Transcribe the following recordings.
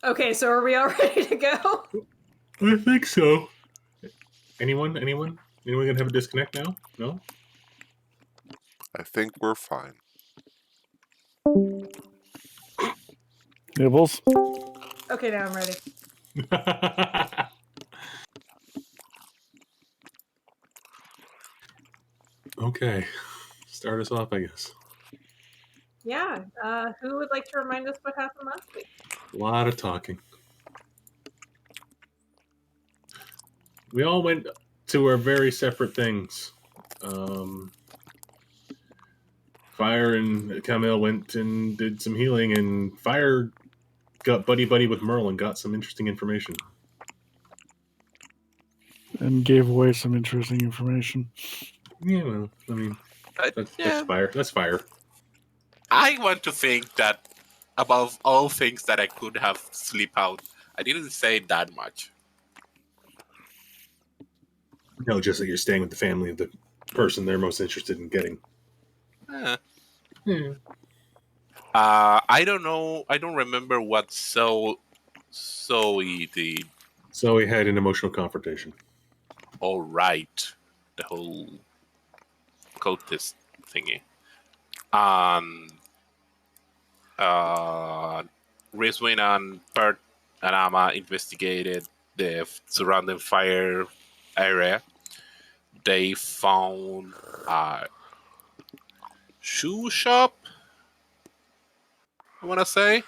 Okay, so are we all ready to go? I think so. Anyone? Anyone gonna have a disconnect now? No? I think we're fine. Nibbles. Okay, now I'm ready. Okay. Start us off, I guess. Yeah, who would like to remind us what happened last week? A lot of talking. We all went to our very separate things. Fire and Camille went and did some healing, and Fire got buddy with Merle and got some interesting information. And gave away some interesting information. Yeah, well, I mean, that's Fire. That's Fire. I want to think that above all things that I could have sleep out, I didn't say that much. No, just that you're staying with the family of the person they're most interested in getting. I don't know. I don't remember what Zoe did. So we had an emotional confrontation. All right, the whole cultist thingy. Rizwin and Pert and Ama investigated the surrounding fire area. They found a shoe shop, I want to say.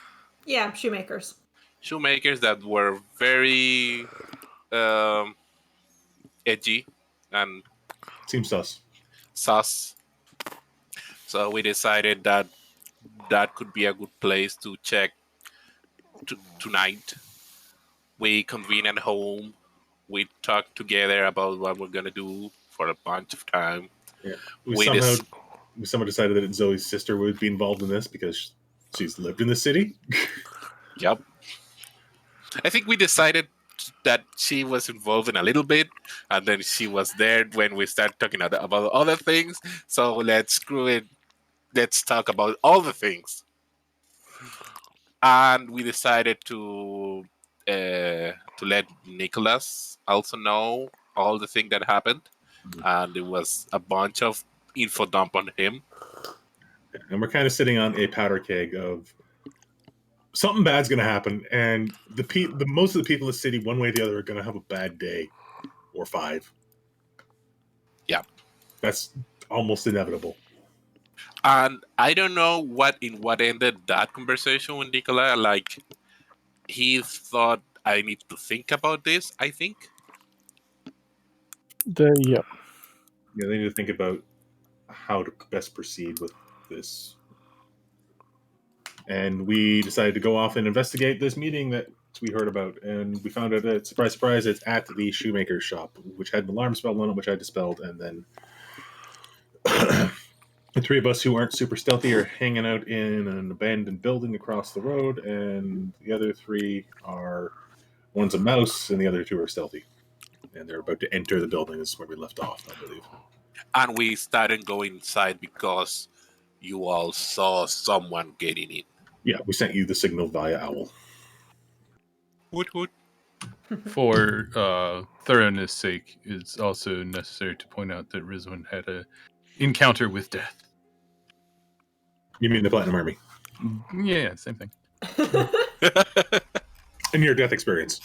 Yeah, shoemakers. Shoemakers that were very edgy and Seems sus. So we decided that that could be a good place to check tonight. We convene at home. We talk together about what we're gonna do for a bunch of time. Yeah, we somehow decided that Zoe's sister would be involved in this because she's lived in the city. Yep. I think we decided that she was involved in a little bit, and then she was there when we start talking about other things. So let's screw it. Let's talk about all the things. And we decided to let Nicholas also know all the thing that happened, and it was a bunch of info dump on him. And we're kind of sitting on a powder keg of something bad's going to happen, and the most of the people in the city, one way or the other, are going to have a bad day or 5. Yeah, that's almost inevitable. And I don't know what ended that conversation with Nicola. Like, he thought I need to think about this, I think. Yep. Yeah, they need to think about how to best proceed with this. And we decided to go off and investigate this meeting that we heard about. And we found out that, surprise, surprise, it's at the shoemaker's shop, which had an alarm spell on it, which I dispelled. And then the 3 of us who aren't super stealthy are hanging out in an abandoned building across the road. And the other 3 are, one's a mouse and the other 2 are stealthy. And they're about to enter the building. This is where we left off, I believe. And we started going inside because you all saw someone getting in. Yeah, we sent you the signal via owl. Woot woot. For thoroughness' sake, it's also necessary to point out that Rizwan had an encounter with death. You mean the Platinum Army? Yeah, same thing. A near-death experience.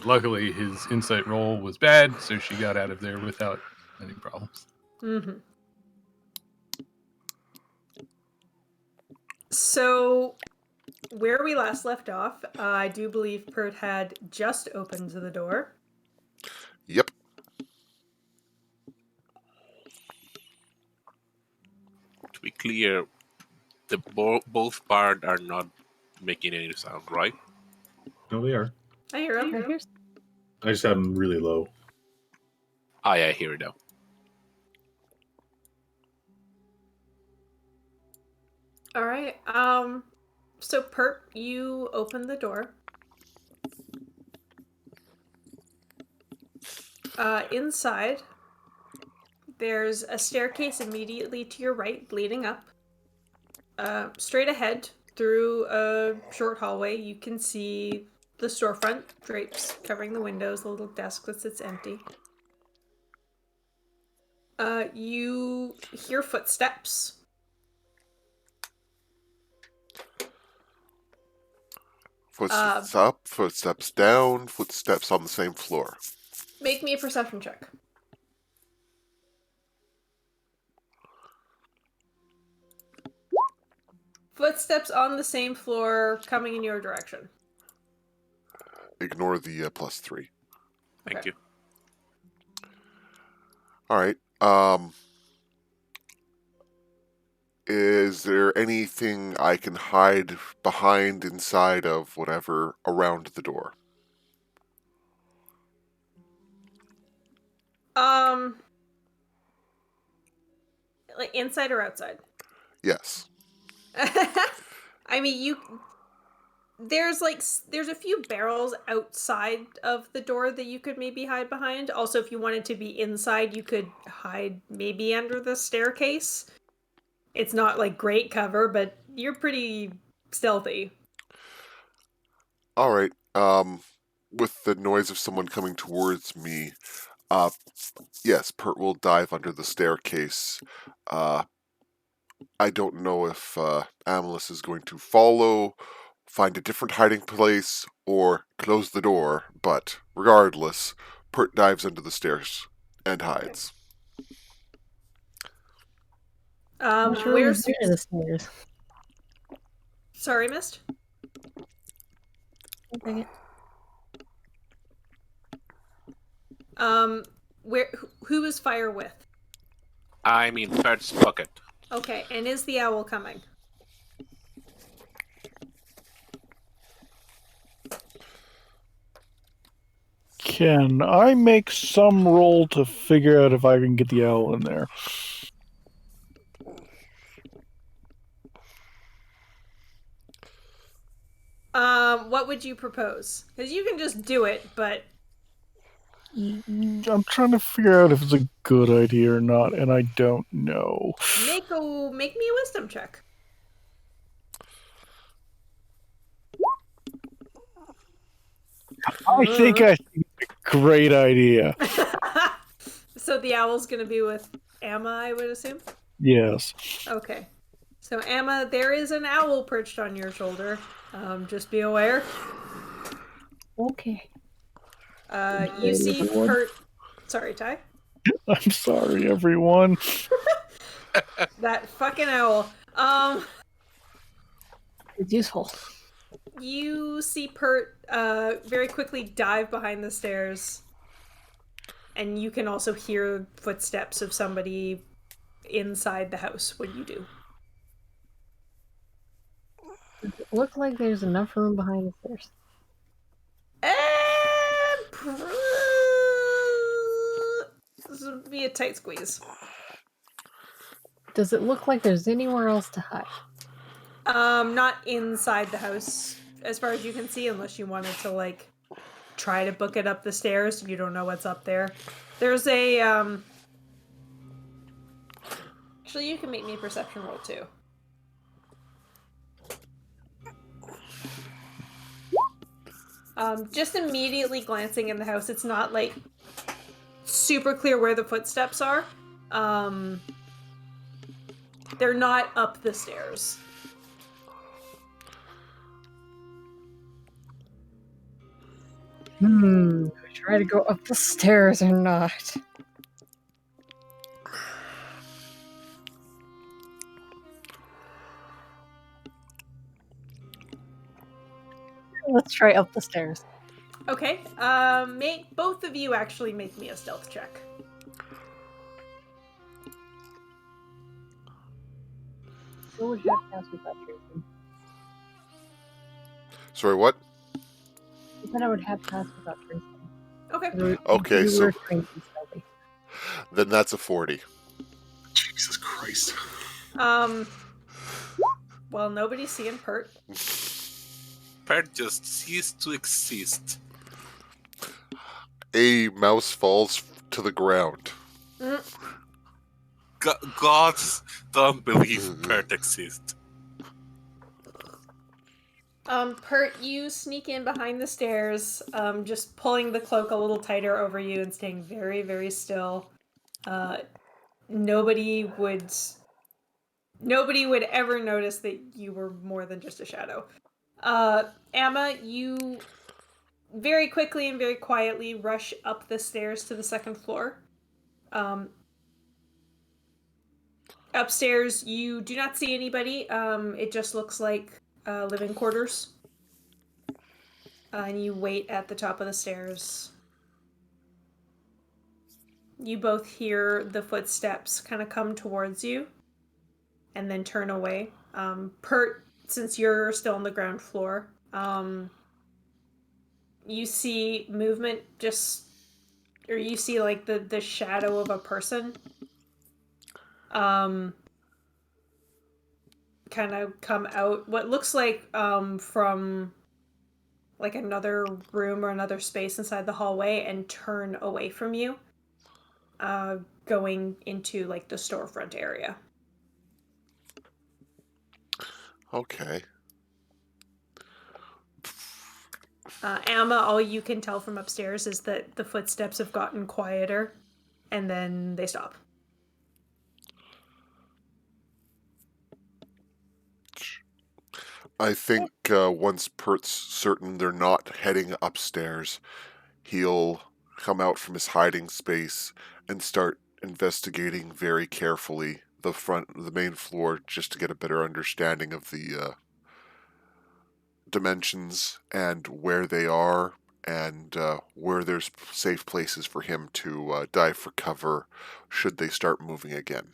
Luckily, his insight roll was bad, so she got out of there without any problems. Mm-hmm. So, where we last left off, I do believe Pert had just opened the door. Yep. To be clear, the both parts are not making any sound, right? No, they are. I hear them. I just have them really low. Ah, yeah, I hear it now. All right. So Pert, you open the door. Inside, there's a staircase immediately to your right, leading up. Straight ahead through a short hallway, you can see the storefront drapes covering the windows, the little desk that sits empty. You hear footsteps. Footsteps up, footsteps down, footsteps on the same floor. Make me a perception check. Footsteps on the same floor coming in your direction. Ignore the +3. Thank Okay. you. All right. Is there anything I can hide behind, inside of, whatever, around the door? Like inside or outside? Yes. I mean, there's a few barrels outside of the door that you could maybe hide behind. Also, if you wanted to be inside, you could hide maybe under the staircase. It's not like great cover, but you're pretty stealthy. All right. With the noise of someone coming towards me, yes, Pert will dive under the staircase. I don't know if Amalus is going to follow, find a different hiding place, or close the door, but regardless, Pert dives under the stairs and hides. Which room Where's is near the stairs? Sorry, Mist? Okay. Who is Fire with? I mean, Pert's pocket. Okay, and is the owl coming? Can I make some roll to figure out if I can get the owl in there? What would you propose? Because you can just do it, but I'm trying to figure out if it's a good idea or not, and I don't know. make me a wisdom check. I think it's a great idea. So the owl's gonna be with Amma, I would assume? Yes. Okay. So Amma, there is an owl perched on your shoulder. Just be aware. Okay. You see everyone. Pert. Sorry, Ty. I'm sorry, everyone. That fucking owl. It's useful. You see Pert very quickly dive behind the stairs, and you can also hear footsteps of somebody inside the house when you do. Does it look like there's enough room behind the stairs? This would be a tight squeeze. Does it look like there's anywhere else to hide? Not inside the house, as far as you can see, unless you wanted to like try to book it up the stairs. You don't know what's up there. There's a Actually, you can make me a perception roll too. Just immediately glancing in the house, it's not like super clear where the footsteps are. They're not up the stairs. Try to go up the stairs or not? Let's try up the stairs. Okay. Make both of you actually make me a stealth check. What would have passed without tracing? Sorry, what? I said I would have passed without tracing. Okay. Okay, We so- were trained to be stealthy. Then that's a 40. Jesus Christ. Well, nobody's seeing Pert. Pert just ceased to exist. A mouse falls to the ground. Gods don't believe Pert exists. Pert, you sneak in behind the stairs, just pulling the cloak a little tighter over you and staying very, very still. Nobody would ever notice that you were more than just a shadow. Amma, you very quickly and very quietly rush up the stairs to the second floor. Upstairs, you do not see anybody. It just looks like living quarters. And you wait at the top of the stairs. You both hear the footsteps kind of come towards you and then turn away. Pert, since you're still on the ground floor, you see movement or you see like the shadow of a person kind of come out what looks like from like another room or another space inside the hallway and turn away from you, going into like the storefront area. Okay. Amma, all you can tell from upstairs is that the footsteps have gotten quieter and then they stop. I think once Pert's certain they're not heading upstairs, he'll come out from his hiding space and start investigating very carefully the main floor, just to get a better understanding of the dimensions and where they are, and where there's safe places for him to dive for cover should they start moving again.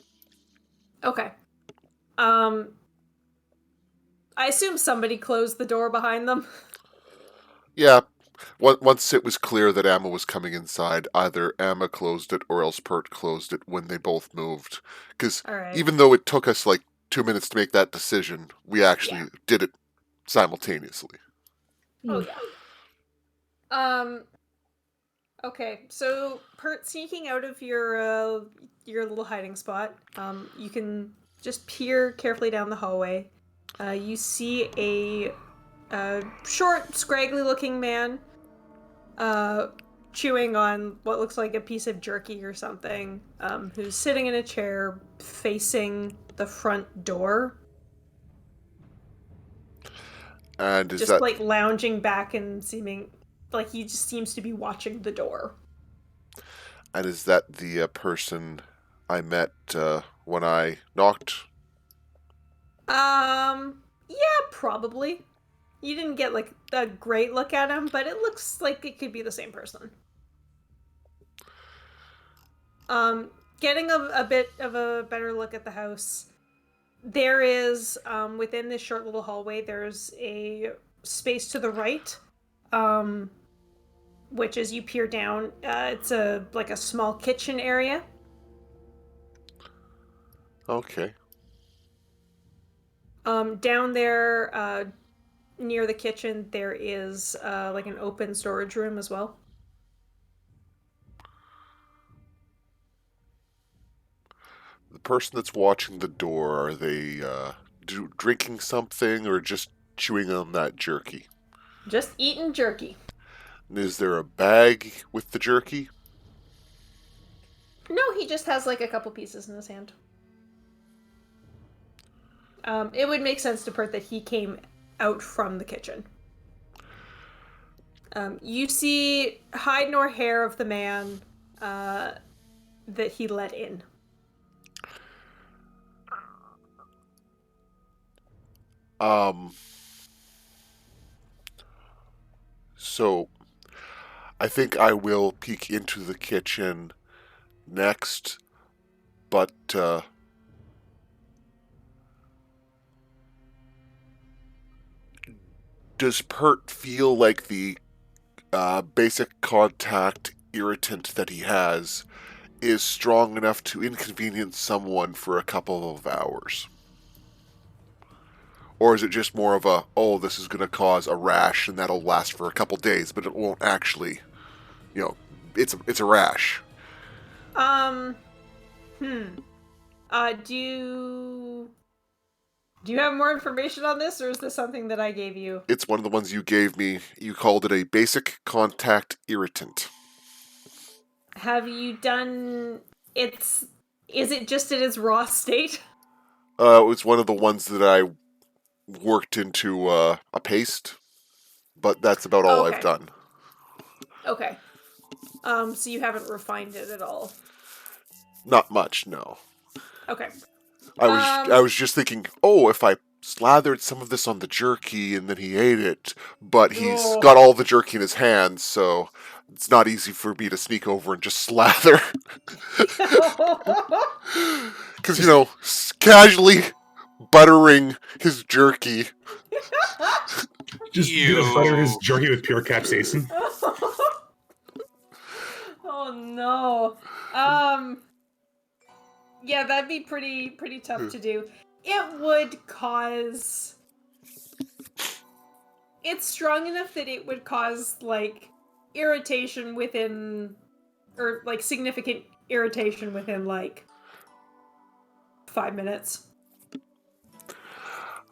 Okay. I assume somebody closed the door behind them. Yeah, once it was clear that Amma was coming inside, either Amma closed it or else Pert closed it when they both moved. Because Alright. even though it took us like 2 minutes to make that decision, we actually did it simultaneously. Oh yeah. Okay, so Pert, sneaking out of your little hiding spot, you can just peer carefully down the hallway. You see a short, scraggly-looking man chewing on what looks like a piece of jerky or something, who's sitting in a chair facing the front door. And is just that like lounging back and seeming like he just seems to be watching the door. the person I met when I knocked? Yeah, probably. You didn't get like a great look at him, but it looks like it could be the same person. Getting a bit of a better look at the house, there is within this short little hallway, there's a space to the right, which as you peer down, it's a small kitchen area. Okay. Down there, near the kitchen, there is like an open storage room as well. The person that's watching the door, are they drinking something or just chewing on that jerky? Just eating jerky. And is there a bag with the jerky? No, he just has like a couple pieces in his hand. It would make sense to Pert that he came out from the kitchen. You see hide nor hair of the man that he let in. So I think I will peek into the kitchen next, but does Pert feel like the basic contact irritant that he has is strong enough to inconvenience someone for a couple of hours? Or is it just more of a, oh, this is going to cause a rash and that'll last for a couple days, but it won't actually, it's a rash. Do Do you have more information on this, or is this something that I gave you? It's one of the ones you gave me. You called it a basic contact irritant. Have you done its... Is it just in its raw state? It was one of the ones that I worked into a paste, but that's about all I've Okay. done. Okay. So you haven't refined it at all. Not much, no. Okay. I was just thinking, oh, if I slathered some of this on the jerky and then he ate it, but he's Oh. got all the jerky in his hands, so it's not easy for me to sneak over and just slather. Because, casually buttering his jerky. Just gonna butter his jerky with pure capsaicin. Oh no. Yeah, that'd be pretty tough to do. It would cause... It's strong enough that it would cause, like, irritation within... Or, like, significant irritation within, like, 5 minutes.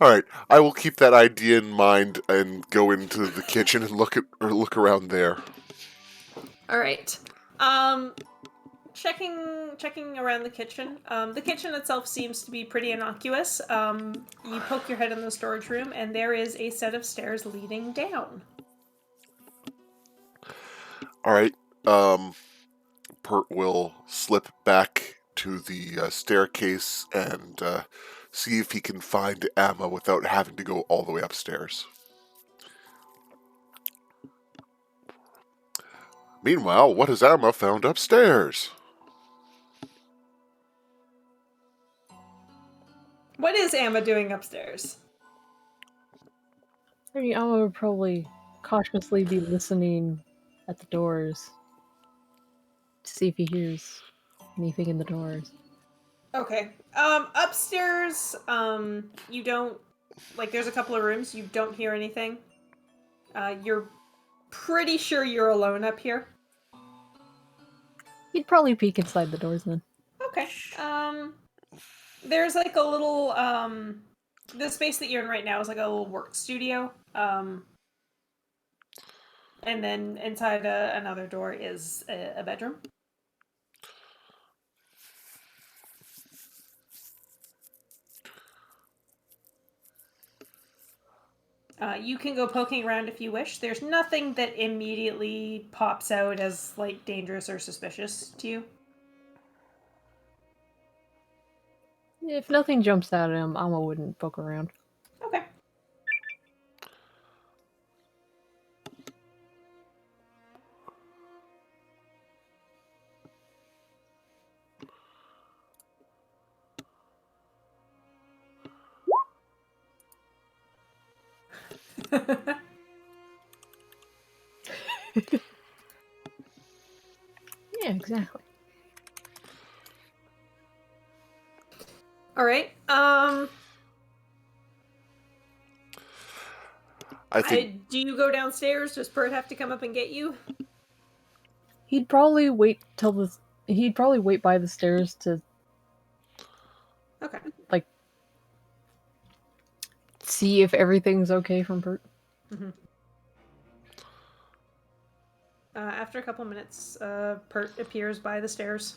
Alright, I will keep that idea in mind and go into the kitchen and look around there. Alright. Checking around the kitchen. The kitchen itself seems to be pretty innocuous. You poke your head in the storage room, and there is a set of stairs leading down. Alright, Pert will slip back to the staircase and see if he can find Amma without having to go all the way upstairs. Meanwhile, what has Amma found upstairs? What is Amma doing upstairs? I mean, I would probably cautiously be listening at the doors to see if he hears anything in the doors. Okay. Upstairs, you don't... Like, there's a couple of rooms. You don't hear anything. You're pretty sure you're alone up here. He'd probably peek inside the doors then. Okay. There's like a little, the space that you're in right now is like a little work studio. And then inside another door is a bedroom. You can go poking around if you wish. There's nothing that immediately pops out as, like, dangerous or suspicious to you. If nothing jumps out at him, Alma wouldn't poke around. Okay. Yeah, exactly. All right. I think do you go downstairs? Does Bert have to come up and get you? He'd probably wait He'd probably wait by the stairs to Okay. see if everything's okay from Bert. Mm-hmm. After a couple minutes, Pert appears by the stairs.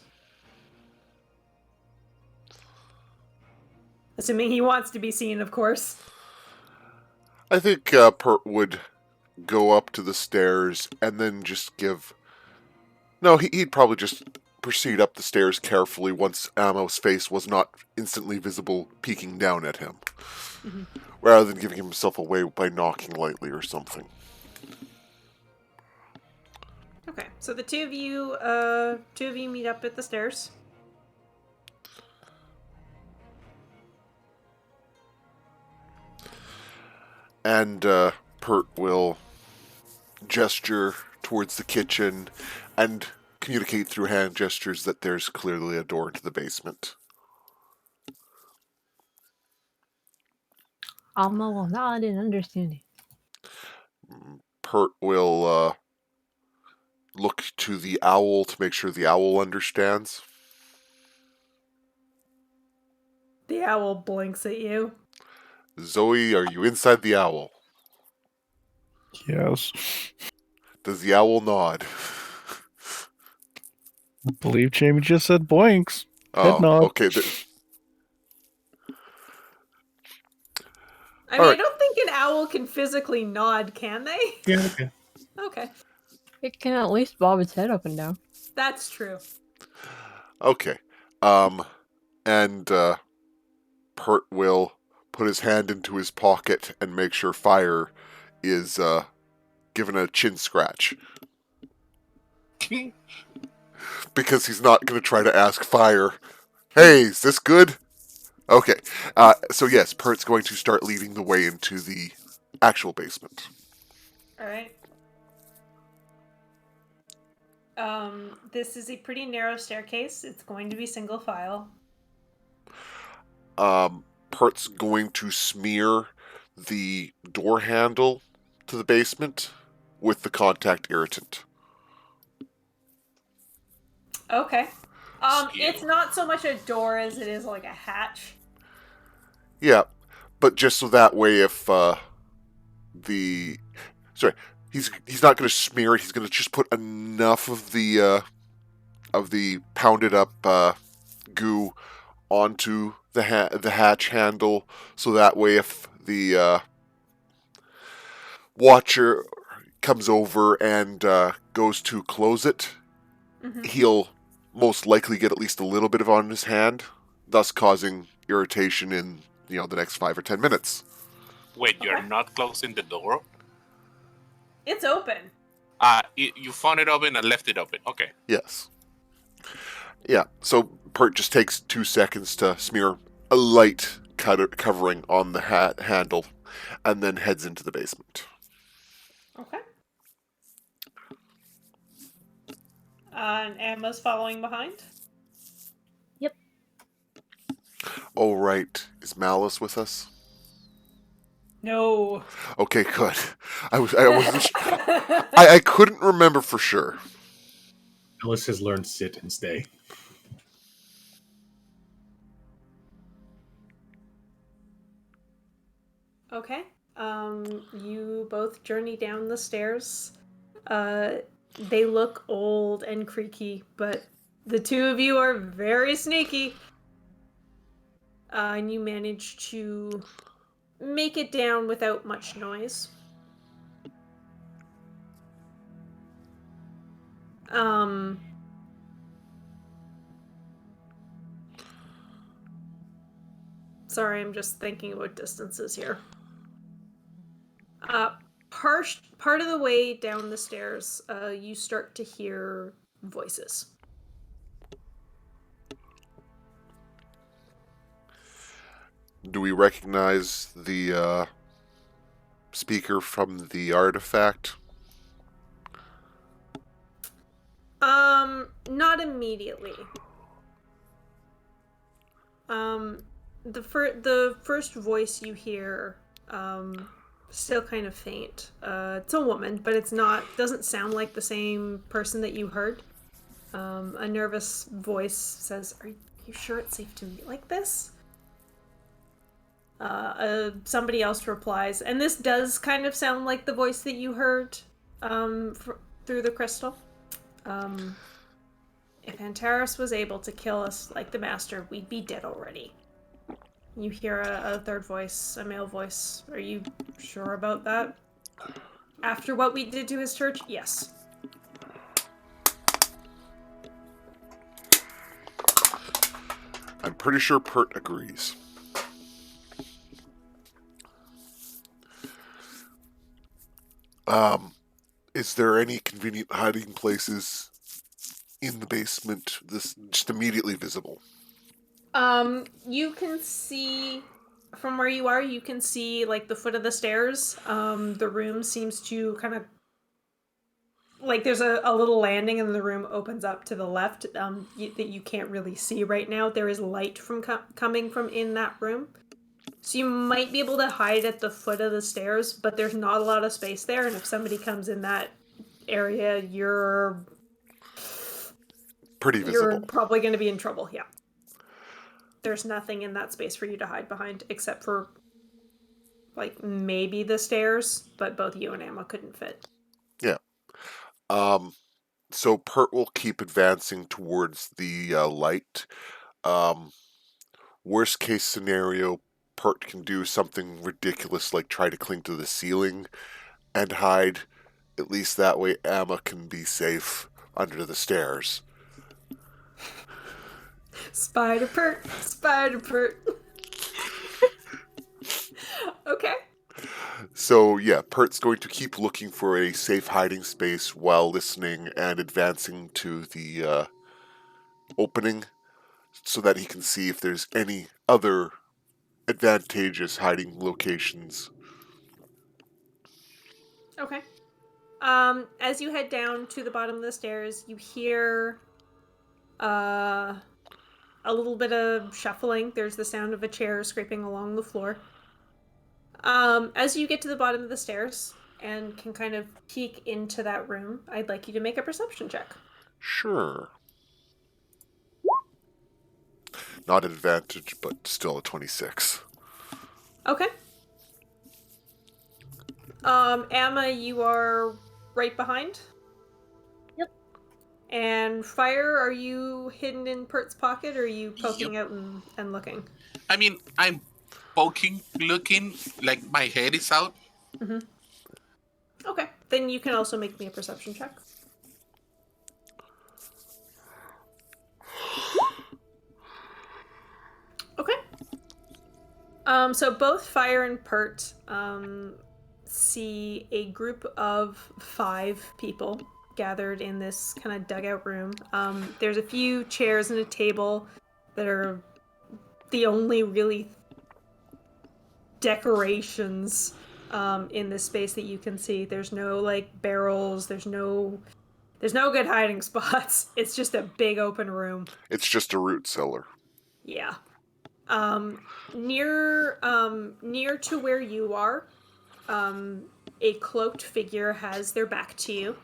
Assuming he wants to be seen, of course. I think Pert would go up to the stairs and then just give... No, he'd probably just proceed up the stairs carefully once Ammo's face was not instantly visible peeking down at him. Mm-hmm. Rather than giving himself away by knocking lightly or something. Okay, so the two of you meet up at the stairs. And Pert will gesture towards the kitchen and communicate through hand gestures that there's clearly a door to the basement. Alma will nod in understanding. Pert will look to the owl to make sure the owl understands. The owl blinks at you. Zoe, are you inside the owl? Yes. Does the owl nod? I believe Jamie just said boinks. Head Oh, nod. okay. I All mean, I right. don't think an owl can physically nod, can they? Yeah, okay. Okay, It can at least bob its head up and down. that's true. Okay. And Pert will put his hand into his pocket and make sure Fire is given a chin scratch. Because he's not going to try to ask Fire, hey, is this good? Okay. So yes, Pert's going to start leading the way into the actual basement. All right. This is a pretty narrow staircase. It's going to be single file. Pert's going to smear the door handle to the basement with the contact irritant. Okay. Spew. It's not so much a door as it is like a hatch. Yeah, but just so that way, if he's not going to smear it. He's going to just put enough of the pounded up goo onto the hatch handle, so that way, if the watcher comes over and goes to close it, he'll most likely get at least a little bit of it on his hand, thus causing irritation in the next 5 or 10 minutes. Wait, you're Okay. not closing the door? It's open. You found it open and left it open. Okay. Yes. Yeah, so Pert just takes 2 seconds to smear a light covering on the handle, and then heads into the basement. Okay. And Emma's following behind. Oh, right. Is Malice with us? No. Okay, good. I wasn't. I couldn't remember for sure. Alice has learned sit and stay. Okay. You both journey down the stairs. They look old and creaky, but the two of you are very sneaky. And you manage to make it down without much noise. Sorry, I'm just thinking about distances here. Part of the way down the stairs, you start to hear voices. Do we recognize the speaker from the artifact? Not immediately. The first voice you hear, still kind of faint. It's a woman, but doesn't sound like the same person that you heard. A nervous voice says, "Are you sure it's safe to meet like this?" Somebody else replies, and this does kind of sound like the voice that you heard through the crystal. If Antares was able to kill us like the Master, we'd be dead already. You hear a third voice, a male voice. Are you sure about that? After what we did to his church? Yes. I'm pretty sure Pert agrees. Is there any convenient hiding places in the basement this just immediately visible? You can see from where you are, you can see like the foot of the stairs. The room seems to kind of like there's a little landing and the room opens up to the left that you can't really see right now. There is light from coming from in that room. So you might be able to hide at the foot of the stairs, but there's not a lot of space there, and if somebody comes in that area, you're Pretty visible. probably going to be in trouble, yeah. There's nothing in that space for you to hide behind, except for like maybe the stairs, but both you and Emma couldn't fit. Yeah. So Pert will keep advancing towards the light. Worst case scenario, Pert can do something ridiculous like try to cling to the ceiling and hide. At least that way Emma can be safe under the stairs. Spider Pert, Spider Pert. Okay. So yeah, Pert's going to keep looking for a safe hiding space while listening and advancing to the opening so that he can see if there's any other advantageous hiding locations. Okay. As you head down to the bottom of the stairs, you hear a little bit of shuffling. There's the sound of a chair scraping along the floor. As you get to the bottom of the stairs and can kind of peek into that room, I'd like you to make a perception check. Sure. Not an advantage, but still a 26. Okay. Emma, you are right behind. Yep. And Fire, are you hidden in Pert's pocket, or are you poking Yep. out and looking? I mean, I'm poking, looking, like my head is out. Mm-hmm. Okay. Then you can also make me a perception check. Okay. So both Fire and Pert see a group of 5 people gathered in this kind of dugout room. There's a few chairs and a table that are the only really decorations in this space that you can see. There's no like barrels. There's no good hiding spots. It's just a big open room. It's just a root cellar. Yeah. Near to where you are, a cloaked figure has their back to you.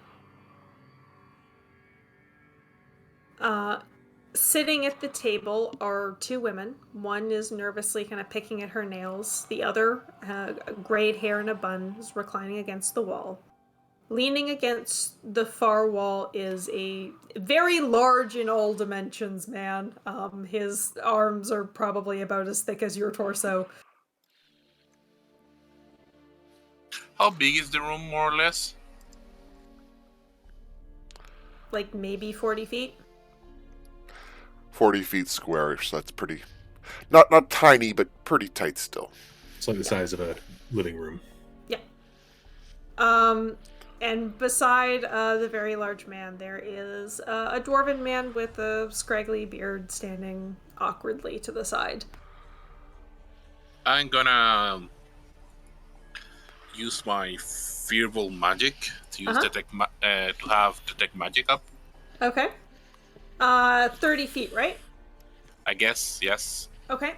Sitting at the table are 2 women. One is nervously kind of picking at her nails. The other, grayed hair in a bun, is reclining against the wall. Leaning against the far wall is a very large in all dimensions man. His arms are probably about as thick as your torso. How big is the room, more or less? Like maybe 40 feet. 40 feet square, so that's pretty... Not tiny, but pretty tight still. It's like the size of a living room. Yeah. And beside the very large man, there is a dwarven man with a scraggly beard standing awkwardly to the side. I'm gonna use my fearful magic to use to have detect magic up. Okay. 30 feet, right? I guess, yes. Okay.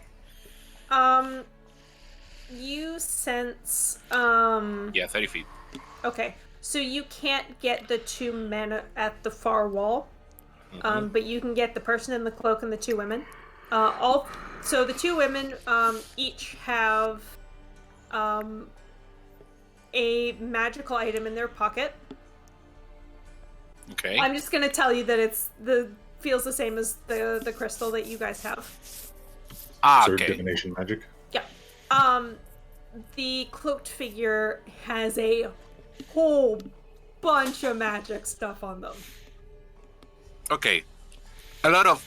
You sense, Yeah, 30 feet. Okay. So you can't get the 2 men at the far wall, but you can get the person in the cloak and the 2 women. So the 2 women, each have, a magical item in their pocket. Okay. I'm just gonna tell you that feels the same as the crystal that you guys have. Sort of Okay. divination magic. Yeah. The cloaked figure has a whole bunch of magic stuff on them. Okay. A lot of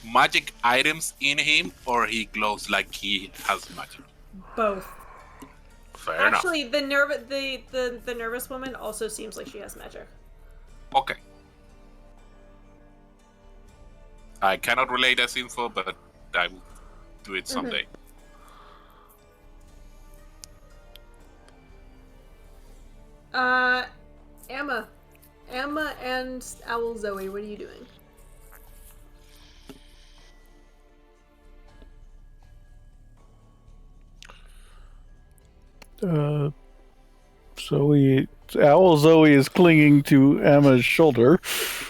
magic items in him, or he glows like he has magic. Both. Fair Actually, the nervous woman also seems like she has magic. enough. Okay. I cannot relay this info, but I will do it someday. Emma and Owl Zoe, what are you doing? Owl Zoe is clinging to Emma's shoulder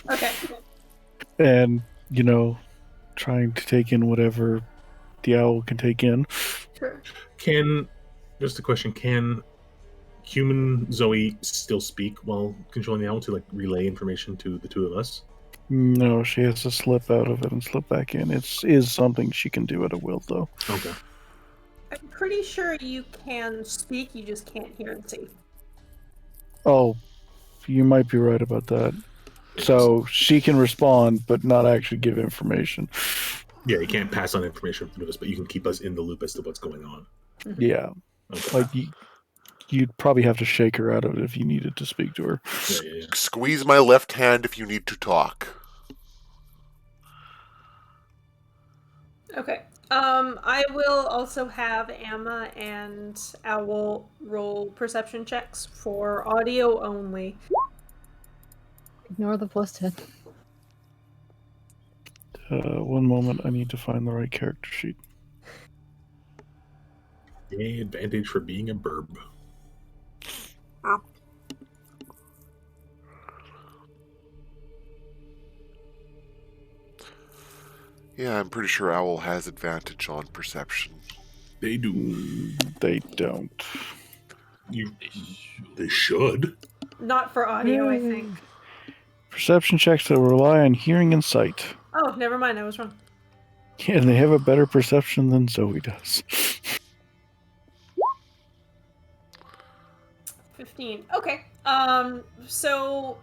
Okay. and, trying to take in whatever the owl can take in. Sure. Can Just a question: can human Zoe still speak while controlling the owl to relay information to the two of us? No, she has to slip out of it and slip back in. It is something she can do at a will, though. Okay. I'm pretty sure you can speak, you just can't hear and see. Oh, you might be right about that. So she can respond, but not actually give information. Yeah, you can't pass on information to us, but you can keep us in the loop as to what's going on. Yeah. Okay. Like, you'd probably have to shake her out of it if you needed to speak to her. Yeah. Squeeze my left hand if you need to talk. Okay. I will also have Amma and Owl roll perception checks for audio only. Ignore the +10. One moment, I need to find the right character sheet. The advantage for being a burb. Yeah, I'm pretty sure Owl has advantage on perception. They do. They don't. They should. Not for audio, I think. Perception checks that rely on hearing and sight. Oh, never mind, I was wrong. And they have a better perception than Zoe does. 15. Okay. So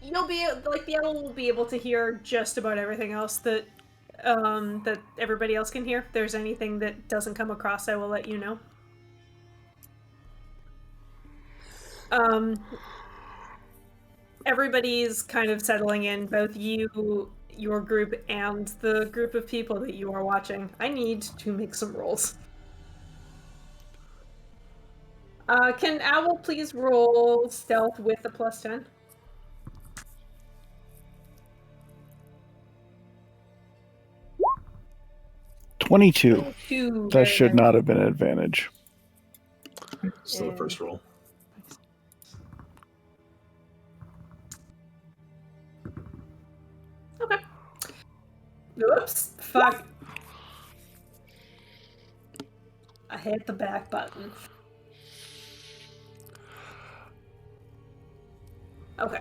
you'll be the owl will be able to hear just about everything else that that everybody else can hear. If there's anything that doesn't come across, I will let you know. Everybody's kind of settling in, both you, your group, and the group of people that you are watching. I need to make some rolls. Can Owl please roll stealth with a +10? 22. 22. That should not have been an advantage. Still the first roll. Okay. Oops. Fuck. I hit the back button. Okay.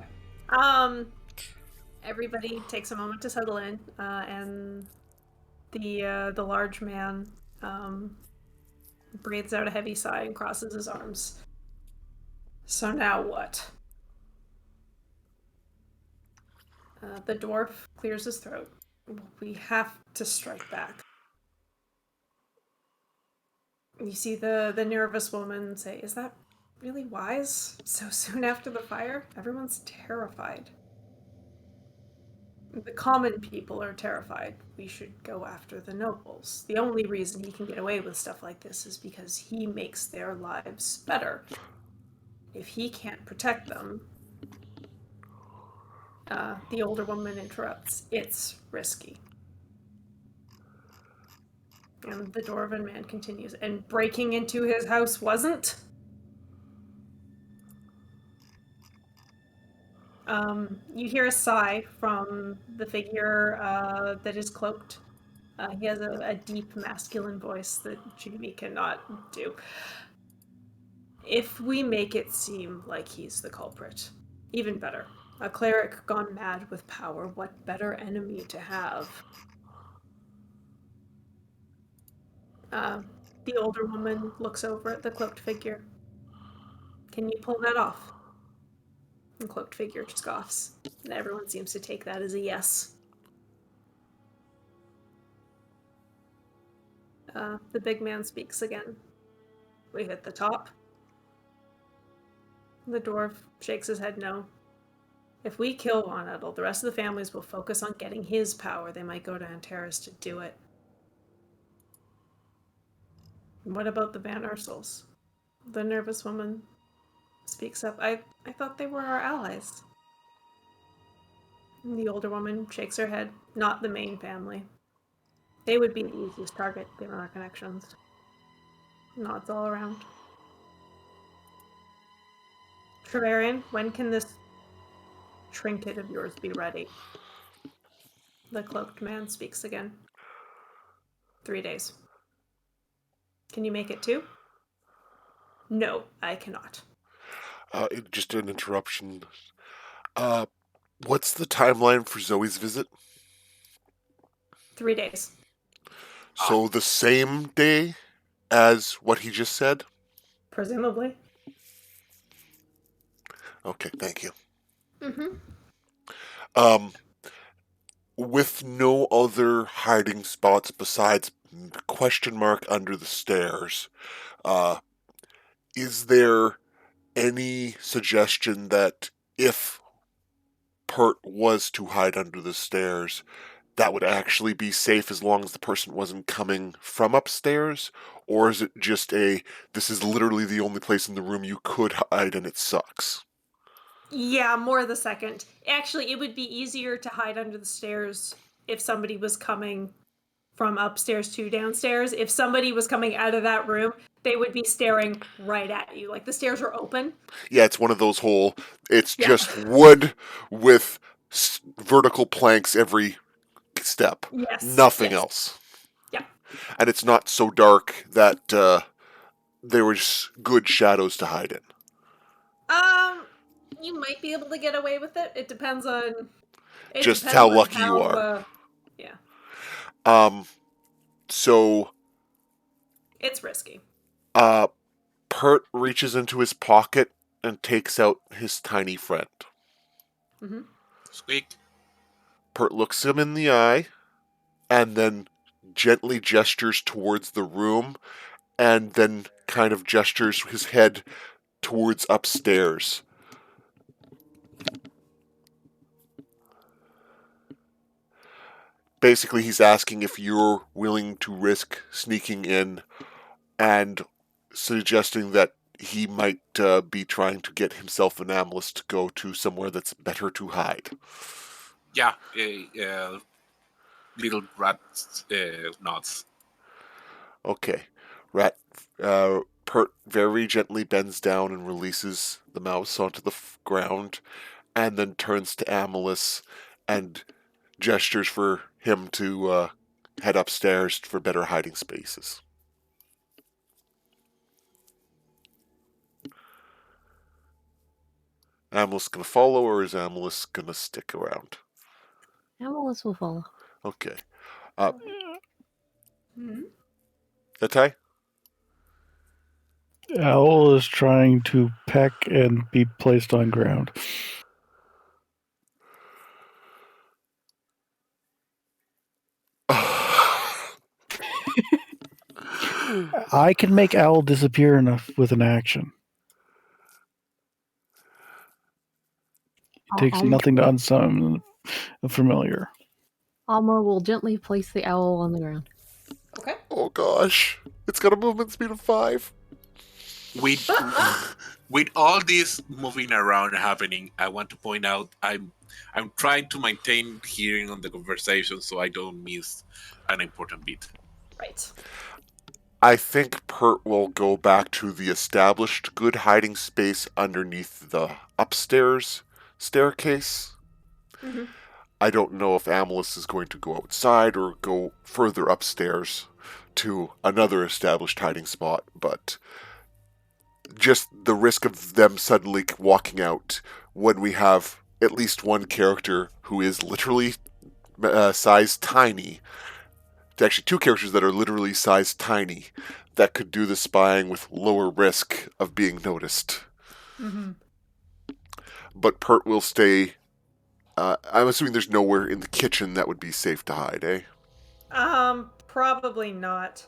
Everybody takes a moment to settle in, and the large man breathes out a heavy sigh and crosses his arms. So now what? The dwarf clears his throat. We have to strike back. You see the nervous woman say, "Is that really wise? So soon after the fire? Everyone's terrified." The common people are terrified. We should go after the nobles. The only reason he can get away with stuff like this is because he makes their lives better. If he can't protect them, the older woman interrupts. It's risky. And the Dwarven man continues. And breaking into his house wasn't? You hear a sigh from the figure that is cloaked. He has a deep masculine voice that Judy cannot do. If we make it seem like he's the culprit, even better. A cleric gone mad with power, what better enemy to have? The older woman looks over at the cloaked figure. Can you pull that off? The cloaked figure scoffs, and everyone seems to take that as a yes. The big man speaks again. We hit the top. The dwarf shakes his head no. If we kill Von Edel, the rest of the families will focus on getting his power. They might go to Antares to do it. What about the Van Ursels? The nervous woman speaks up. I thought they were our allies. The older woman shakes her head. Not the main family. They would be the easiest target, given our connections. Nods all around. Trevarian, when can this trinket of yours be ready? The cloaked man speaks again. 3 days. Can you make it 2? No, I cannot. Just an interruption. What's the timeline for Zoe's visit? 3 days. So the same day as what he just said? Presumably. Okay, thank you. Mm-hmm. With no other hiding spots besides the question mark under the stairs, is there any suggestion that if Pert was to hide under the stairs, that would actually be safe as long as the person wasn't coming from upstairs? Or is it just this is literally the only place in the room you could hide and it sucks? Yeah, more the second. Actually, it would be easier to hide under the stairs if somebody was coming from upstairs to downstairs. If somebody was coming out of that room, they would be staring right at you. Like the stairs are open. Yeah, it's one of those it's Yeah. just wood with vertical planks every step. Yes. Nothing yes. else. Yeah. And it's not so dark that there was good shadows to hide in. You might be able to get away with it. It depends on. Just how lucky you are. Yeah. So. It's risky. Pert reaches into his pocket and takes out his tiny friend. Mm-hmm. Squeak. Pert looks him in the eye and then gently gestures towards the room and then kind of gestures his head towards upstairs. Basically, he's asking if you're willing to risk sneaking in and suggesting that he might be trying to get himself an Amulus to go to somewhere that's better to hide. Yeah, little rat nods. Okay. Rat Pert very gently bends down and releases the mouse onto the ground and then turns to Amulus and gestures for him to head upstairs for better hiding spaces. Amulus gonna follow, or is Amulus gonna stick around? Amulus will follow. Okay. Mm-hmm. Atai? Owl is trying to peck and be placed on ground. I can make Owl disappear with an action. It takes nothing to unsummon a familiar. Alma will gently place the owl on the ground. Okay. Oh gosh. It's got a movement speed of 5. With all this moving around happening, I want to point out I'm trying to maintain hearing on the conversation so I don't miss an important bit. Right. I think Pert will go back to the established good hiding space underneath the upstairs staircase. Mm-hmm. I don't know if Amulus is going to go outside or go further upstairs to another established hiding spot, but just the risk of them suddenly walking out when we have at least one character who is literally size tiny. Actually, 2 characters that are literally size tiny that could do the spying with lower risk of being noticed. Mm-hmm. But Pert will stay. I'm assuming there's nowhere in the kitchen that would be safe to hide, eh? Probably not.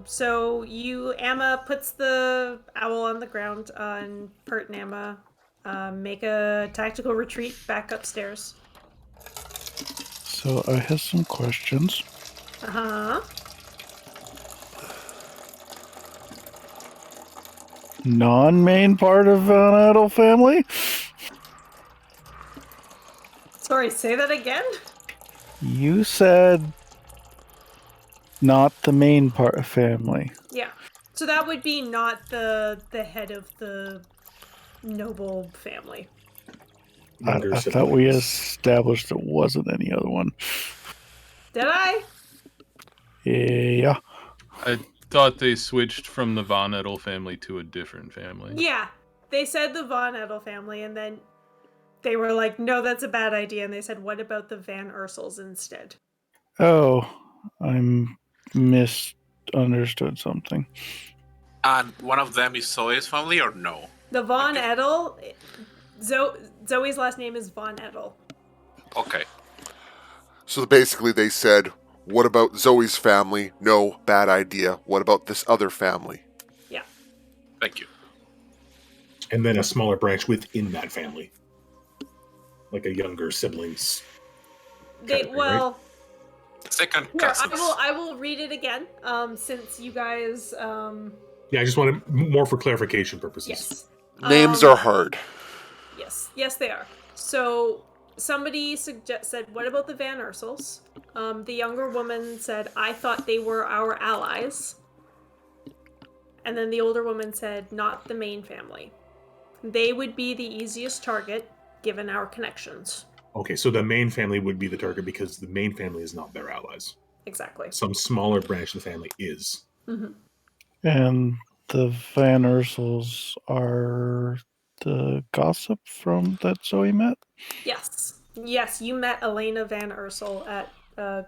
So Amma puts the owl on the ground, and Pert and Amma make a tactical retreat back upstairs. So I have some questions. Uh-huh. Non-main part of an adult family? Sorry, say that again? You said not the main part of family. Yeah. So that would be not the head of the noble family. I thought we established it wasn't any other one. Did I? Yeah. thought they switched from the Von Edel family to a different family. Yeah, they said the Von Edel family, and then they were like, no, that's a bad idea. And they said, what about the Van Ursels instead? Oh, I'm misunderstood something. And one of them is Zoe's family, or no? The Von Okay. Edel, Zoe's last name is Von Edel. Okay. So basically, they said, "What about Zoe's family? No, bad idea. What about this other family?" Yeah. Thank you. And then a smaller branch within that family, like a younger siblings. They Kind of thing, well. Second Here, cousins. I will read it again. Since you guys. Yeah, I just wanted more for clarification purposes. Yes. Names are hard. Yes, they are. So somebody said, "What about the Van Ursels?" The younger woman said, "I thought they were our allies." And then the older woman said, "Not the main family. They would be the easiest target given our connections." Okay, so the main family would be the target because the main family is not their allies. Exactly. Some smaller branch of the family is. Mm-hmm. And the Van Ursels are the gossip from that Zoe met? Yes, you met Elena Van Ursel at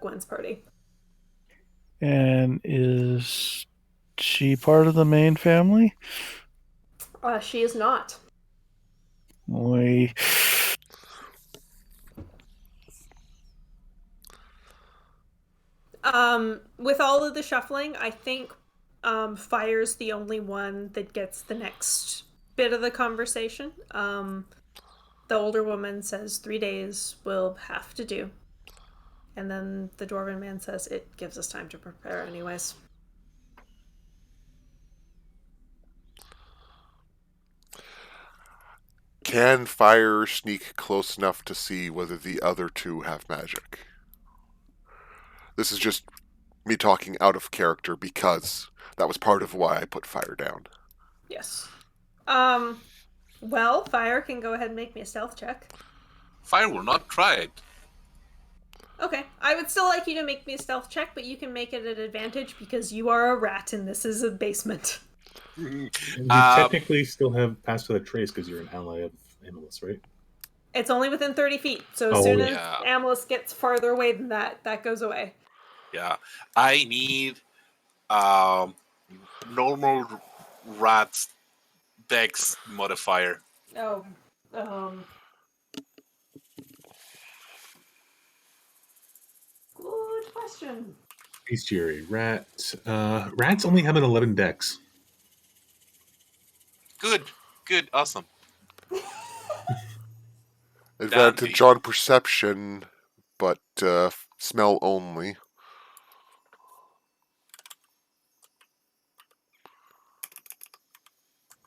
Gwen's party. And is she part of the main family? She is not. We With all of the shuffling, I think Fire's the only one that gets the next bit of the conversation. The older woman says 3 days will have to do. And then the Dwarven man says it gives us time to prepare anyways. Can Fire sneak close enough to see whether the other two have magic? This is just me talking out of character because that was part of why I put Fire down. Yes. Well, Fire can go ahead and make me a stealth check. Fire will not try it. Okay. I would still like you to make me a stealth check, but you can make it an advantage because you are a rat and this is a basement. And you technically still have Pass Without Trace because you're an ally of Amalus, right? It's only within 30 feet, so as Oh, soon yeah. as Amalus gets farther away than that, that goes away. Yeah. I need normal rat's dex modifier. Oh, good question. Bestiary, rat. Rats only have an 11 dex. Good, awesome. Advantage on perception, but smell only.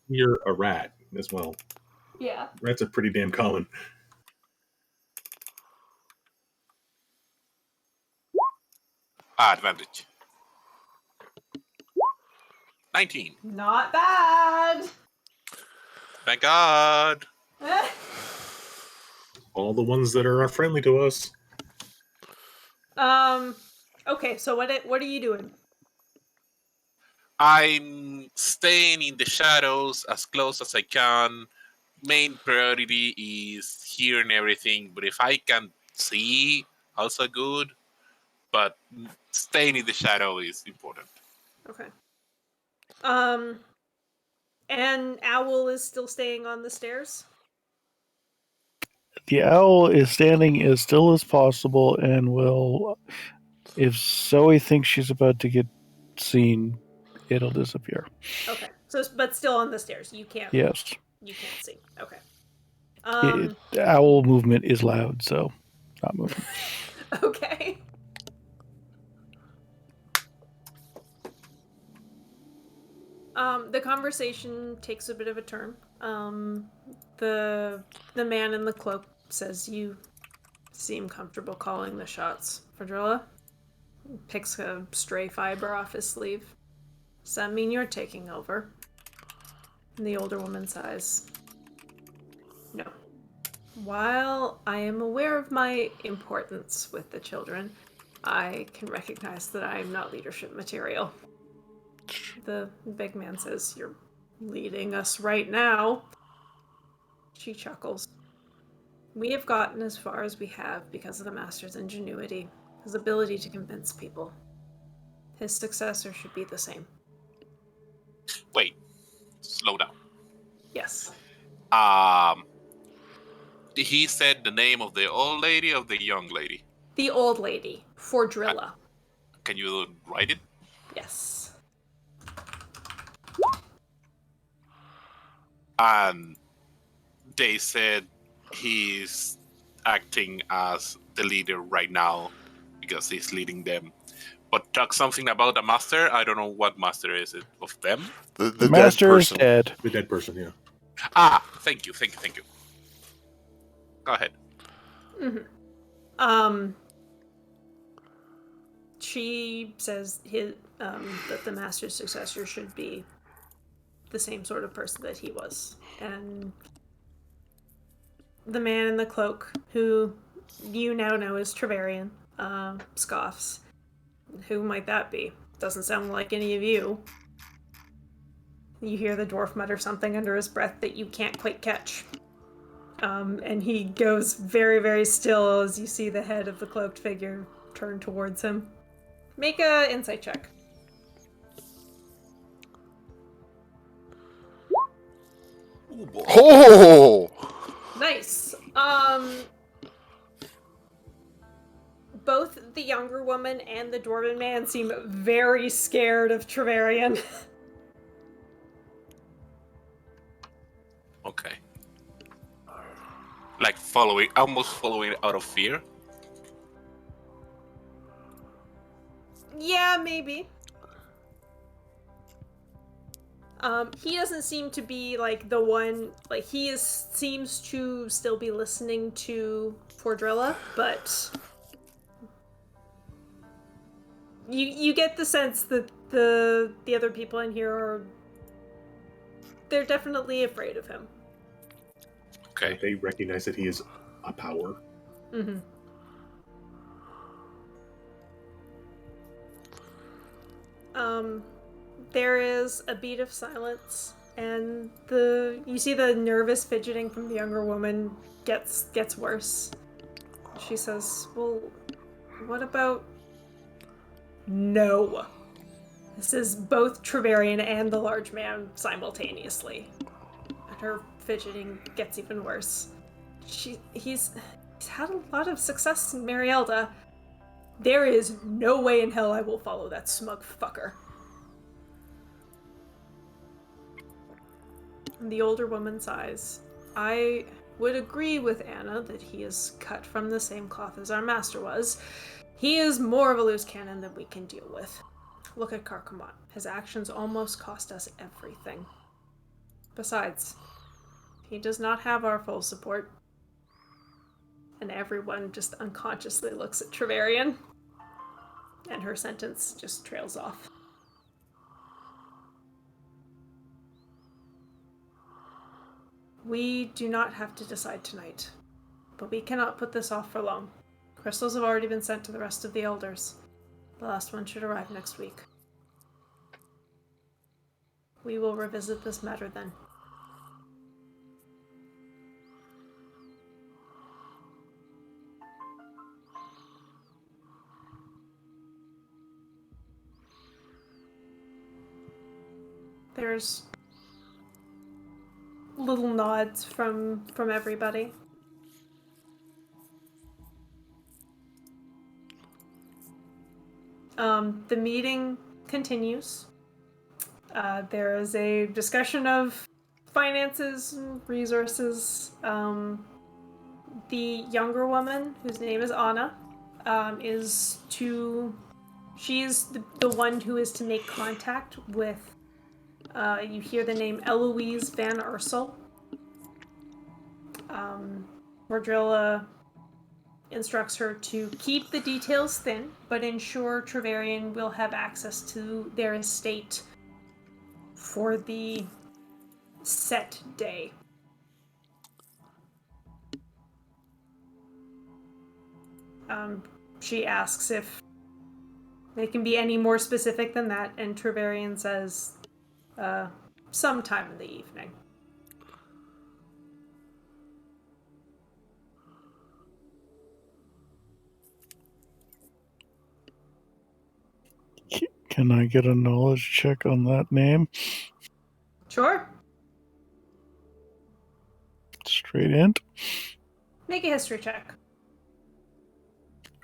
You're a rat as well. Yeah. Rats are pretty damn common. Advantage. 19. Not bad. Thank God. All the ones that are friendly to us. Okay, so what are you doing? I'm staying in the shadows as close as I can. Main priority is hearing everything, but if I can see, also good. But staying in the shadow is important. Okay. And Owl is still staying on the stairs? the owl is standing as still as possible and will, if Zoe thinks she's about to get seen, it'll disappear. Okay. So, but still on the stairs. You can't. Yes. You can't see. Okay. The owl movement is loud, so not moving. Okay. The conversation takes a bit of a turn. The man in the cloak says, "You seem comfortable calling the shots, Fedrilla." Picks a stray fiber off his sleeve. "Does that mean you're taking over?" And the older woman sighs. "No. While I am aware of my importance with the children, I can recognize that I am not leadership material." The big man says, "You're leading us right now." She chuckles. "We have gotten as far as we have because of the Master's ingenuity, his ability to convince people. His successor should be the same." Wait, slow down. Yes. He said the name of the old lady or the young lady? The old lady, Fordrilla. Can you write it? Yes. And they said he's acting as the leader right now because he's leading them. But talk something about the master. I don't know what master is it of them. The The dead master is person. dead. The dead person, yeah. Thank you. Go ahead. She says that the master's successor should be the same sort of person that he was. And the man in the cloak, who you now know as Trevarian, scoffs. "Who might that be? Doesn't sound like any of you." You hear the dwarf mutter something under his breath that you can't quite catch. And he goes very, very still as you see the head of the cloaked figure turn towards him. Make a insight check. Oh boy. Oh! Nice. Both the younger woman and the dwarven man seem very scared of Trevarian. Okay. Like almost following out of fear. Yeah, maybe. He doesn't seem to be like the one. Like seems to still be listening to Fordrilla, but you get the sense that the other people in here they're definitely afraid of him. Okay. They recognize that he is a power. Mm-hmm. There is a beat of silence, and you see the nervous fidgeting from the younger woman gets worse. She says, "Well, what about..." "No." This is both Trevarian and the large man simultaneously. And her fidgeting gets even worse. He's had a lot of success in Marielda. There is no way in hell I will follow that smug fucker. And the older woman sighs. "I would agree with Anna that he is cut from the same cloth as our master was. He is more of a loose cannon than we can deal with. Look at Carcamont. His actions almost cost us everything. Besides, he does not have our full support." And everyone just unconsciously looks at Trevarian. And her sentence just trails off. "We do not have to decide tonight, but we cannot put this off for long. Crystals have already been sent to the rest of the elders. The last one should arrive next week. We will revisit this matter then." There's little nods from everybody. The meeting continues. There is a discussion of finances and resources. The younger woman, whose name is Anna, she's the one who is to make contact with, you hear the name Eloise Van Ursel. Mordrilla instructs her to keep the details thin, but ensure Trevarian will have access to their estate for the set day. She asks if They can be any more specific than that, and Trevarian says, sometime in the evening. Can I get a knowledge check on that name? Sure. Straight int? Make a history check.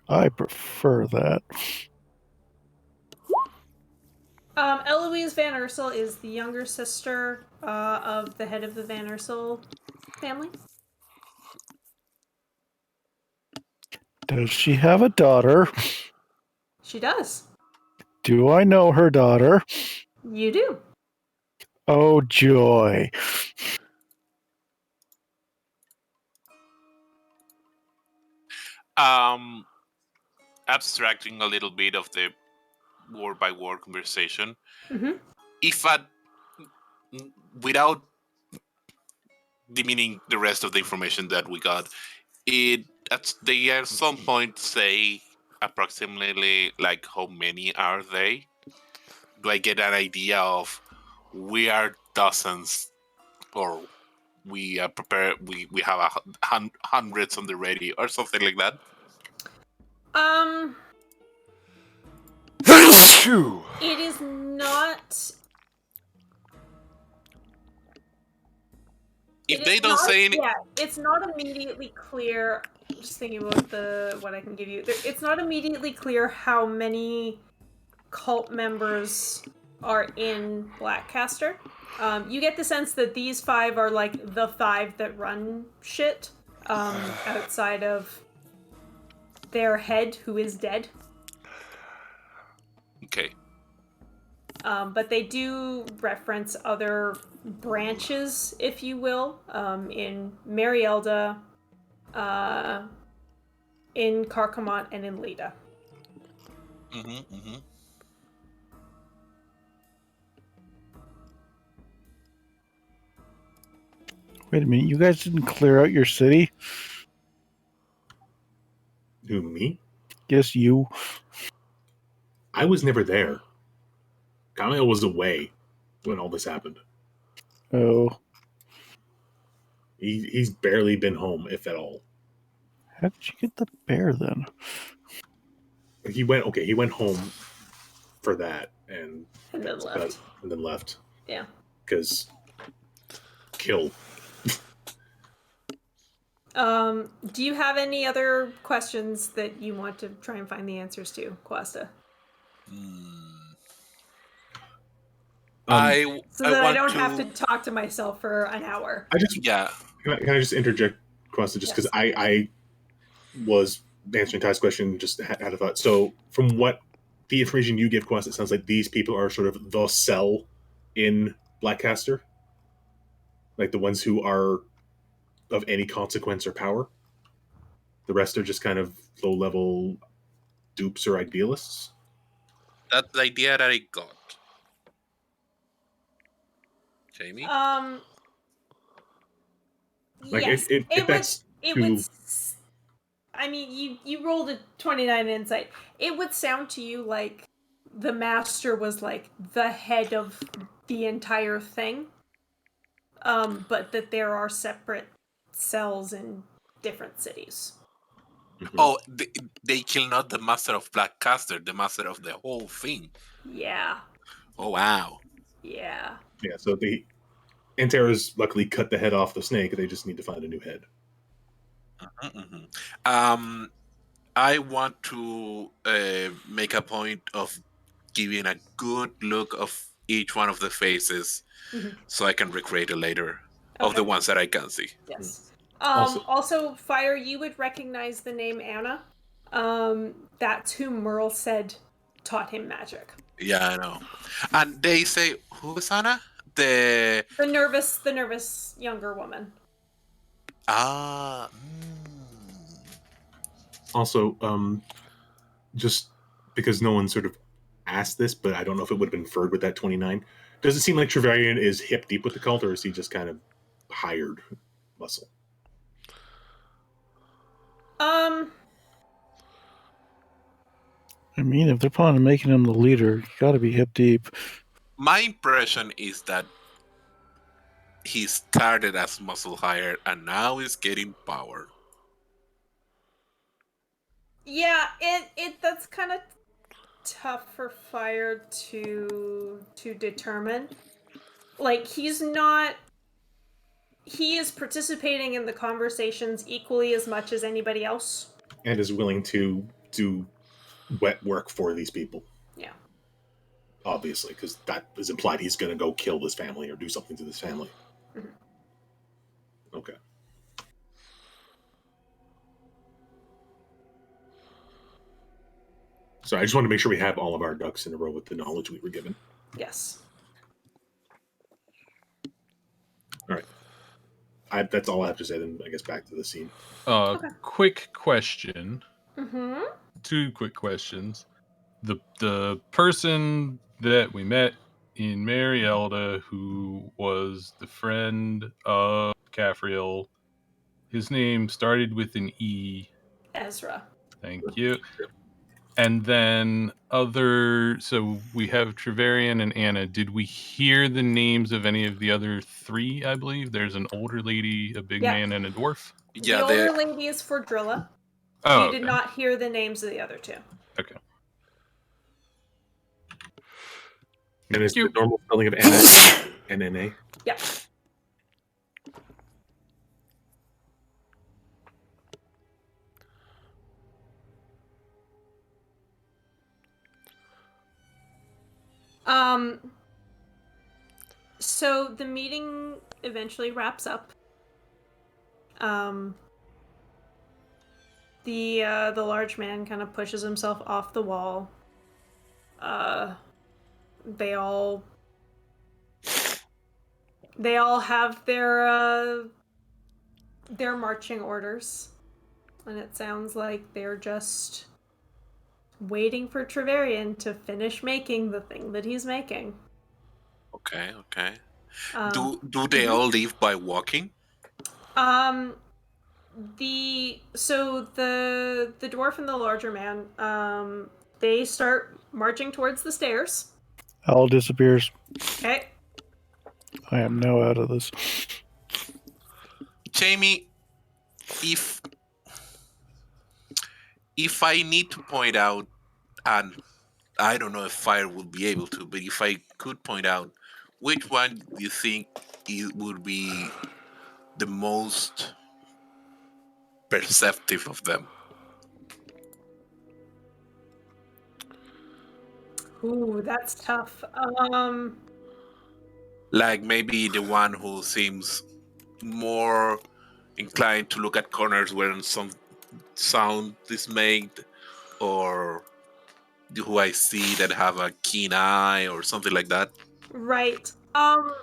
I prefer that. Eloise Van Ursel is the younger sister of the head of the Van Ursel family. Does she have a daughter? She does. Do I know her daughter? You do. Oh, joy. Abstracting a little bit of the word by word conversation, Mm-hmm. if without demeaning the rest of the information that we got, they at some point say approximately like how many are they? Do I get an idea of we are dozens, or we are prepared? We have hundreds on the ready, or something like that. It is not. If they don't say any, yeah, it's not immediately clear. I'm just thinking about what I can give you. It's not immediately clear how many cult members are in Blackcaster. You get the sense that these 5 are like the 5 that run shit outside of their head, who is dead. Okay. But they do reference other branches, if you will, in Marielda, in Carcamont, and in Leda. Mm-hmm, mm-hmm. Wait a minute, you guys didn't clear out your city? Who, me? Yes, you. I was never there. Kyle was away when all this happened. Oh. He's barely been home, if at all. How did you get the bear then? He went home for that and then left. And then left. Yeah. Because kill. Do you have any other questions that you want to try and find the answers to, Quasta? I don't have to talk to myself for an hour. Can I just interject, Quasta, just because I was answering Ty's question, just had a thought. So from what the information you give, Quasta, it sounds like these people are sort of the cell in Blackcaster, like the ones who are of any consequence or power. The rest are just kind of low-level dupes or idealists. That's the idea that I got. Jamie? Like yes, if that's it would. I mean, you rolled a 29 insight. It would sound to you like the master was like the head of the entire thing, but that there are separate cells in different cities. Mm-hmm. Oh, they kill not the master of Blackcaster, the master of the whole thing. Yeah. Oh, wow. Yeah. Yeah, so the Antares luckily cut the head off the snake. They just need to find a new head. Mm-hmm. I want to make a point of giving a good look of each one of the faces, so I can recreate it later of the ones that I can see. Yes. Also, Fire, you would recognize the name Anna. That's who Merle said taught him magic. Yeah, I know. And they say, who is Anna? The nervous younger woman. Ah. Also, just because no one sort of asked this, but I don't know if it would have been inferred with that 29. Does it seem like Trevarian is hip deep with the cult, or is he just kind of hired muscle? I mean, if they're planning on making him the leader, you gotta be hip deep. My impression is that he started as muscle hire and now is getting power. Yeah, it that's kind of tough for Fire to determine. Like, he is participating in the conversations equally as much as anybody else. And is willing to do wet work for these people. Yeah. Obviously, because that is implied he's going to go kill this family or do something to this family. Mhm. Okay. So I just want to make sure we have all of our ducks in a row with the knowledge we were given. Yes. All right. That's all I have to say. Then I guess back to the scene. Okay. Quick question. Mm-hmm. 2 quick questions. The person that we met in Marielda, who was the friend of Caffriel, his name started with an E. Ezra. Thank you. And then so we have Treverian and Anna. Did we hear the names of any of the other 3, I believe? There's an older lady, a big Yep. man, and a dwarf. The older lady is for Drilla. Oh, You did not hear the names of the other 2. Okay. And it's the normal spelling of Anna, NNA. Yep. So the meeting eventually wraps up. The large man kind of pushes himself off the wall. They all have their marching orders, and it sounds like they're just waiting for Treverian to finish making the thing that he's making. Okay. Do they mhm. all leave by walking? The dwarf and the larger man, they start marching towards the stairs. Owl disappears. Okay. I am now out of this. Jamie, if I need to point out, and I don't know if Fire would be able to, but if I could point out, which one do you think it would be the most perceptive of them? Ooh, that's tough. Like maybe the one who seems more inclined to look at corners where some sound is made, or who I see that have a keen eye or something like that. Right. Anna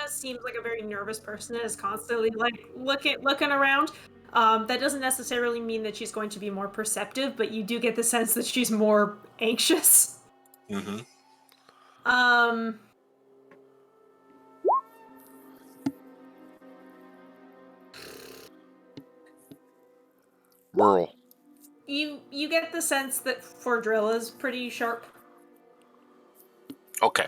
seems like a very nervous person and is constantly like looking around. That doesn't necessarily mean that she's going to be more perceptive, but you do get the sense that she's more anxious. Mm-hmm. Whirl. You get the sense that Fordrilla is pretty sharp. Okay.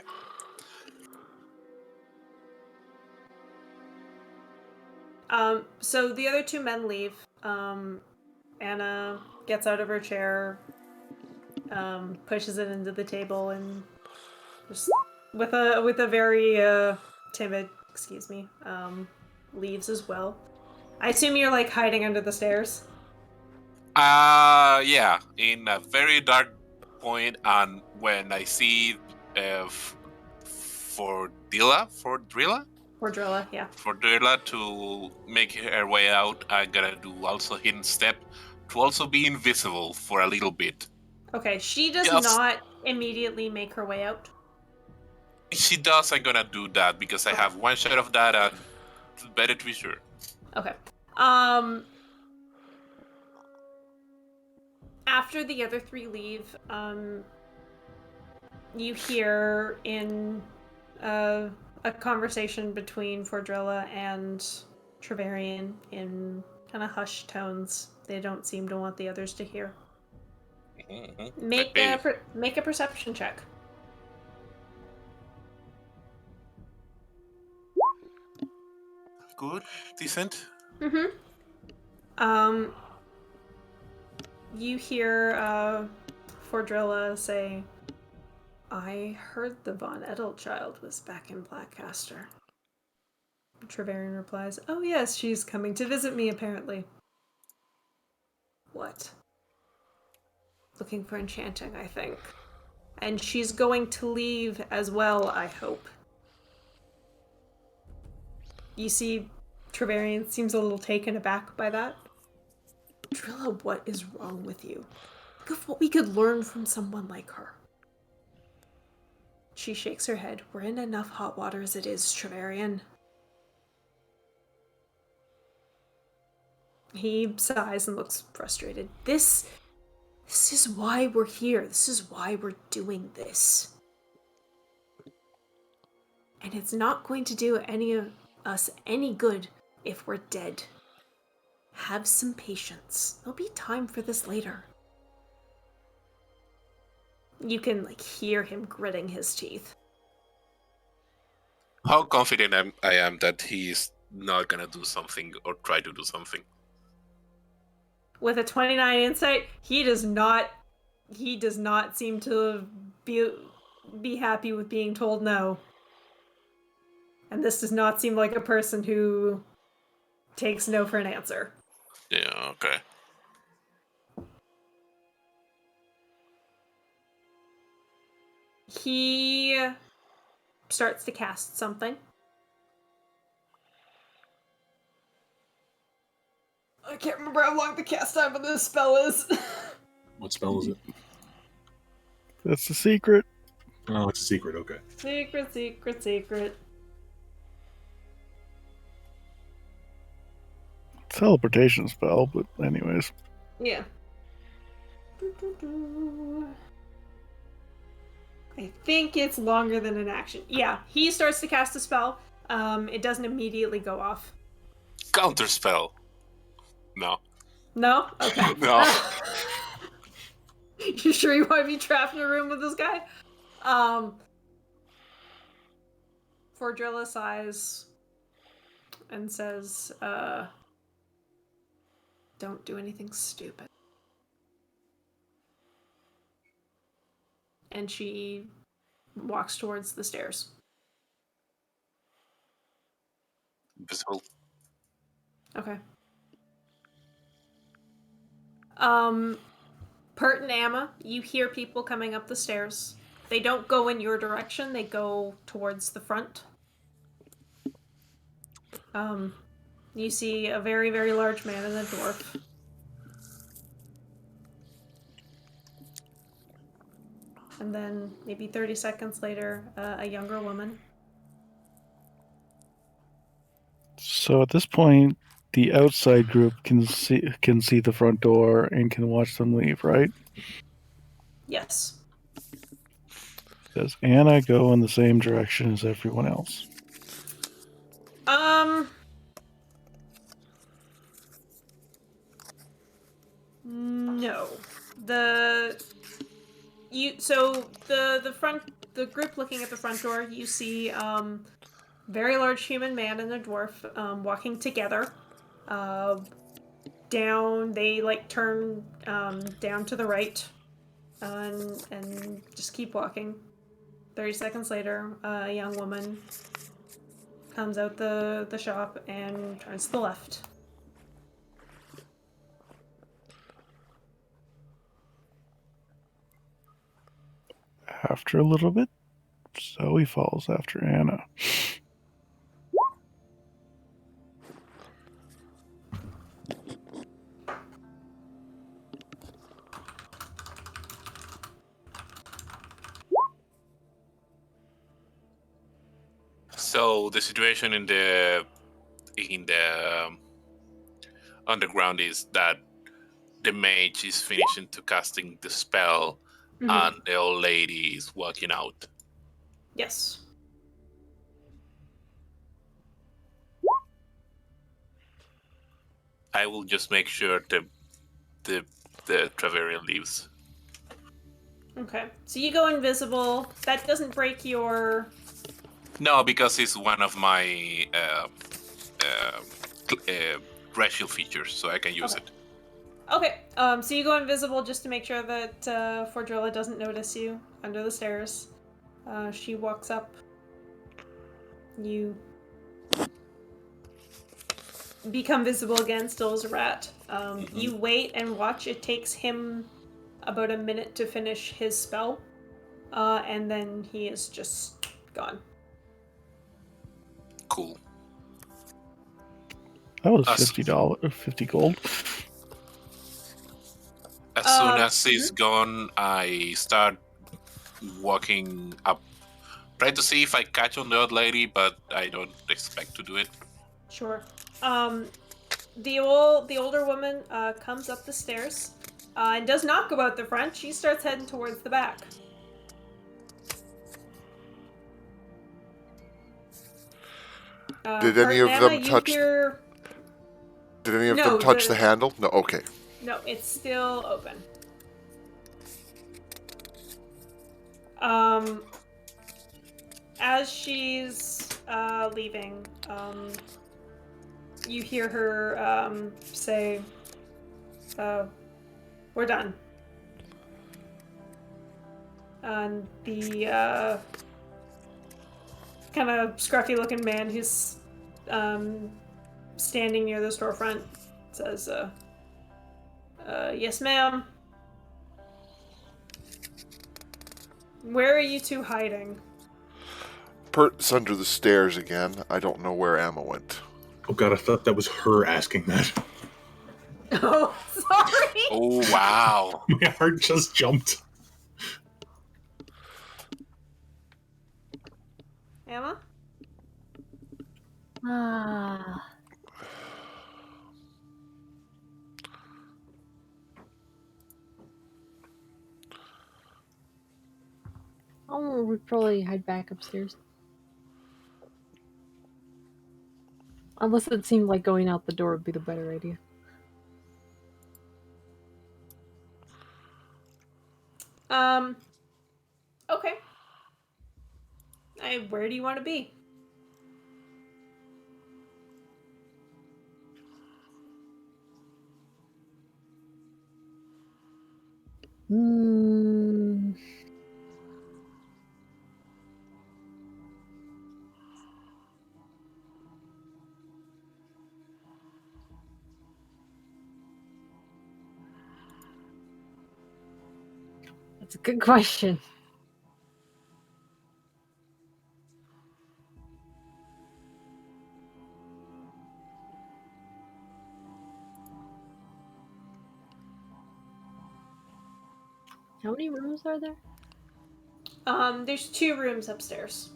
So the other 2 men leave. Anna gets out of her chair, pushes it into the table, and just with a very timid, excuse me, leaves as well. I assume you're like hiding under the stairs. Yeah, in a very dark point, and when I see Fordrilla, yeah. Fordrilla to make her way out, I'm gonna do also hidden step to also be invisible for a little bit. Okay, she does not immediately make her way out. If she does, I'm gonna do that because I have one shot of that, and it's better to be sure. Okay. After the other 3 leave, you hear in a conversation between Fordrilla and Treverian in kind of hushed tones. They don't seem to want the others to hear. Make a perception check. Good, decent. You hear Fordrilla say, "I heard the Von Edelchild was back in Blackcaster." Trevelyan replies, "Oh yes, she's coming to visit me apparently." "What?" "Looking for enchanting, I think. And she's going to leave as well, I hope." You see, Trevelyan seems a little taken aback by that. "Drilla, what is wrong with you? Think of what we could learn from someone like her." She shakes her head. "We're in enough hot water as it is, Trevelyan." He sighs and looks frustrated. This is why we're here. This is why we're doing this. And it's not going to do any of us any good if we're dead. Have some patience. There'll be time for this later. You can, hear him gritting his teeth. How confident I am that he's not gonna do something or try to do something. With a 29 insight, he does not seem to be happy with being told no. And this does not seem like a person who takes no for an answer. Yeah, okay. He starts to cast something. I can't remember how long the cast time of this spell is. What spell is it? That's the secret. Oh, it's a secret. Okay. Secret. Teleportation spell, but anyways. Yeah. I think it's longer than an action. Yeah, he starts to cast a spell. It doesn't immediately go off. Counterspell. No. No? Okay. No. You sure you want to be trapped in a room with this guy? Fordrilla sighs and says, "Don't do anything stupid." And she walks towards the stairs. Invisible. Okay. Pert and Amma, you hear people coming up the stairs. They don't go in your direction, they go towards the front. You see a very, very large man and a dwarf. And then, maybe 30 seconds later, a younger woman. So at this point, the outside group can see the front door and can watch them leave, right? Yes. Does Anna go in the same direction as everyone else? No. The group looking at the front door, you see very large human man and a dwarf walking together. They turn down to the right and just keep walking. 30 seconds later, a young woman comes out the shop and turns to the left. After a little bit, Zoe follows after Anna. So the situation in the underground is that the mage is finishing to casting the spell, and the old lady is walking out. Yes. I will just make sure the Trevelyan leaves. Okay. So you go invisible. That doesn't break your... No, because it's one of my racial features, so I can use it. Okay. So you go invisible just to make sure that Fordrilla doesn't notice you under the stairs. She walks up. You become visible again, still as a rat. You wait and watch. It takes him about a minute to finish his spell, and then he is just gone. Cool. That was Us. $50, 50 gold. As soon as he's gone, I start walking up. Try to see if I catch on the old lady, but I don't expect to do it. Sure. The older woman comes up the stairs and does not go out the front. She starts heading towards the back. Did any of them touch? Hear... Did any of them touch the handle? No. Okay. No, it's still open. As she's leaving, you hear her say, "We're done." And the kind of scruffy-looking man who's standing near the storefront says, "Yes, ma'am. Where are you two hiding?" Pert's under the stairs again. I don't know where Emma went. Oh god, I thought that was her asking that. Oh, sorry. Oh, wow. My heart just jumped. Emma? Ah. Oh, we'd probably hide back upstairs. Unless it seemed like going out the door would be the better idea. Okay. Where do you want to be? That's a good question. How many rooms are there? There's 2 rooms upstairs.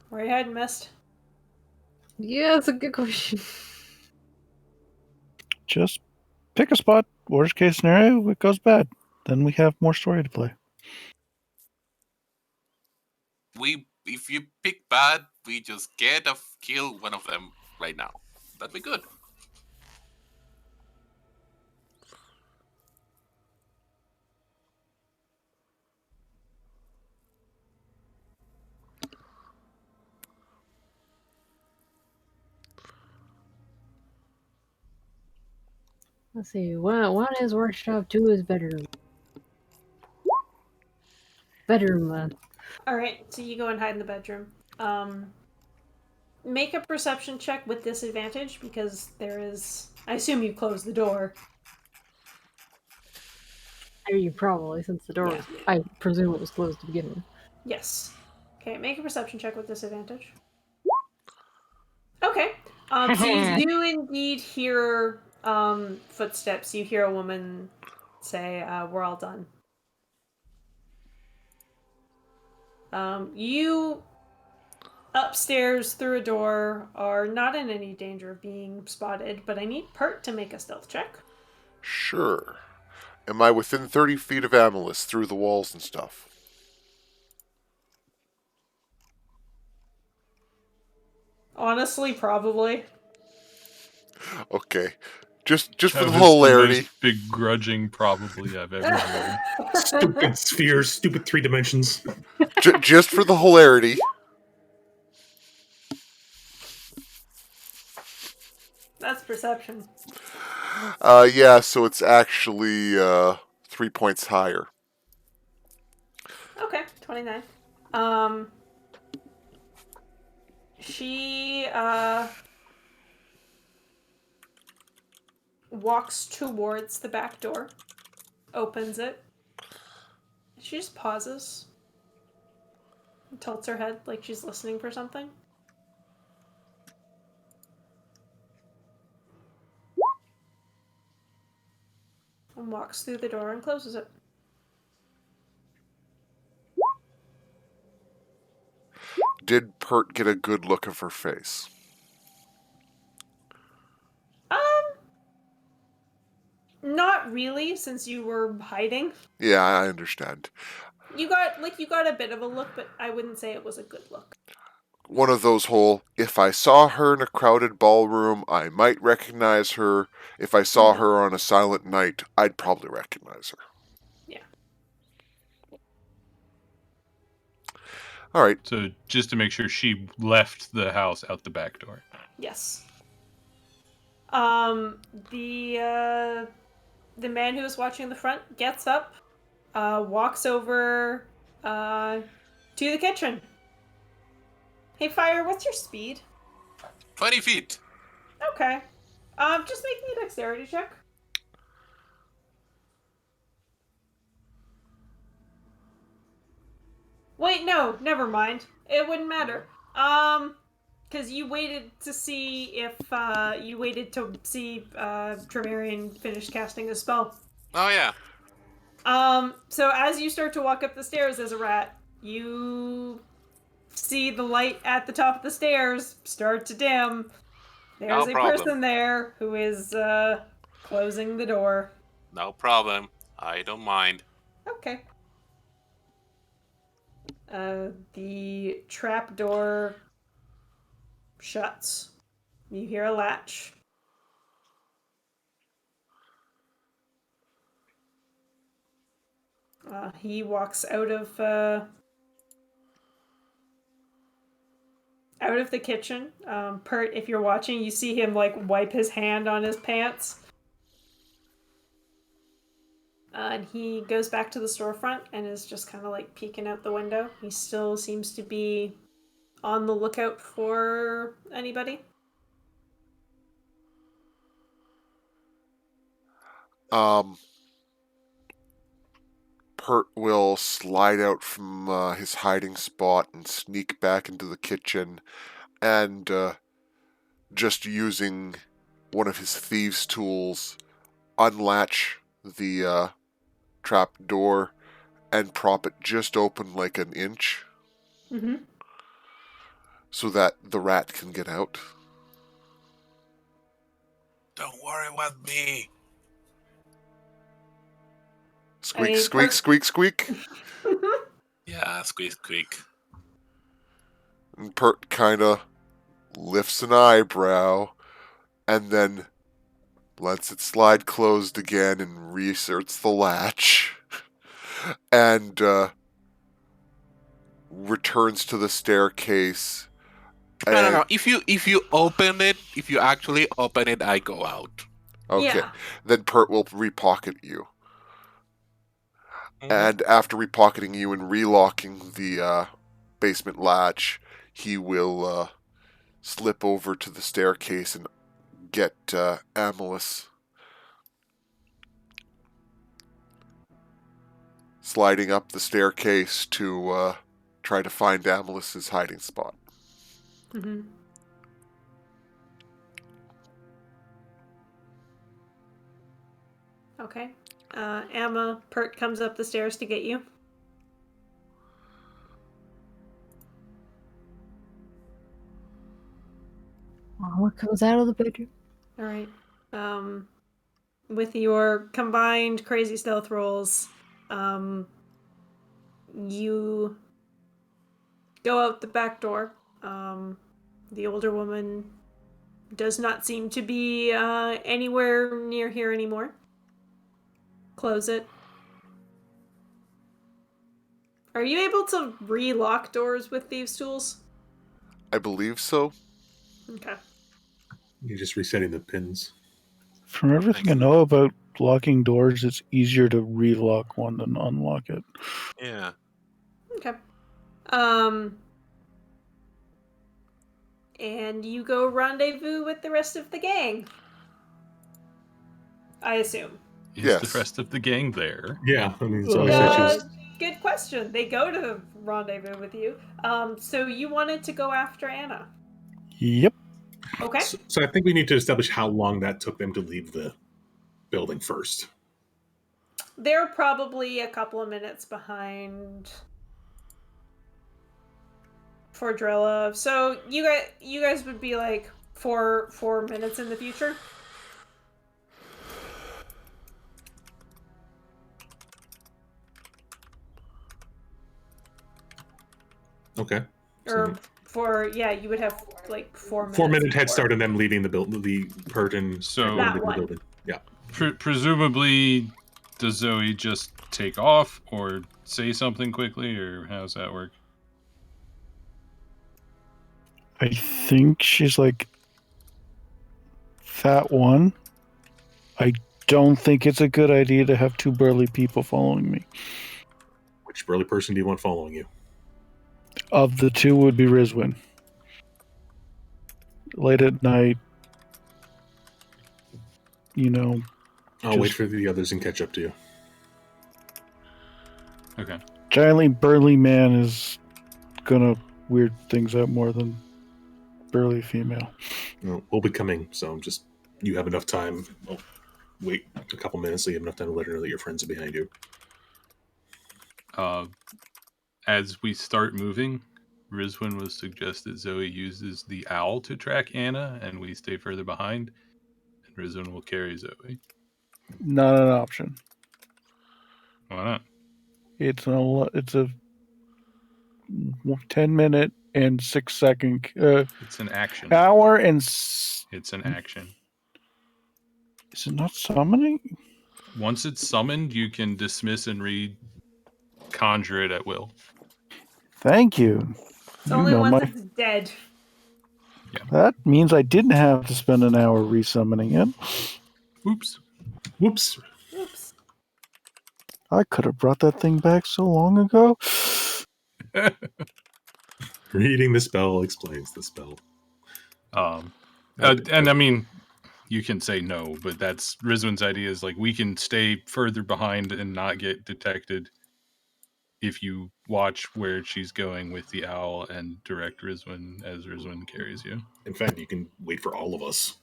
Where you heading, Mist? Yeah, that's a good question. Just pick a spot. Worst case scenario, it goes bad. Then we have more story to play. If you pick bad, we just kill one of them right now. That'd be good. Let's see. One is workshop, 2 is bedroom. Bedroom, man. Alright, so you go and hide in the bedroom. make a perception check with disadvantage because there is. I assume you closed the door. You probably, since the door Yeah. was. I presume it was closed to begin with. Yes. Okay, make a perception check with disadvantage. Okay. So you do indeed hear footsteps. You hear a woman say, "We're all done." You upstairs through a door are not in any danger of being spotted, but I need Pert to make a stealth check. Sure. Am I within 30 feet of Amalus through the walls and stuff? Honestly, probably. Okay. Just for That the was the hilarity. most begrudging probably I've ever heard. Stupid spheres, stupid 3 dimensions. Just for the hilarity. That's perception. Yeah, so it's actually 3 points higher. Okay, 29. She walks towards the back door, opens it. She just pauses, tilts her head like she's listening for something. And walks through the door and closes it. Did Pert get a good look of her face? Not really, since you were hiding. Yeah, I understand. You got a bit of a look, but I wouldn't say it was a good look. One of those whole, if I saw her in a crowded ballroom, I might recognize her. If I saw her on a silent night, I'd probably recognize her. Yeah. All right. So just to make sure she left the house out the back door. Yes. The man who was watching the front gets up, walks over to the kitchen. Hey, Fire, what's your speed? 20 feet. Okay. Just make me a dexterity check. Wait, no, never mind. It wouldn't matter. Because you waited to see if, Tremarian finish casting a spell. Oh, yeah. So as you start to walk up the stairs as a rat, you see the light at the top of the stairs start to dim. There's No a problem. person there who is, closing the door. No problem. I don't mind. Okay. The trap door shuts. You hear a latch. He walks out of the kitchen. Pert, if you're watching, you see him like wipe his hand on his pants. And he goes back to the storefront and is just kind of like peeking out the window. He still seems to be on the lookout for anybody. Pert will slide out from his hiding spot and sneak back into the kitchen and just using one of his thieves' tools, unlatch the trap door and prop it just open like an inch so that the rat can get out. Don't worry about me. Squeak, Hey, squeak, Pert. squeak, squeak. Yeah, squeeze quick. And Pert kind of lifts an eyebrow and then lets it slide closed again and reinserts the latch and returns to the staircase. No. If you open it, if you actually open it, I go out. Okay. Yeah. Then Pert will repocket you. Mhm. And after repocketing you and relocking the basement latch, he will slip over to the staircase and get Amalus. Sliding up the staircase to try to find Amulus's hiding spot. Mm-hmm. Okay. Amma, Pert comes up the stairs to get you. Mama comes out of the bedroom. All right. With your combined crazy stealth rolls, you go out the back door. The older woman does not seem to be anywhere near here anymore. Close it. Are you able to re-lock doors with thieves' tools? I believe so. Okay. You're just resetting the pins. From everything I know about locking doors, it's easier to relock one than unlock it. Yeah. Okay. And you go rendezvous with the rest of the gang. I assume. Is Yes. the rest of the gang there? Yeah, I mean, Zoe said she was. Good question. They go to rendezvous with you. So you wanted to go after Anna. Yep. Okay. So I think we need to establish how long that took them to leave the building first. They're probably a couple of minutes behind Fordrilla. So you guys would be like 4 minutes in the future. Okay. Or you would have like 4 minutes. 4 minute head before. start on them leaving the building, the curtain. So- That leaving one. the building. Yeah. Presumably, does Zoe just take off or say something quickly, or how does that work? I think she's like that one. I don't think it's a good idea to have two burly people following me. Which burly person do you want following you? Of the two would be Rizwin. Late at night, I'll wait for the others and catch up to you. Okay. giantly burly man is gonna weird things out more than burly female. We'll be coming, so you have enough time. Well, wait a couple minutes so you have enough time to let her know that your friends are behind you. As we start moving, Rizwin would suggest that Zoe uses the owl to track Anna, and we stay further behind, and Rizwin will carry Zoe. Not an option. Why not? It's a 10-minute and 6-second It's an action. hour and It's an action. Is it not summoning? Once it's summoned, you can dismiss and conjure it at will. Thank you. It's only once it's dead. That means I didn't have to spend an hour resummoning it. Oops. Whoops. Oops. I could have brought that thing back so long ago. Reading the spell explains the spell. And I mean, you can say no, but that's Rizwin's idea is like we can stay further behind and not get detected if you watch where she's going with the owl and direct Rizwin as Rizwin carries you. In fact, you can wait for all of us.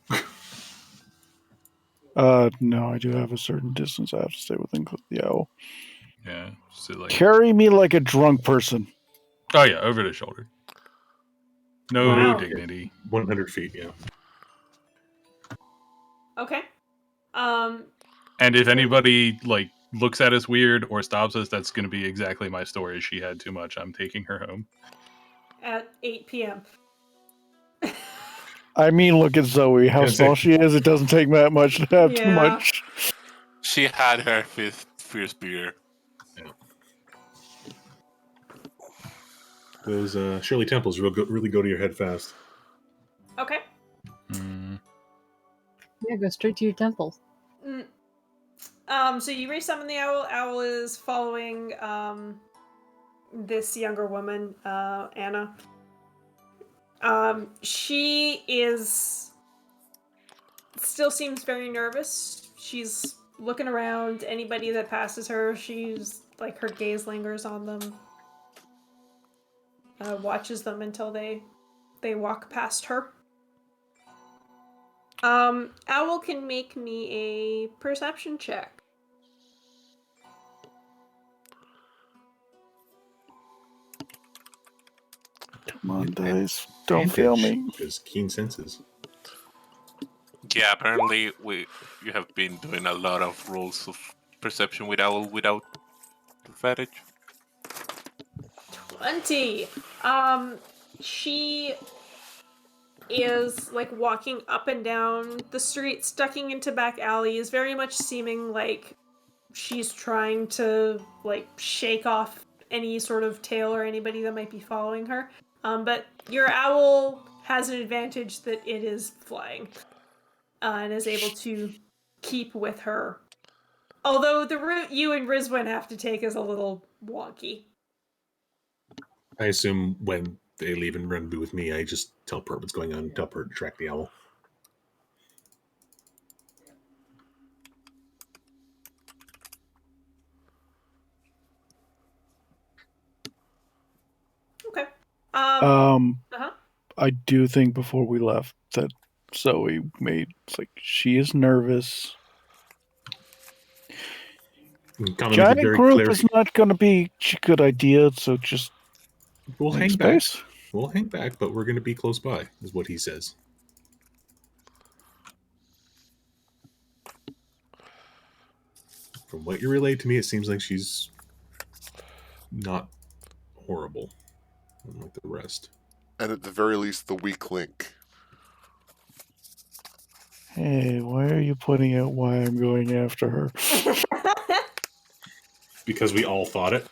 No, I do have a certain distance I have to stay within the owl. Yeah. So like, Carry me like a drunk person. oh yeah, over the shoulder. No Wow. dignity. 100 feet, yeah. Okay. And if anybody like looks at us weird or stops us, that's going to be exactly my story. She had too much. I'm taking her home. At 8 p.m. I mean, look at Zoe. How small she is. It doesn't take that much to have too much. She had her fifth beer. Yeah. Those Shirley Temples really go to your head fast. Okay. Yeah, go straight to your temples. So you resummon the owl. Owl is following this younger woman, Anna. She still seems very nervous. She's looking around. Anybody that passes her, she's like, her gaze lingers on them. Watches them until they walk past her. Owl can make me a perception check. Come on, dice. Don't fail me. Because keen senses. Yeah, apparently you have been doing a lot of rolls of perception with Owl without advantage. 20. She is like walking up and down the streets, ducking into back alleys, very much seeming like she's trying to like shake off any sort of tail or anybody that might be following her. But your owl has an advantage that it is flying and is able to keep with her. Although the route you and Rizwin have to take is a little wonky. I assume when they leave and rendezvous with me, I just tell Pert what's going on and tell Pert to track the owl. Okay. I do think before we left that Zoe made, it's like, she is nervous. Giant group is not going to be a good idea, so just we'll hang space. Back. We'll hang back, but we're going to be close by, is what he says. From what you relayed to me, it seems like she's not horrible, unlike the rest. And at the very least, the weak link. Hey, why are you pointing out why I'm going after her? Because we all thought it.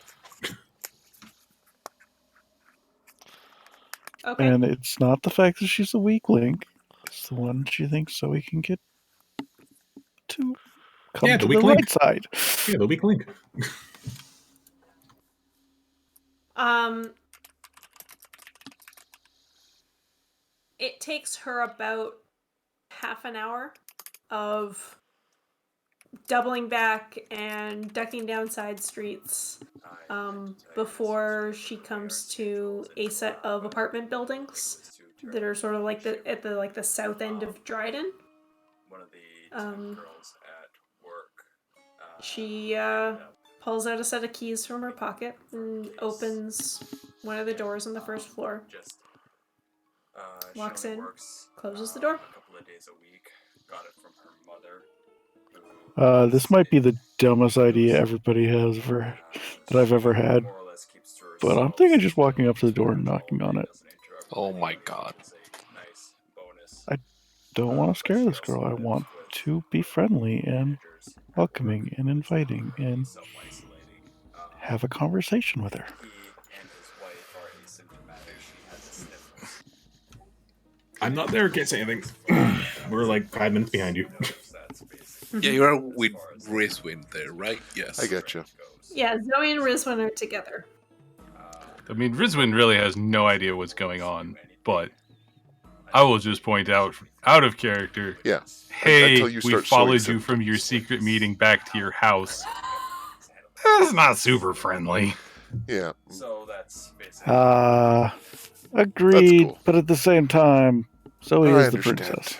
Okay. And it's not the fact that she's a weak link. It's the one she thinks Zoe can get to come to the right side. Yeah, the weak link. It takes her about half an hour of doubling back and ducking down side streets before she comes to a set of apartment buildings that are sort of like at the south end of Dryden. She pulls out a set of keys from her pocket and opens one of the doors on the first floor. Walks in, closes the door. This might be the dumbest idea everybody has that I've ever had, but I'm thinking just walking up to the door and knocking on it. Oh my god. I don't want to scare this girl. I want to be friendly and welcoming and inviting and have a conversation with her. I'm not there, can't say anything. We're like 5 minutes behind you. Yeah, you are with Rizwin there, right? Yes. I get you. Yeah, Zoe and Rizwin are together. I mean, Rizwin really has no idea what's going on, but I will just point out of character. Yeah. Hey, we followed you from your secret meeting back to your house. That's not super friendly. Yeah. So that's basically. Agreed, cool. but at the same time, Zoe is the princess.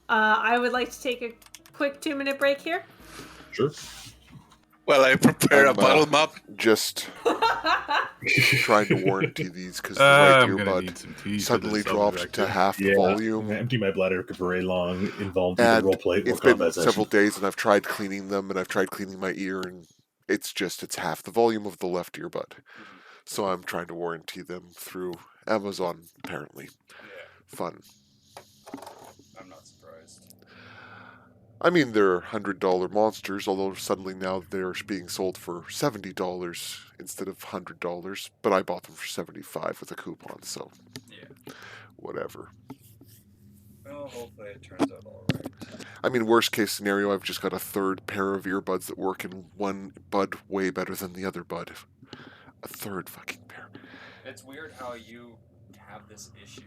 I would like to take a quick 2-minute break here. Sure. Well, I prepare a bottle map. Just trying to warranty these because the right earbud suddenly dropped to half the volume. I empty my bladder for very long, involved and in the roleplay. It's been several days, and I've tried cleaning them, and I've tried cleaning my ear, and it's half the volume of the left earbud. So I'm trying to warranty them through Amazon, apparently. Yeah. Fun. I'm not surprised. I mean, they're $100 monsters, although suddenly now they're being sold for $70 instead of $100. But I bought them for $75 with a coupon, so yeah, whatever. Well, hopefully it turns out all right. I mean, worst case scenario, I've just got a third pair of earbuds that work in one bud way better than the other bud. A third fucking pair. It's weird how you have this issue.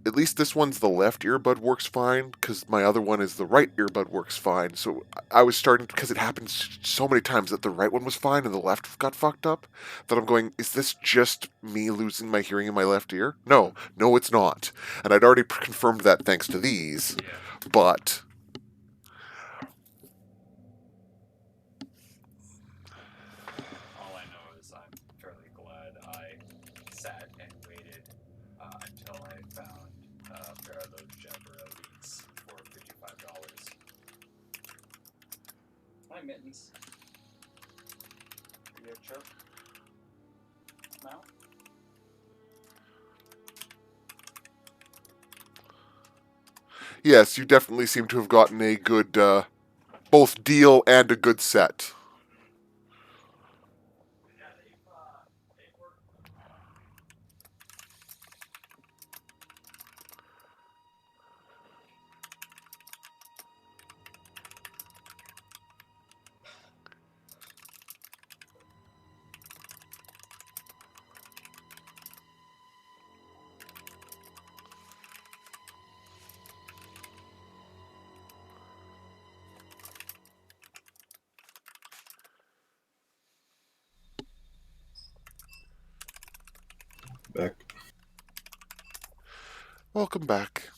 At least this one's the left earbud works fine, because my other one is the right earbud works fine. So I was starting, because it happens so many times that the right one was fine and the left got fucked up, that I'm going, is this just me losing my hearing in my left ear? No, it's not. And I'd already confirmed that thanks to these, Yeah. but All I know is I'm fairly glad I sat and waited until I found a pair of those Jabber Elites for $55. Hi, Mittens. You a chirp? Mount? yes, you definitely seem to have gotten a good, both deal and a good set. Yeah, they work. Back. Welcome back.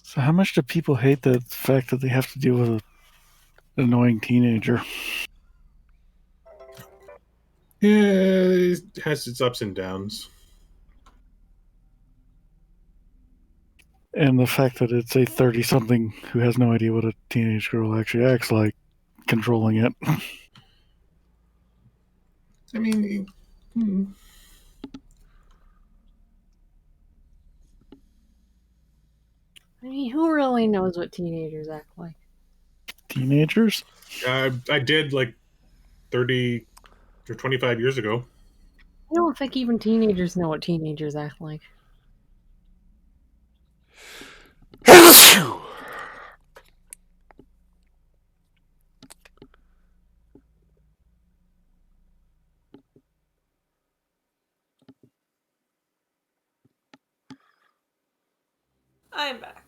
So how much do people hate the fact that they have to deal with an annoying teenager? Yeah, it has its ups and downs. And the fact that it's a 30-something who has no idea what a teenage girl actually acts like, controlling it. I mean, I mean, who really knows what teenagers act like? Teenagers? I did like 30 or 25 years ago. I don't think even teenagers know what teenagers act like. I'm back.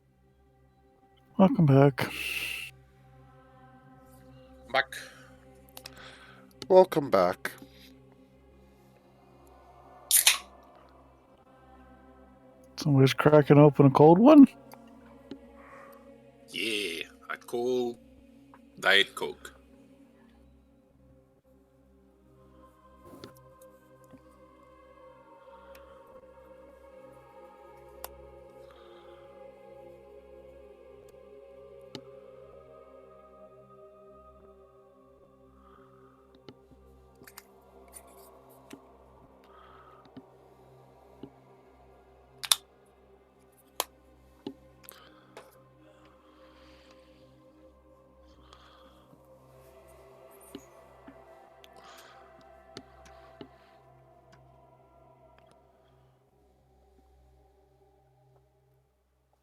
Welcome back. Back. Welcome back. Somebody's cracking open a cold one? Yeah, a cool Diet Coke.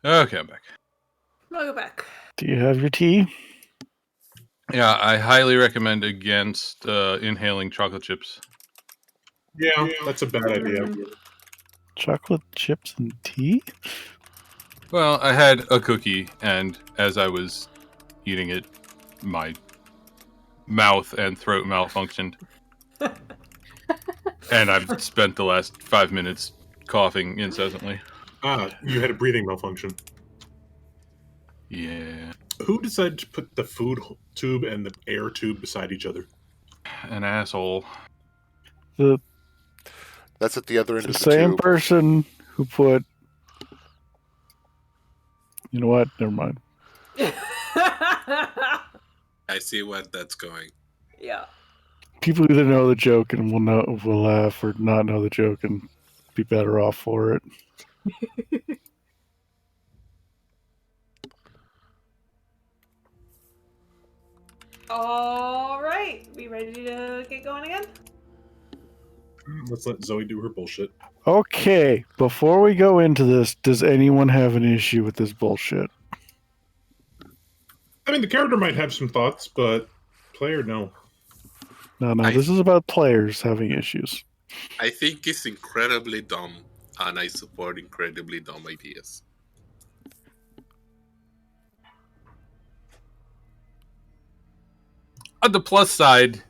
Okay, I'm back. Welcome back. Do you have your tea? Yeah, I highly recommend against inhaling chocolate chips. Yeah, that's a bad idea. Chocolate chips and tea? Well, I had a cookie, and as I was eating it, my mouth and throat malfunctioned. And I've spent the last 5 minutes coughing incessantly. You had a breathing malfunction. Yeah. Who decided to put the food tube and the air tube beside each other? An asshole. The That's at the other end of the same tube. person who put... You know what? Never mind. I see what that's going. Yeah. People either know the joke and will laugh, or not know the joke and be better off for it. All right. We ready to get going again? Let's let Zoe do her bullshit. Okay, before we go into this, does anyone have an issue with this bullshit? I mean, the character might have some thoughts, but player, no. No, I- this is about players having issues. I think it's incredibly dumb, and I support incredibly dumb ideas. On the plus side,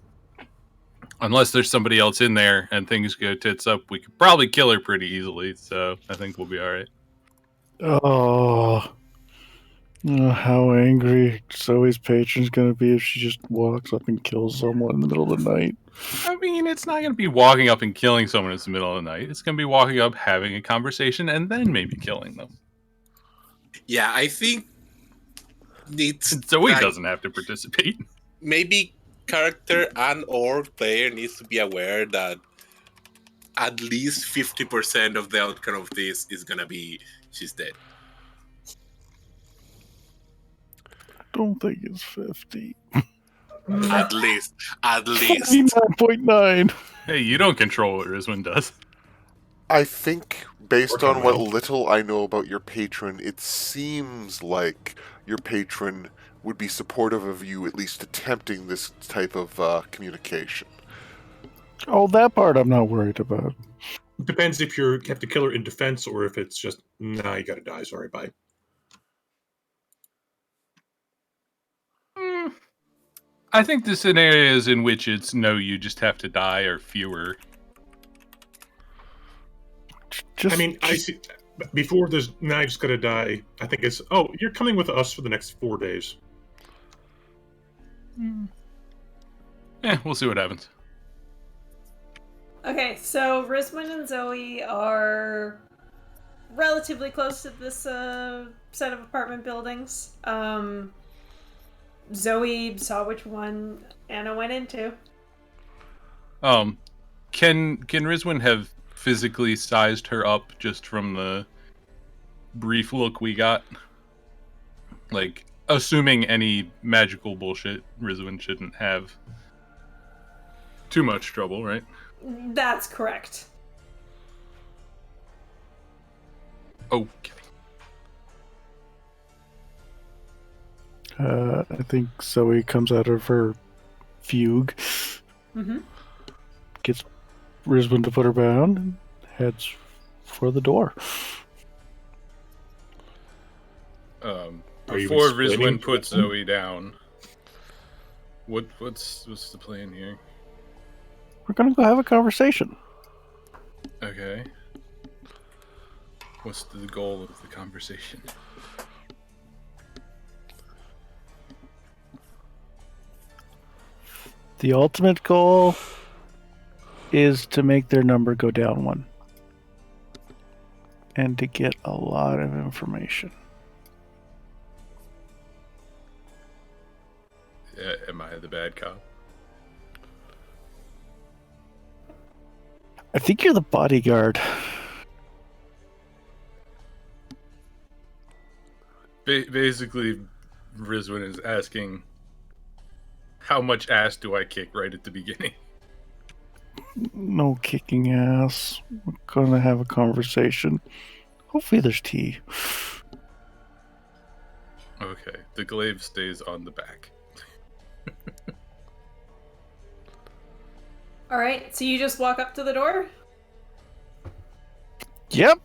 unless there's somebody else in there and things go tits up, we could probably kill her pretty easily. So I think we'll be all right. Oh, how angry Zoe's patron's gonna be if she just walks up and kills someone in the middle of the night. I mean, it's not going to be walking up and killing someone in the middle of the night. It's going to be walking up, having a conversation, and then maybe killing them. Yeah, I think it's And Zoe like, doesn't have to participate. maybe character and or player needs to be aware that at least 50% of the outcome of this is gonna be she's dead. I don't think it's 50. At least. 49.9. Hey, you don't control what Rizwin does. I think, based Or on what Camille. little I know about your patron, it seems like your patron would be supportive of you at least attempting this type of communication. Oh, that part I'm not worried about. Depends if you have to kill her in defense or if it's just, nah, you gotta die, sorry, bye. I think the scenarios in which it's no, you just have to die are fewer. Just, I mean, I see. Before there's knives gotta die, I think it's, oh, you're coming with us for the next 4 days. We'll see what happens. Okay, so Rizwin and Zoe are relatively close to this set of apartment buildings. Zoe saw which one Anna went into. Can Rizwin have physically sized her up just from the brief look we got? Like, assuming any magical bullshit, Rizwin shouldn't have too much trouble, right? That's correct. Okay. I think Zoe comes out of her fugue, Mm-hmm. gets Rizwin to put her down, and heads for the door. Are you Before explaining Rizwin puts Zoe down, what's the plan here? We're gonna go have a conversation. Okay. What's the goal of the conversation? The ultimate goal is to make their number go down one. And to get a lot of information. Am I the bad cop? I think you're the bodyguard. Basically, Rizwin is asking, how much ass do I kick right at the beginning? No kicking ass. We're gonna have a conversation. Hopefully there's tea. Okay, the glaive stays on the back. Alright, so you just walk up to the door? Yep.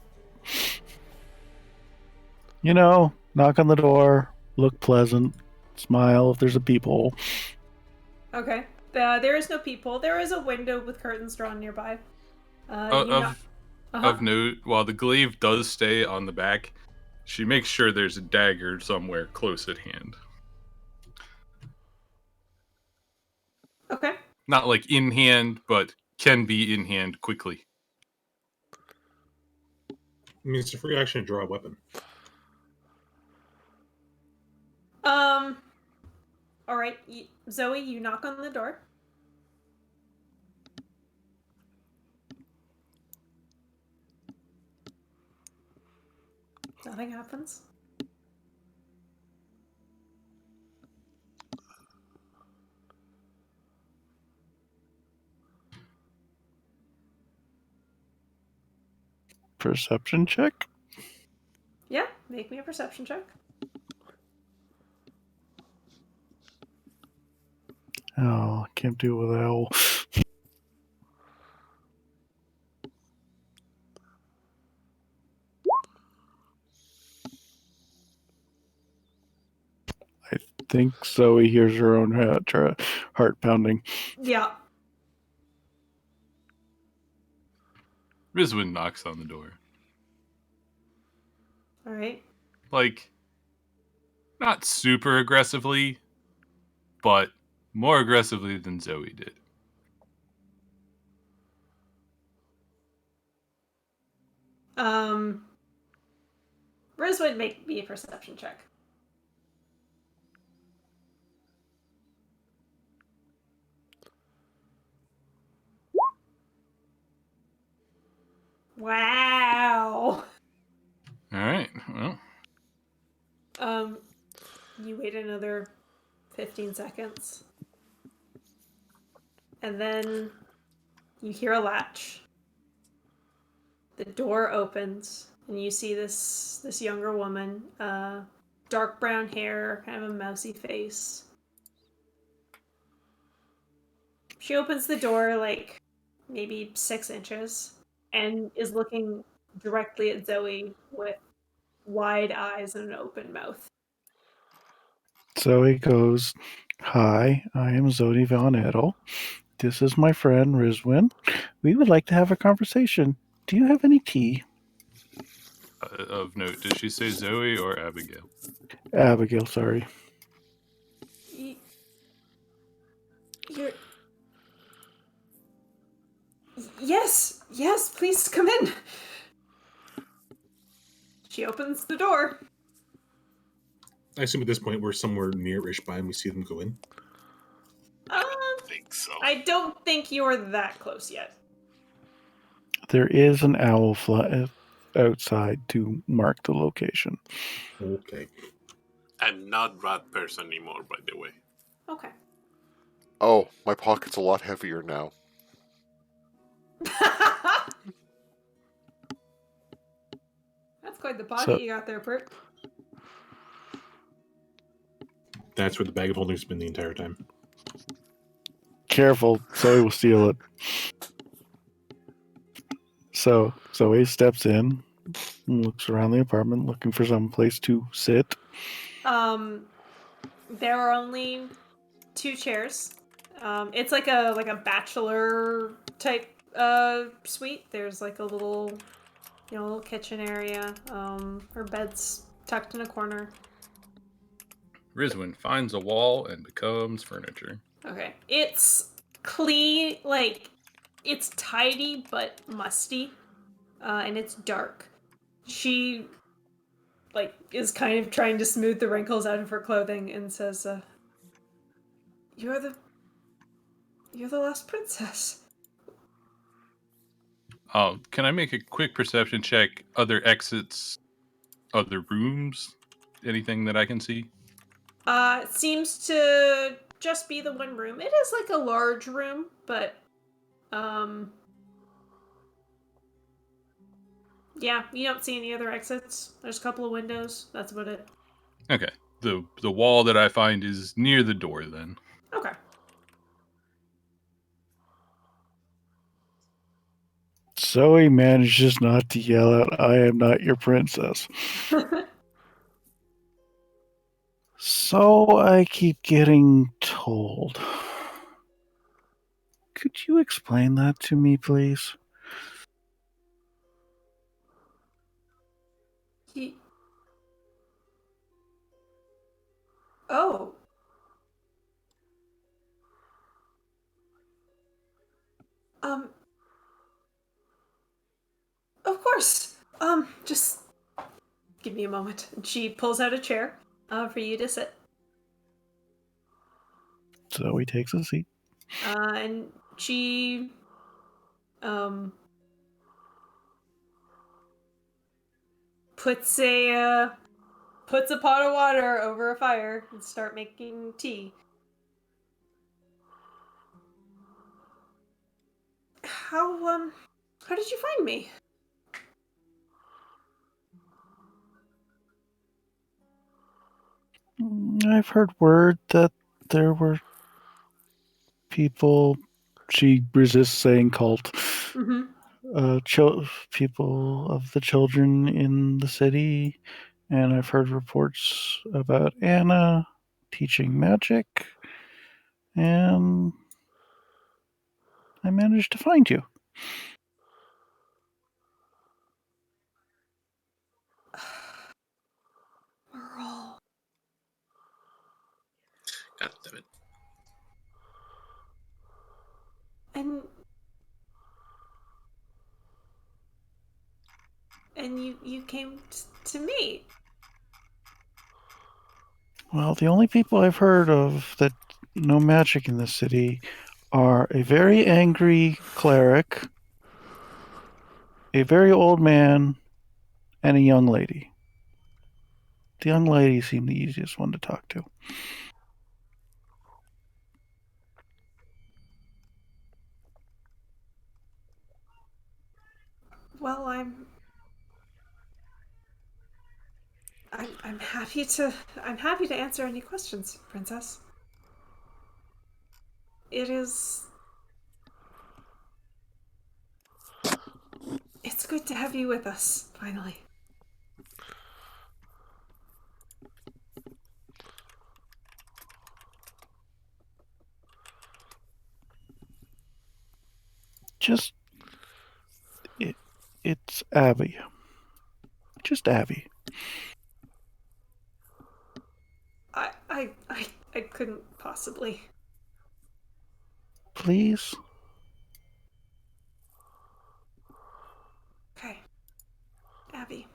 You know, knock on the door, look pleasant, smile if there's a peephole. Okay. There is no peephole. There is a window with curtains drawn nearby. Of note, while the glaive does stay on the back, she makes sure there's a dagger somewhere close at hand. Okay. Not like in hand, but can be in hand quickly. I mean, it's a free action to draw a weapon. Alright, Zoe, you knock on the door. Nothing happens. perception check? Yeah, make me a perception check. Oh, can't do it with owl. I think Zoe hears her own heart pounding. Yeah. Rizwin knocks on the door. All right. Like, not super aggressively, but more aggressively than Zoe did. Rosewood, make me a perception check. Wow. All right. Well, You wait another 15 seconds. And then you hear a latch. The door opens and you see this younger woman, dark brown hair, kind of a mousy face. She opens the door like maybe 6 inches and is looking directly at Zoe with wide eyes and an open mouth. Zoe goes, "Hi, I am Zoe Von Edel. This is my friend Rizwin. We would like to have a conversation. Do you have any tea?" of note, did she say Zoe or Abigail? Abigail, sorry. You're... Yes, please come in. She opens the door. I assume at this point we're somewhere near-ish by and we see them go in. I think so. I don't think you're that close yet. There is an owl outside to mark the location. Okay. I'm not rat person anymore, by the way. Okay. Oh, my pocket's a lot heavier now. That's quite the pocket you got there, Bert. That's where the bag of holding's been the entire time. Careful, Zoe will steal it. So Zoe steps in, looks around the apartment, looking for some place to sit. There are only 2 chairs. It's like a bachelor type suite. There's like a little, little kitchen area. Her bed's tucked in a corner. Rizwin finds a wall and becomes furniture. Okay. It's clean, like, it's tidy but musty, and it's dark. She, like, is kind of trying to smooth the wrinkles out of her clothing and says, You're the last princess. Oh, can I make a quick perception check? Other exits, other rooms, anything that I can see? It seems to just be the one room. It is like a large room, but yeah, you don't see any other exits. There's a couple of windows. That's about it. Okay. The wall that I find is near the door then. Okay. Zoe manages not to yell out, "I am not your princess." So I keep getting told. Could you explain that to me, please? Oh. Of course. Just give me a moment. And she pulls out a chair for you to sit. Zoe takes a seat. And she puts a pot of water over a fire and start making tea. How did you find me? I've heard word that there were people. She resists saying cult. Mm-hmm. People of the children in the city, and I've heard reports about Anna teaching magic, and I managed to find you. Merle. God damn it. And you came to me. Well, the only people I've heard of that know magic in this city are a very angry cleric, a very old man, and a young lady. The young lady seemed the easiest one to talk to. Well, I'm happy to answer any questions, Princess. It's good to have you with us, finally. Just it's Abby. Just Abby. I couldn't possibly. Please? Okay. Abby.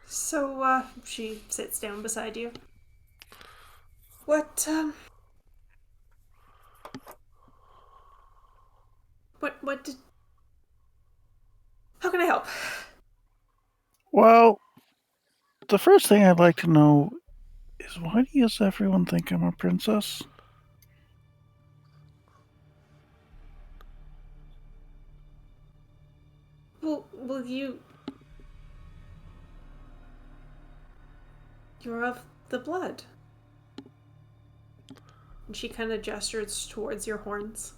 So, she sits down beside you. What, what did... How can I help? Well, the first thing I'd like to know is why does everyone think I'm a princess? Well, you're of the blood. And she kind of gestures towards your horns.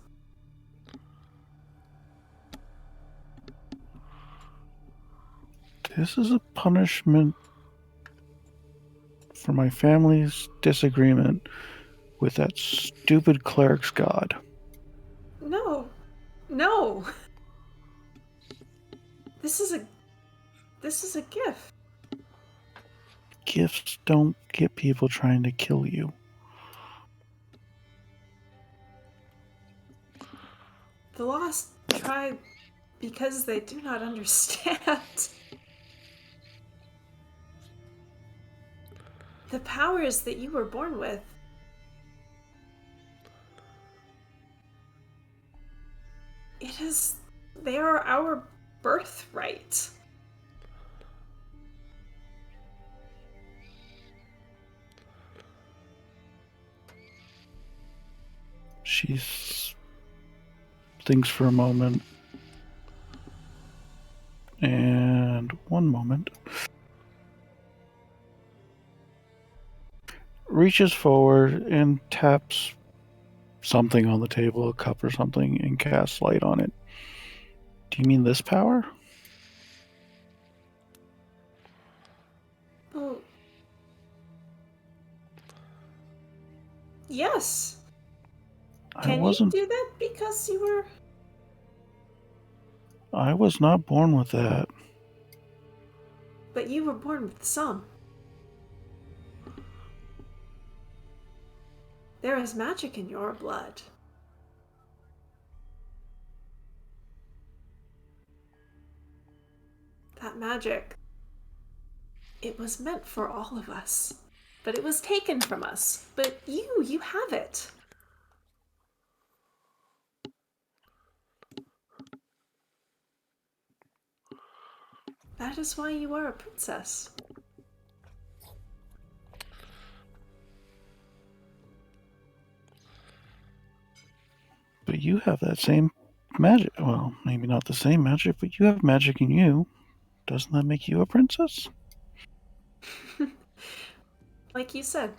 This is a punishment for my family's disagreement with that stupid cleric's god. No. No. This is a gift. Gifts don't get people trying to kill you. The lost try because they do not understand. The powers that you were born with. They are our birthright. She thinks for a moment. And one moment. Reaches forward and taps something on the table, a cup or something, and casts light on it. Do you mean this power? Oh. Yes. Can you do that because you were... I was not born with that. But you were born with some. There is magic in your blood. That magic, it was meant for all of us. But it was taken from us. But you have it. That is why you are a princess. But you have that same magic. Well, maybe not the same magic, but you have magic in you. Doesn't that make you a princess? Like you said,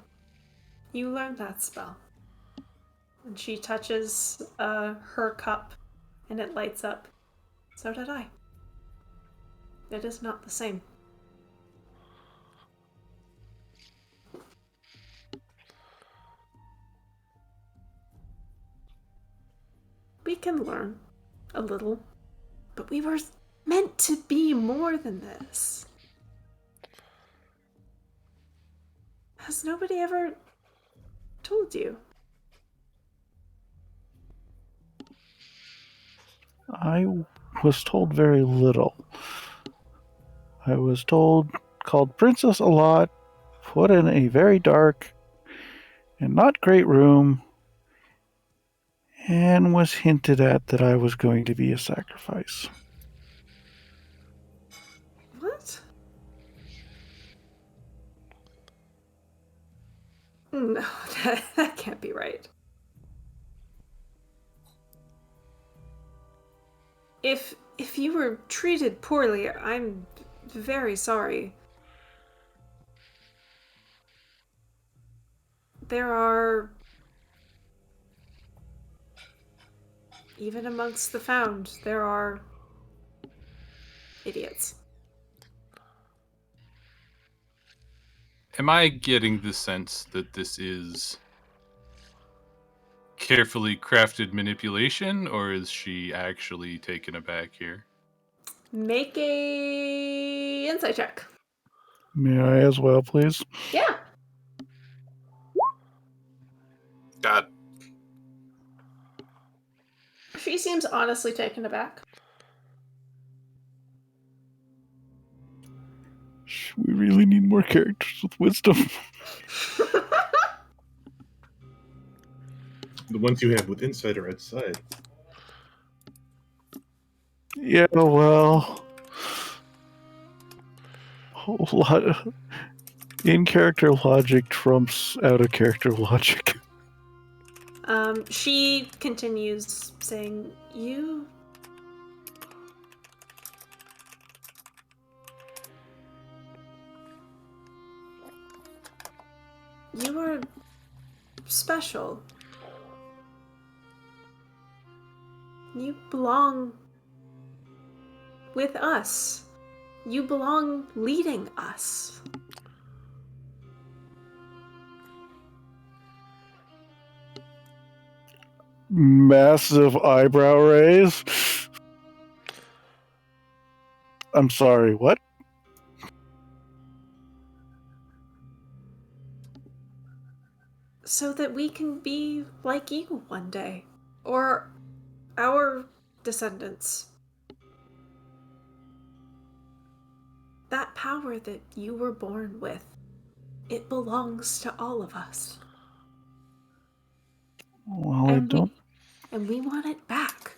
you learned that spell. And she touches her cup and it lights up. So did I. It is not the same. We can learn a little, but we were meant to be more than this. Has nobody ever told you? I was told very little. I was called princess a lot, put in a very dark and not great room, and was hinted at that I was going to be a sacrifice. What? No, that can't be right. If you were treated poorly, I'm very sorry. There are, even amongst the found, there are idiots. Am I getting the sense that this is carefully crafted manipulation, or is she actually taken aback here? Make a insight check. May I as well, please? Yeah. God, She seems honestly taken aback. We really need more characters with wisdom. The ones you have with insight are outside. Yeah, well, whole lot of in-character logic trumps out-of-character logic. She continues saying, You are special. You belong with us. You belong leading us. Massive eyebrow raise. I'm sorry, what? So that we can be like you one day. Or our descendants. That power that you were born with, it belongs to all of us. Well, I don't. And we want it back.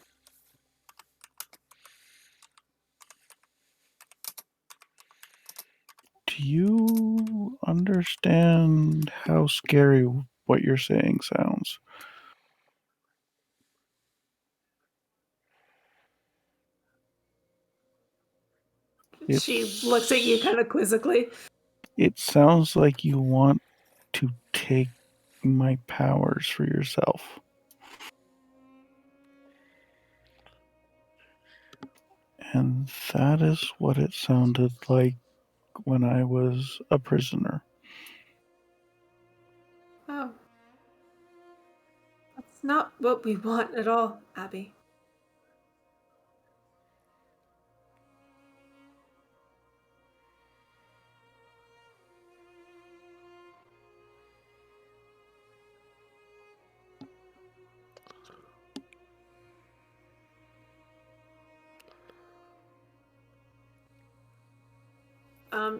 Do you understand how scary what you're saying sounds? She looks at you kind of quizzically. It sounds like you want to take my powers for yourself. And that is what it sounded like when I was a prisoner. Oh. That's not what we want at all, Abby.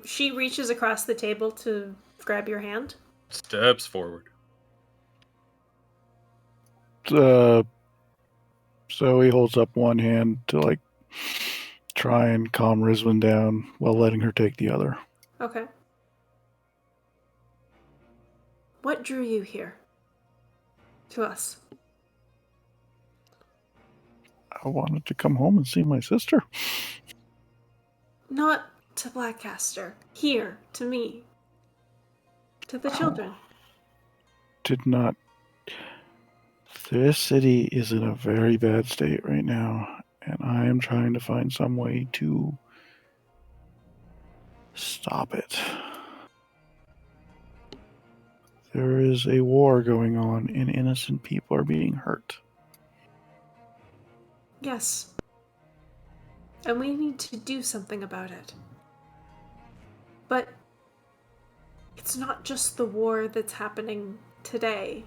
She reaches across the table to grab your hand. Steps forward. So he holds up one hand to try and calm Rizwan down while letting her take the other. Okay. What drew you here? To us? I wanted to come home and see my sister. Not to Blackcaster. Here, to me. To the children. Did not. This city is in a very bad state right now, and I am trying to find some way to stop it. There is a war going on, and innocent people are being hurt. Yes. And we need to do something about it. But it's not just the war that's happening today.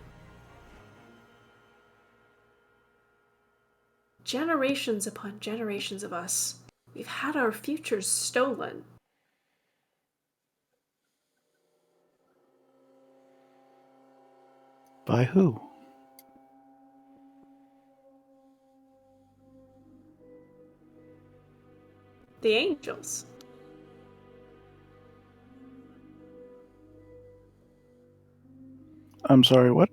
Generations upon generations of us, we've had our futures stolen. By who? The angels. I'm sorry, what?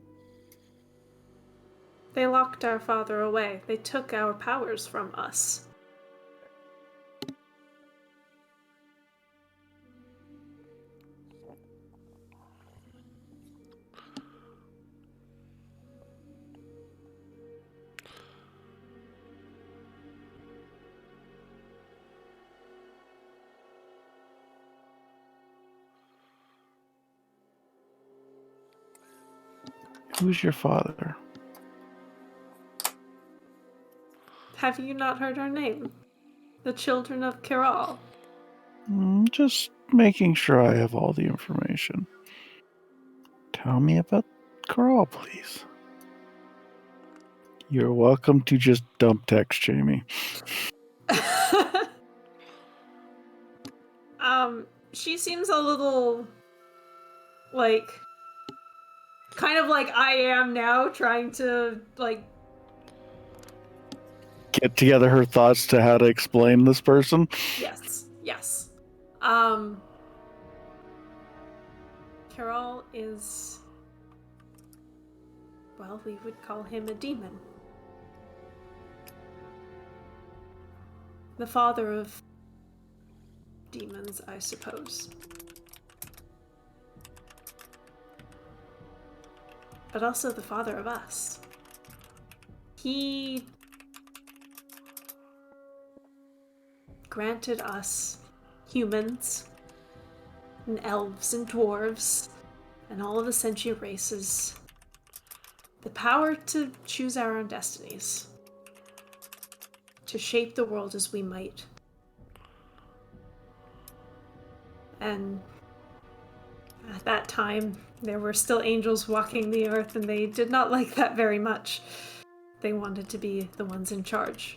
They locked our father away. They took our powers from us. Who's your father? Have you not heard our name? The children of Kiral. Just making sure I have all the information. Tell me about Carl, please. You're welcome to just dump text, Jamie. She seems a little like kind of like I am now, trying to like Get together her thoughts to how to explain this person. yes. Kiral is, well, we would call him a demon. The father of demons, I suppose. But also the father of us. He granted us, humans, and elves and dwarves, and all of the sentient races, the power to choose our own destinies, to shape the world as we might. And at that time, there were still angels walking the earth, and they did not like that very much. They wanted to be the ones in charge.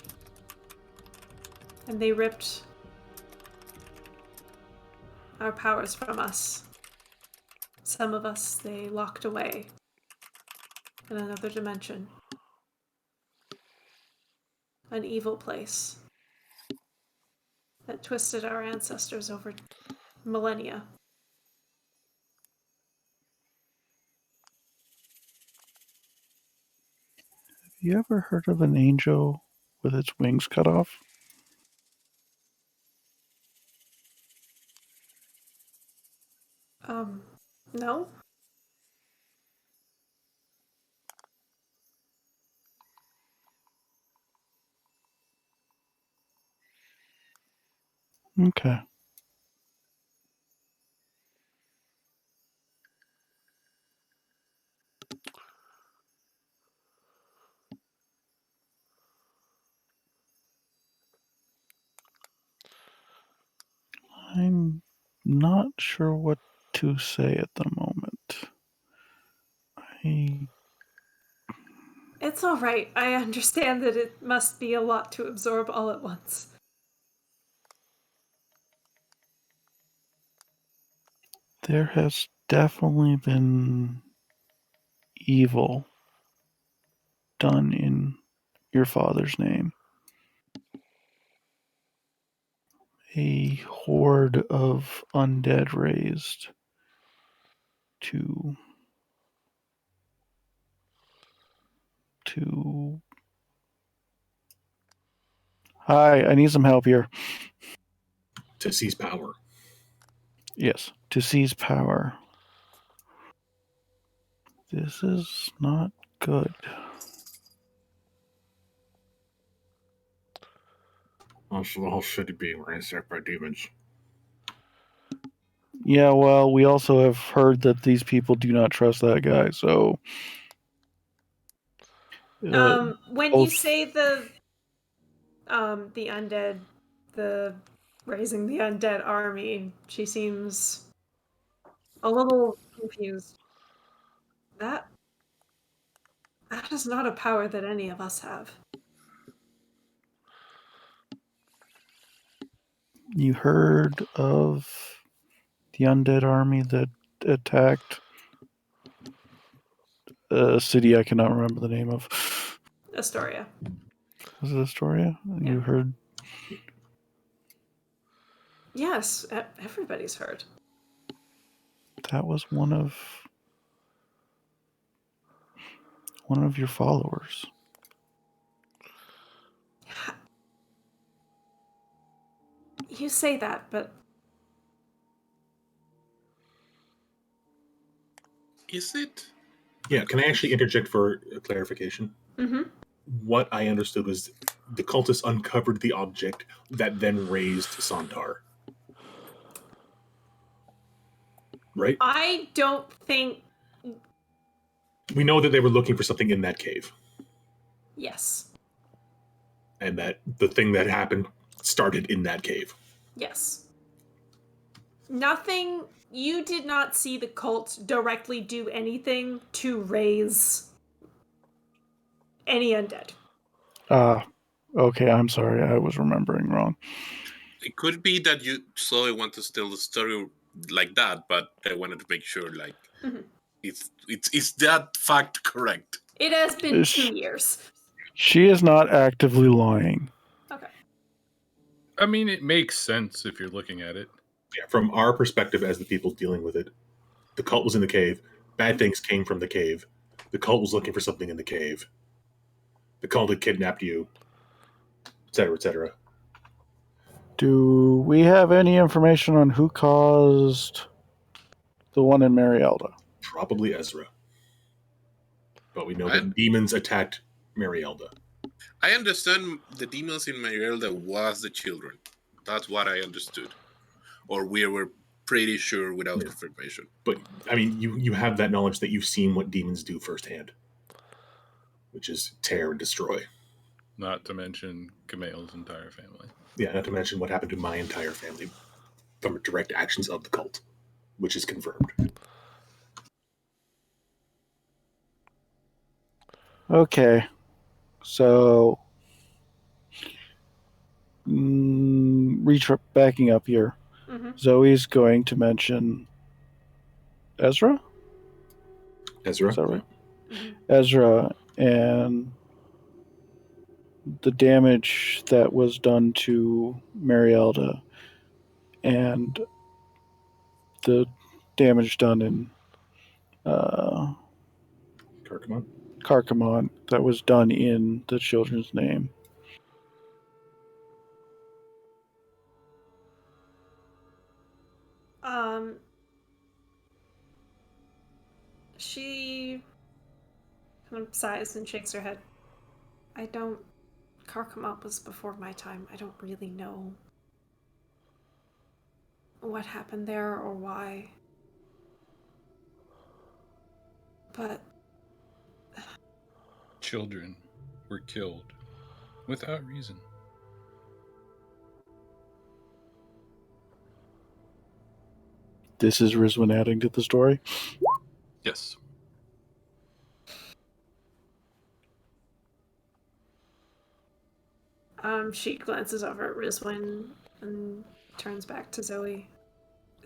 And they ripped our powers from us. Some of us they locked away in another dimension. An evil place that twisted our ancestors over millennia. Have you ever heard of an angel with its wings cut off? No? Okay. I'm not sure what to say at the moment. It's all right. I understand that it must be a lot to absorb all at once. There has definitely been evil done in your father's name. A horde of undead raised to Hi, I need some help here. To seize power. Yes, to seize power. This is not good. Also, the whole city being ransacked by demons. Yeah, well, we also have heard that these people do not trust that guy, so. When you both- say the undead, the raising the undead army, she seems a little confused. That is not a power that any of us have. You heard of the undead army that attacked a city I cannot remember the name of. Astoria. Was it Astoria? Yeah. You heard? Yes, everybody's heard. That was one of your followers. You say that, but Is it? Yeah, can I actually interject for clarification? mm-hmm. What I understood was the cultists uncovered the object that then raised Santar. Right? I don't think. We know that they were looking for something in that cave, Yes. and that the thing that happened started in that cave. Yes. Nothing. You did not see the cult directly do anything to raise any undead. Okay, I'm sorry, I was remembering wrong. It could be that you so want to tell the story like that, but I wanted to make sure, like, is that fact correct? It has been Sh- 2 years. She is not actively lying. Okay. I mean, it makes sense if you're looking at it. Yeah, from our perspective as the people dealing with it, the cult was in the cave. Bad things came from the cave. The cult was looking for something in the cave. The cult had kidnapped you, etc., etc. Do we have any information on who caused the one in Marielda? Probably Ezra. But we know I- that demons attacked Marielda. I understand the demons in Marielda was the children. That's what I understood, or we were pretty sure without Yeah. confirmation. But, I mean, you have that knowledge that you've seen what demons do firsthand, which is tear and destroy. Not to mention Kamel's entire family. Yeah, not to mention what happened to my entire family from direct actions of the cult, which is confirmed. Okay, so backing up here. Mm-hmm. Zoe's going to mention Ezra. Ezra? Is that right? Mm-hmm. Ezra and the damage that was done to Marielda and the damage done in Karkamon? Karkamon that was done in the children's name. She kind of sighs and shakes her head. I don't. Karkamot was before my time. I don't really know what happened there or why. But Children were killed without reason. This is Rizwin adding to the story. Yes. she glances over at Rizwin and turns back to Zoe.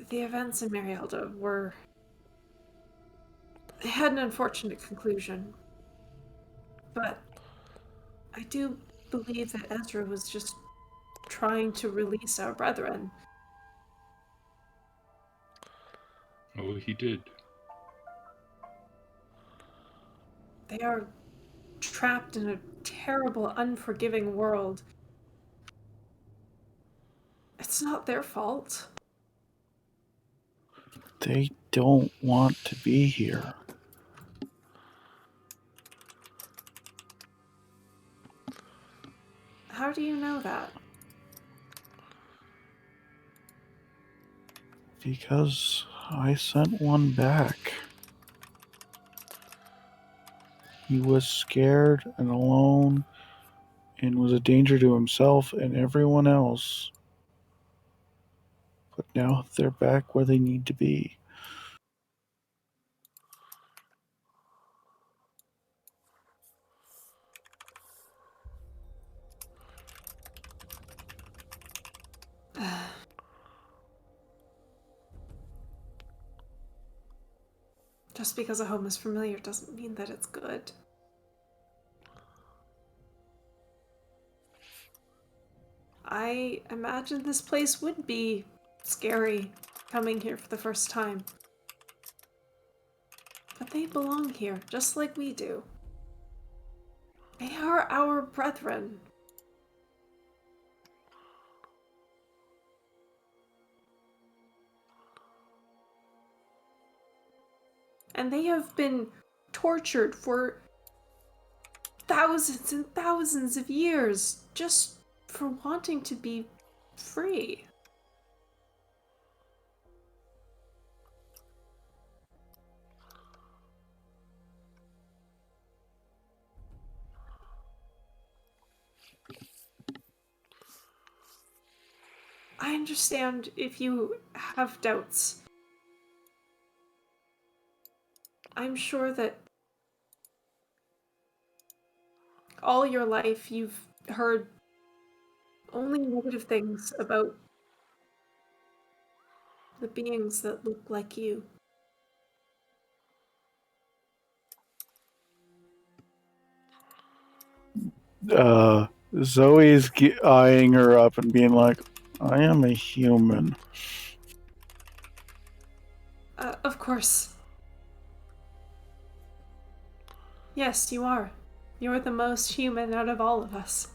The events in Marielda were. They had an unfortunate conclusion. But I do believe that Ezra was just trying to release our brethren. Oh, he did. They are trapped in a terrible, unforgiving world. It's not their fault. They don't want to be here. How do you know that? Because I sent one back. He was scared and alone and was a danger to himself and everyone else. But now they're back where they need to be. Just because a home is familiar doesn't mean that it's good. I imagine this place would be scary coming here for the first time. But they belong here, just like we do. They are our brethren. And they have been tortured for thousands and thousands of years just for wanting to be free. I understand if you have doubts. I'm sure that all your life you've heard only negative things about the beings that look like you. Zoe's eyeing her up and being like, I am a human. Of course. Yes, you are. You're the most human out of all of us.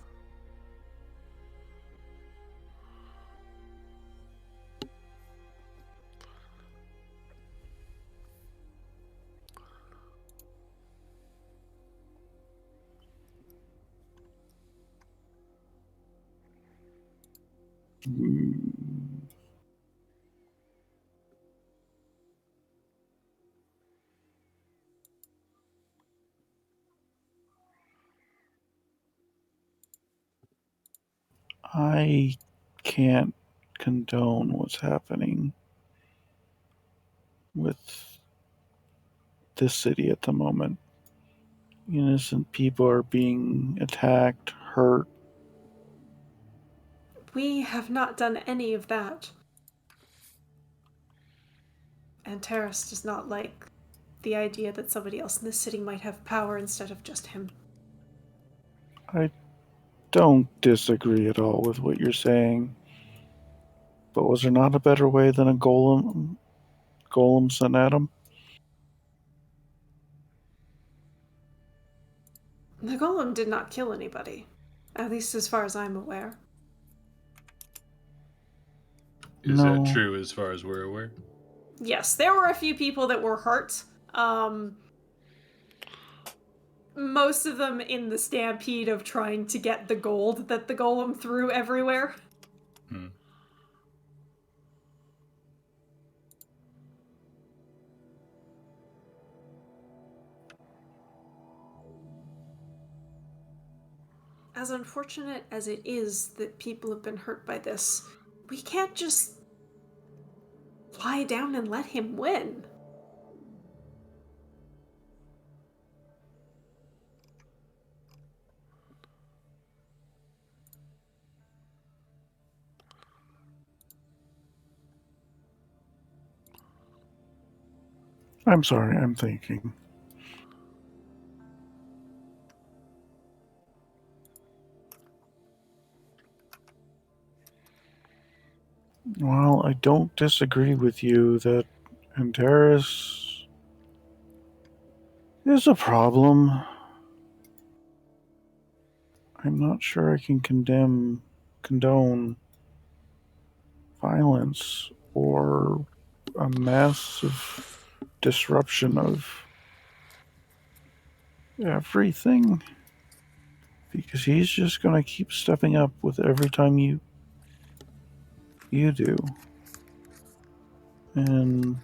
I can't condone what's happening with this city at the moment. Innocent people are being attacked, hurt. We have not done any of that. And Terrace does not like the idea that somebody else in the city might have power instead of just him. I don't disagree at all with what you're saying. But was there not a better way than a golem sent at him? The golem did not kill anybody, at least as far as I'm aware. Is that No. true as far as we're aware? Yes, there were a few people that were hurt. Most of them in the stampede of trying to get the gold that the golem threw everywhere. Hmm. As unfortunate as it is that people have been hurt by this, we can't just lie down and let him win. I'm sorry, I'm thinking. Well, I don't disagree with you that Antares is a problem. I'm not sure I can condone violence or a massive disruption of everything. Because he's just going to keep stepping up with every time you do. And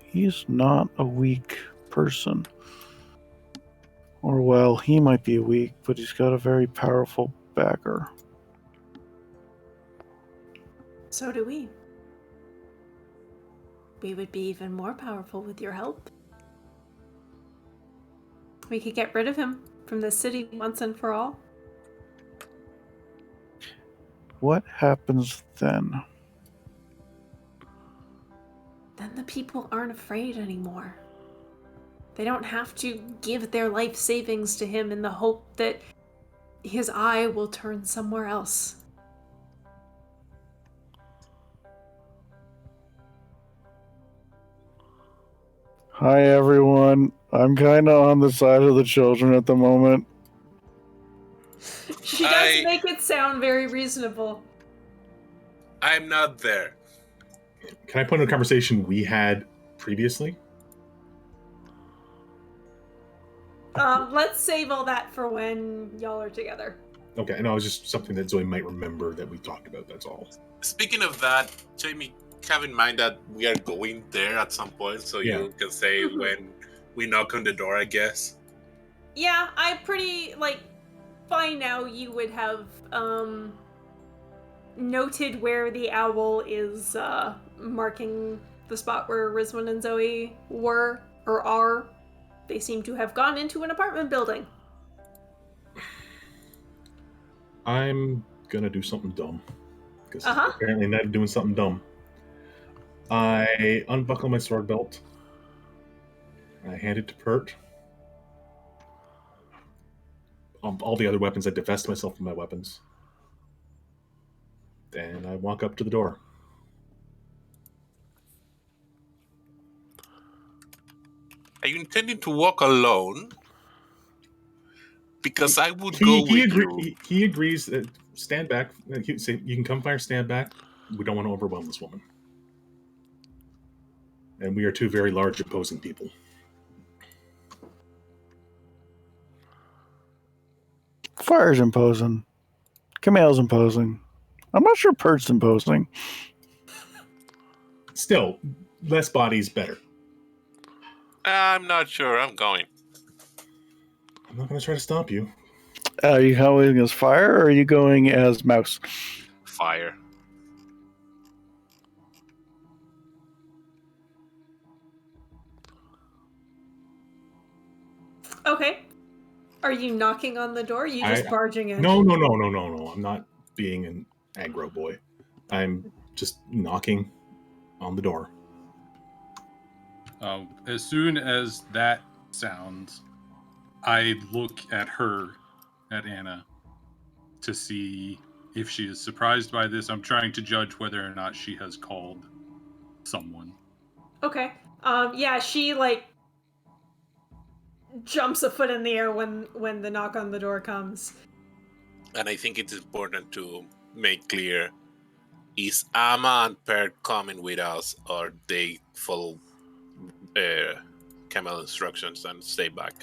he's not a weak person. Or, well, he might be weak, but he's got a very powerful backer. So do we. We would be even more powerful with your help. We could get rid of him from the city once and for all. What happens then? Then the people aren't afraid anymore. They don't have to give their life savings to him in the hope that his eye will turn somewhere else. Hi, everyone. I'm kind of on the side of the children at the moment. She does make it sound very reasonable. I'm not there. Can I point out a conversation we had previously? Let's save all that for when y'all are together. Okay, I know it was just something that Zoe might remember that we talked about, that's all. Speaking of that, Jamie, have in mind that we are going there at some point, so Yeah. you can say when we knock on the door, I guess. Yeah, I pretty, by now you would have, noted where the owl is, marking the spot where Rizwan and Zoe were, or are. They seem to have gone into an apartment building. I'm gonna do something dumb. Because apparently not doing something dumb. I unbuckle my sword belt. I hand it to Pert. All the other weapons, I divest myself from my weapons. And I walk up to the door. Are you intending to walk alone? Because I would go with you. He agrees. Stand back. He say, you can come fire, stand back. We don't want to overwhelm this woman. And we are two very large opposing people. Fire's imposing. Camille's imposing. I'm not sure Pert's imposing. Still, less bodies better. I'm not sure. I'm going. I'm not going to try to stop you. Are you going as Fire or are you going as Mouse? Fire. Okay. Are you knocking on the door? Or are you just barging in? No. I'm not being an aggro boy. I'm just knocking on the door. As soon as that sounds, I look at her, at Anna, to see if she is surprised by this. I'm trying to judge whether or not she has called someone. Okay. Yeah, she jumps a foot in the air when the knock on the door comes. And I think it's important to make clear, is Amma and Pert coming with us, or they follow Camel instructions and stay back?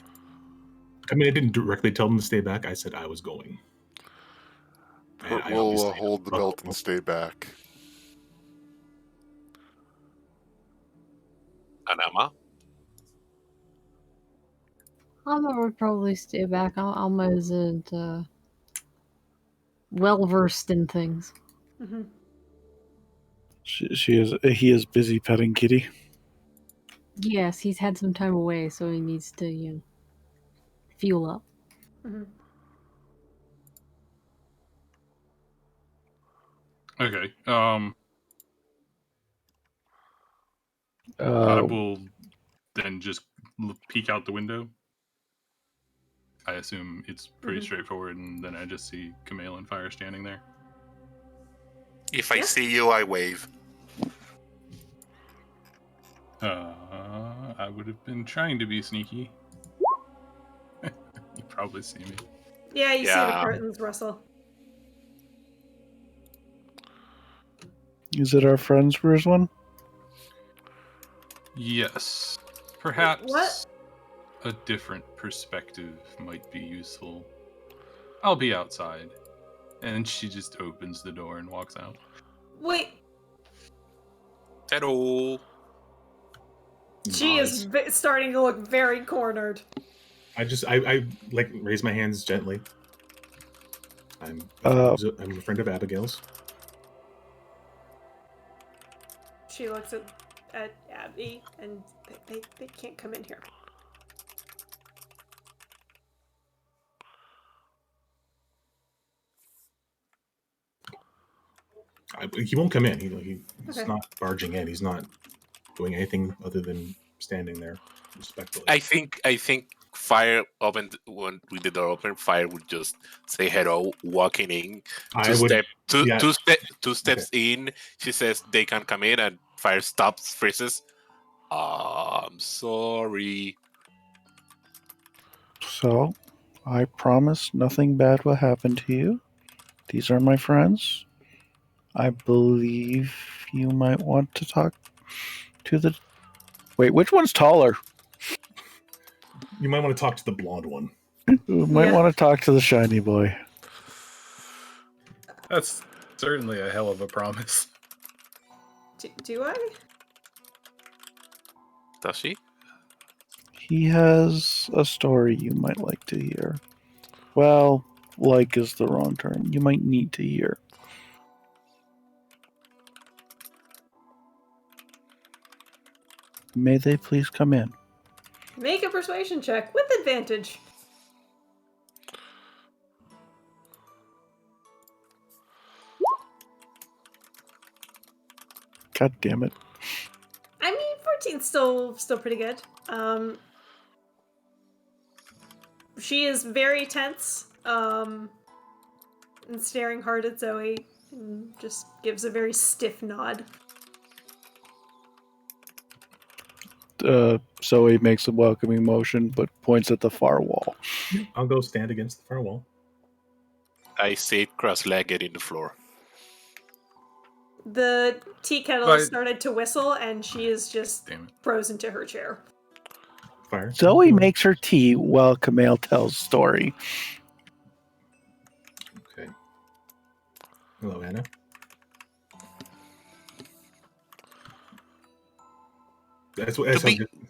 I mean, I didn't directly tell them to stay back. I said I was going. Pert will hold the belt and stay back. And Amma? Alma would probably stay back. Alma isn't well versed in things. Mm-hmm. He is busy petting Kitty. Yes, he's had some time away, so he needs to, fuel up. Mm-hmm. Okay. I will then just peek out the window. I assume it's pretty straightforward, and then I just see Camille and Fire standing there. If I see you, I wave. I would have been trying to be sneaky. You probably see me. Yeah, you see the curtains rustle. Is it our friend's one? Yes. Perhaps What? a different perspective might be useful. I'll be outside. And she just opens the door and walks out. Wait, Hello. she is starting to look very cornered. I like raise my hands gently. I'm a friend of Abigail's. She looks at Abby, and they can't come in here. He won't come in. He's Okay. not barging in. He's not doing anything other than standing there respectfully. I think Fire opened when we did the door open. Fire would just say hello, walking in. Two steps in. She says they can come in, and Fire stops, freezes. I'm sorry. So, I promise nothing bad will happen to you. These are my friends. I believe you might want to talk to the. Wait, which one's taller? You might want to talk to the blonde one. You might want to talk to the shiny boy. That's certainly a hell of a promise. Do I? Does she? He has a story you might like to hear. Well, like is the wrong term. You might need to hear. May they please come in? Make a persuasion check with advantage. God damn it. I mean, 14's still pretty good. She is very tense, and staring hard at Zoe, and just gives a very stiff nod. Zoe makes a welcoming motion, but points at the far wall. I'll go stand against the far wall. I sit cross-legged in the floor. The tea kettle started to whistle, and she is just frozen to her chair. Fire. Zoe makes her tea while Camille tells story. Okay. Hello, Anna. That's what.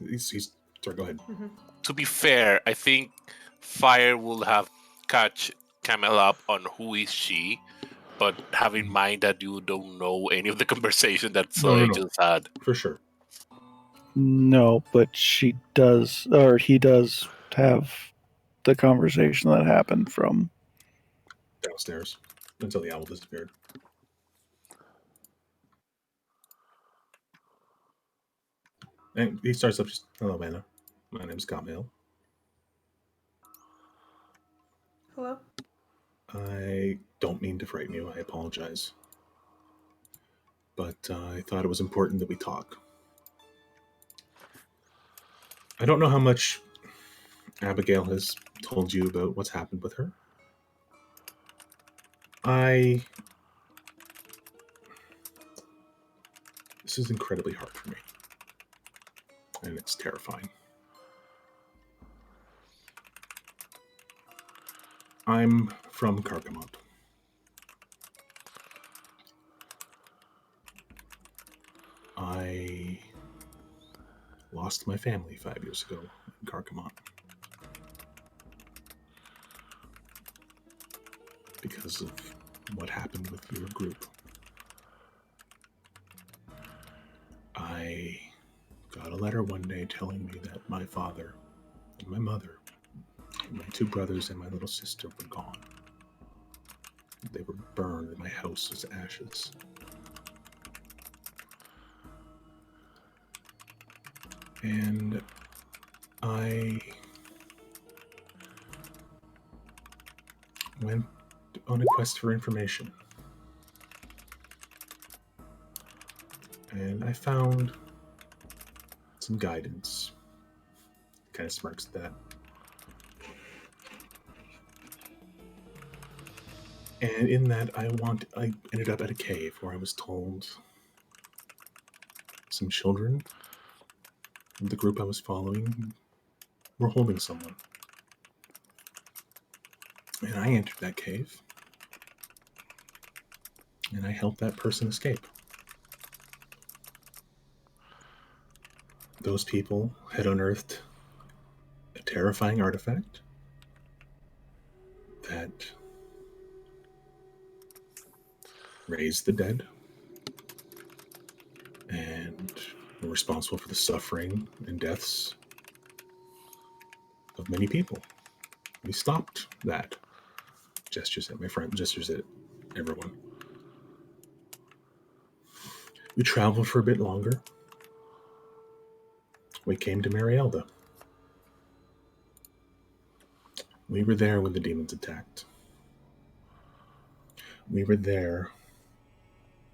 He's sorry. Go ahead. Mm-hmm. To be fair, I think Fire will have catch Camel up on who is she, but have in mind that you don't know any of the conversation that Zoe just had. For sure. No, but she does, or he does have the conversation that happened from downstairs until the owl disappeared. And he starts up just, hello, Anna. My name's Camille. Hello? I don't mean to frighten you. I apologize. But I thought it was important that we talk. I don't know how much Abigail has told you about what's happened with her. This is incredibly hard for me. And it's terrifying. I'm from Carcamont. I lost my family 5 years ago in Carcamont. Because of what happened with your group. I got a letter one day telling me that my father and my mother, and my two brothers and my little sister were gone. They were burned and my house was ashes. And I went on a quest for information. And I found some guidance. Kind of smirks at that. And in that, I ended up at a cave where I was told some children of the group I was following were holding someone. And I entered that cave, and I helped that person escape. Those people had unearthed a terrifying artifact that raised the dead and were responsible for the suffering and deaths of many people. We stopped that. Gestures at my friend, gestures at everyone. We traveled for a bit longer. We came to Marielda. We were there when the demons attacked. We were there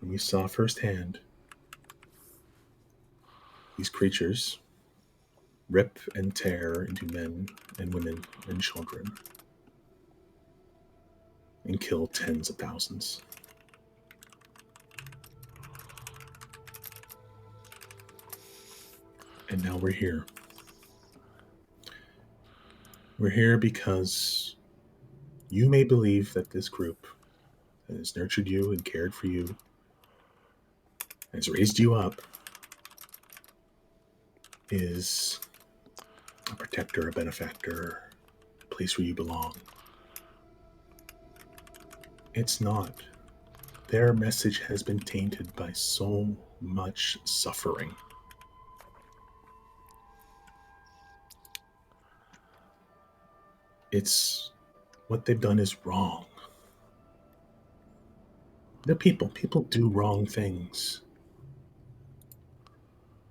when we saw firsthand these creatures rip and tear into men and women and children and kill tens of thousands. And now we're here. We're here because you may believe that this group has nurtured you and cared for you, has raised you up, is a protector, a benefactor, a place where you belong. It's not. Their message has been tainted by so much suffering. It's what they've done is wrong. They're people. People do wrong things.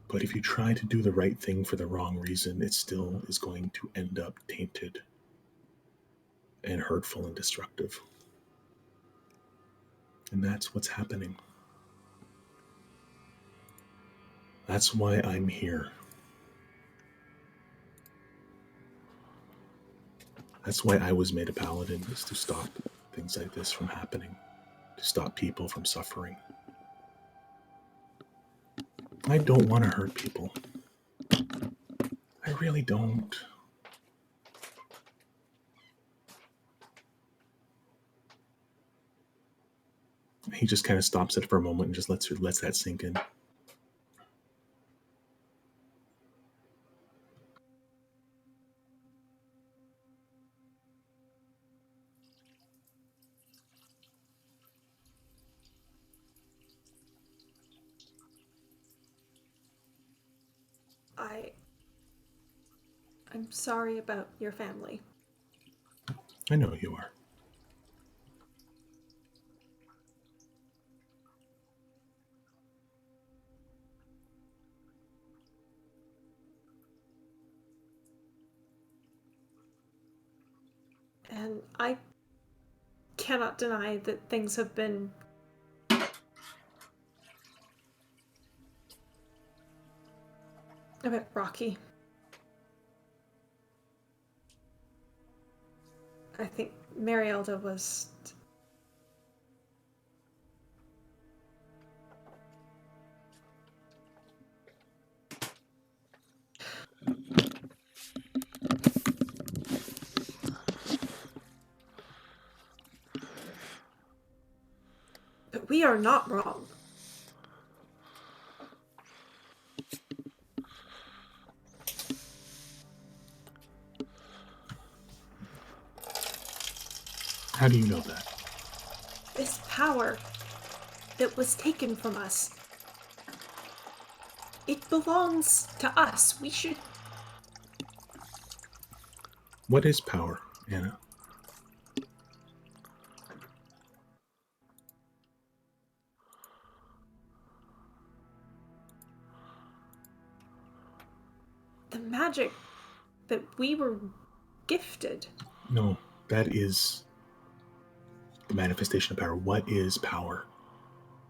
But if you try to do the right thing for the wrong reason, it still is going to end up tainted and hurtful and destructive. And that's what's happening. That's why I'm here. That's why I was made a paladin, is to stop things like this from happening, to stop people from suffering. I don't want to hurt people. I really don't. He just kind of stops it for a moment and just lets that sink in. I'm sorry about your family. I know you are. And I cannot deny that things have been a bit rocky. I think Marielda was... But we are not wrong. How do you know that? This power that was taken from us, it belongs to us. We should... What is power, Anna? The magic that we were gifted. No, that is the manifestation of power. What is power?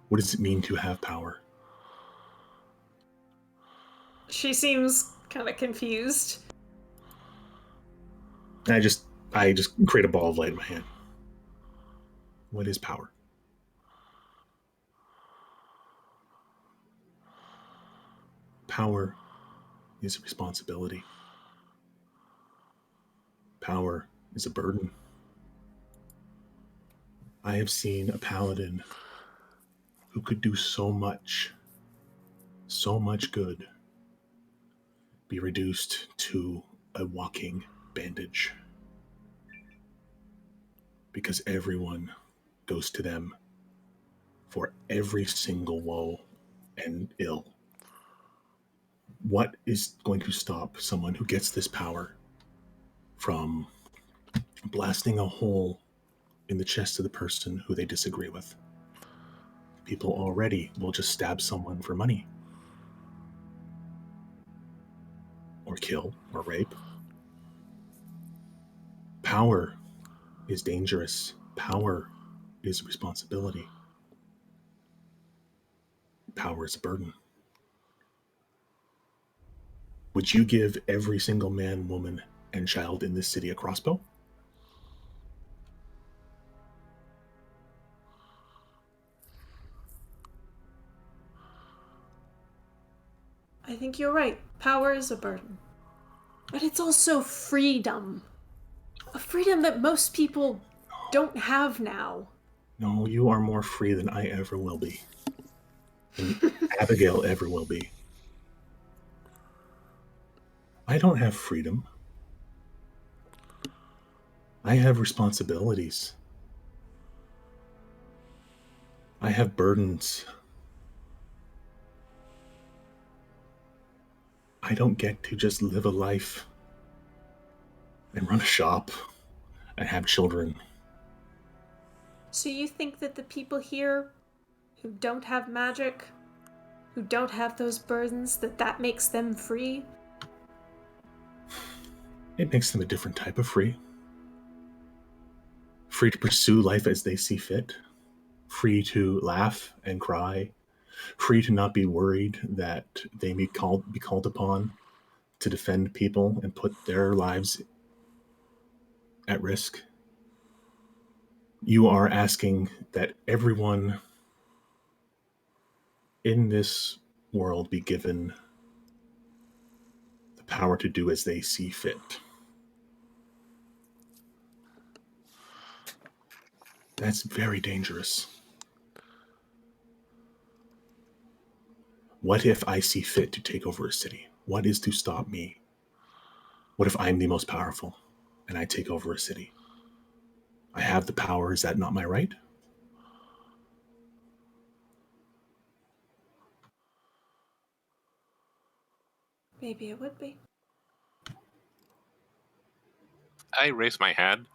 What does it mean to have power? She seems kind of confused. I just create a ball of light in my hand. What is power? Power is a responsibility. Power is a burden. I have seen a paladin who could do so much good, be reduced to a walking bandage because everyone goes to them for every single woe and ill. What is going to stop someone who gets this power from blasting a hole in the chest of the person who they disagree with? People already will just stab someone for money, or kill, or rape. Power is dangerous. Power is responsibility. Power is a burden. Would you give every single man, woman, and child in this city a crossbow? I think you're right. Power is a burden. But it's also freedom. A freedom that most people don't have now. No, you are more free than I ever will be. And Abigail ever will be. I don't have freedom. I have responsibilities. I have burdens. I don't get to just live a life and run a shop and have children. So you think that the people here who don't have magic, who don't have those burdens, that makes them free? It makes them a different type of free. Free to pursue life as they see fit. Free to laugh and cry. Free to not be worried that they be called upon to defend people and put their lives at risk. You are asking that everyone in this world be given the power to do as they see fit. That's very dangerous. What if I see fit to take over a city? What is to stop me? What if I'm the most powerful and I take over a city? I have the power. Is that not my right? Maybe it would be. I raise my hand.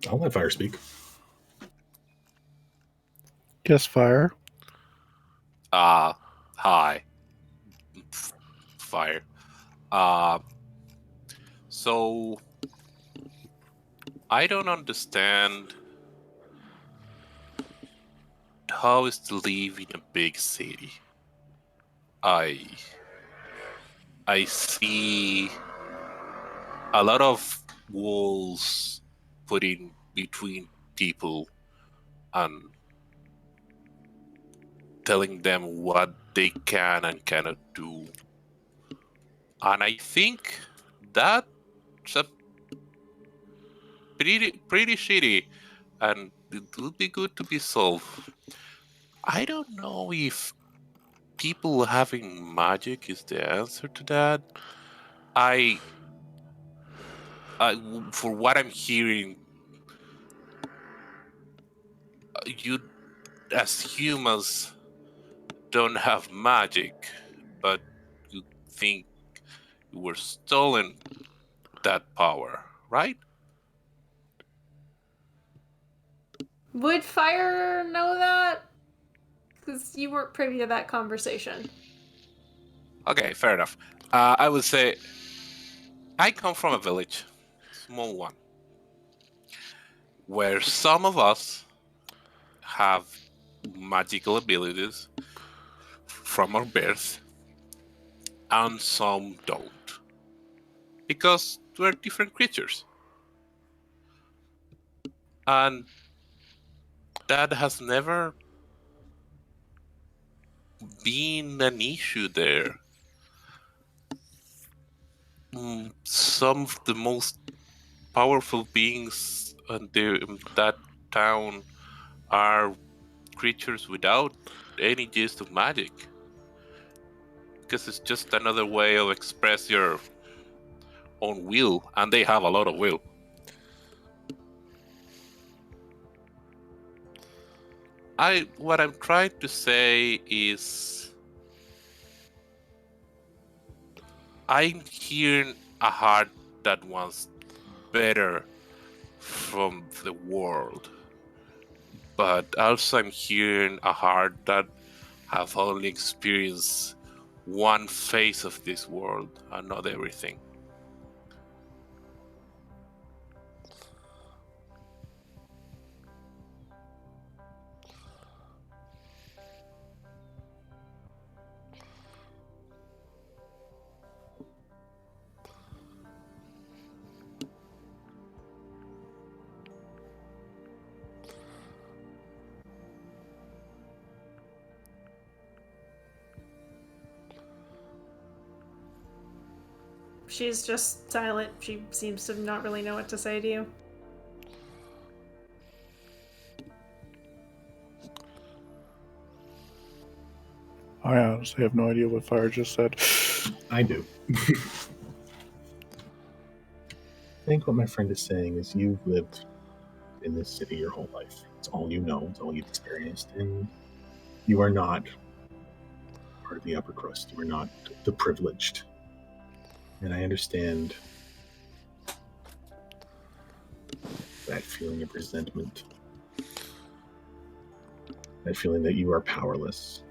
I'll let Fire speak. Yes, fire. Hi. Fire. So I don't understand how is to live in a big city. I see a lot of walls put in between people and telling them what they can and cannot do. And I think that's a pretty shitty, and it would be good to be solved. I don't know if people having magic is the answer to that. I for what I'm hearing, you as humans don't have magic, but you think you were stolen that power, right? Would Fire know that? Because you weren't privy to that conversation. Okay, fair enough. I would say I come from a village, small one, where some of us have magical abilities from our birth, and some don't, because we're different creatures. And that has never been an issue there. Some of the most powerful beings in that town are creatures without any use of magic. Because it's just another way of express your own will, and they have a lot of will. What I'm trying to say is I'm hearing a heart that wants better from the world, but also I'm hearing a heart that have only experienced one face of this world and not everything. She's just silent. She seems to not really know what to say to you. I honestly have no idea what Fire just said. I do. I think what my friend is saying is you've lived in this city your whole life. It's all you know, it's all you've experienced, and you are not part of the upper crust. You are not the privileged. And I understand that feeling of resentment, that feeling that you are powerless,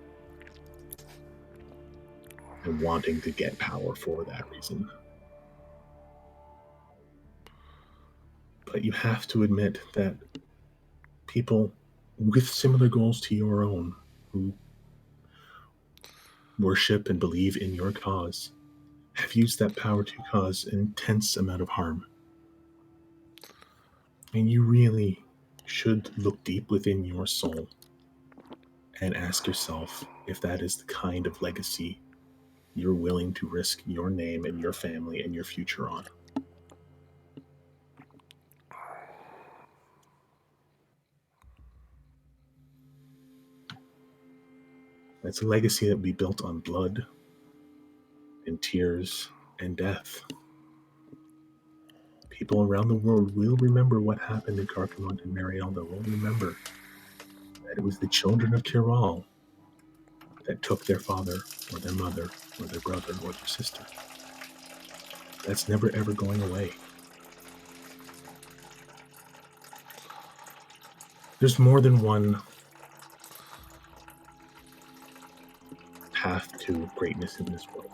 and wanting to get power for that reason. But you have to admit that people with similar goals to your own, who worship and believe in your cause, have used that power to cause an intense amount of harm. And you really should look deep within your soul and ask yourself if that is the kind of legacy you're willing to risk your name and your family and your future on. That's a legacy that will be built on blood and tears and death. People around the world will remember what happened in Carcassonne and Marielda. Will remember that it was the children of Kiral that took their father or their mother or their brother or their sister. That's never ever going away. There's more than one path to greatness in this world,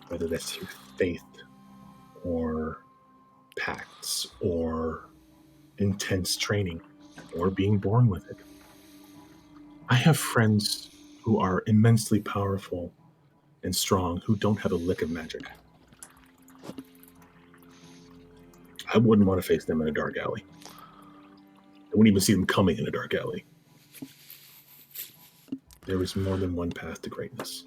whether that's through faith or pacts or intense training or being born with it. I have friends who are immensely powerful and strong who don't have a lick of magic. I wouldn't want to face them in a dark alley. I wouldn't even see them coming in a dark alley. There is more than one path to greatness.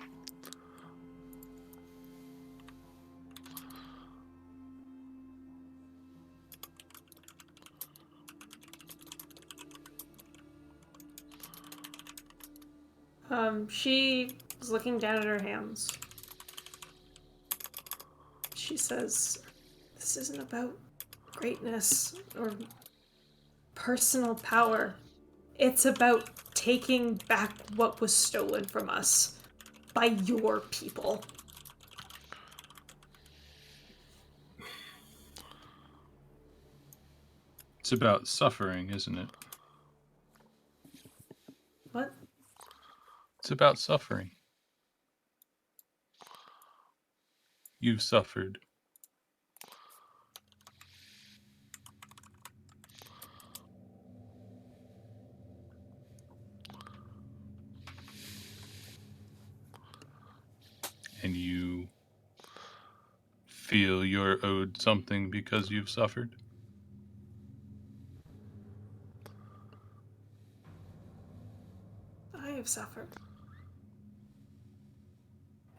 She is looking down at her hands. She says, "This isn't about greatness or personal power. It's about taking back what was stolen from us by your people." It's about suffering, isn't it? What? It's about suffering. You've suffered. And you feel you're owed something because you've suffered? have suffered.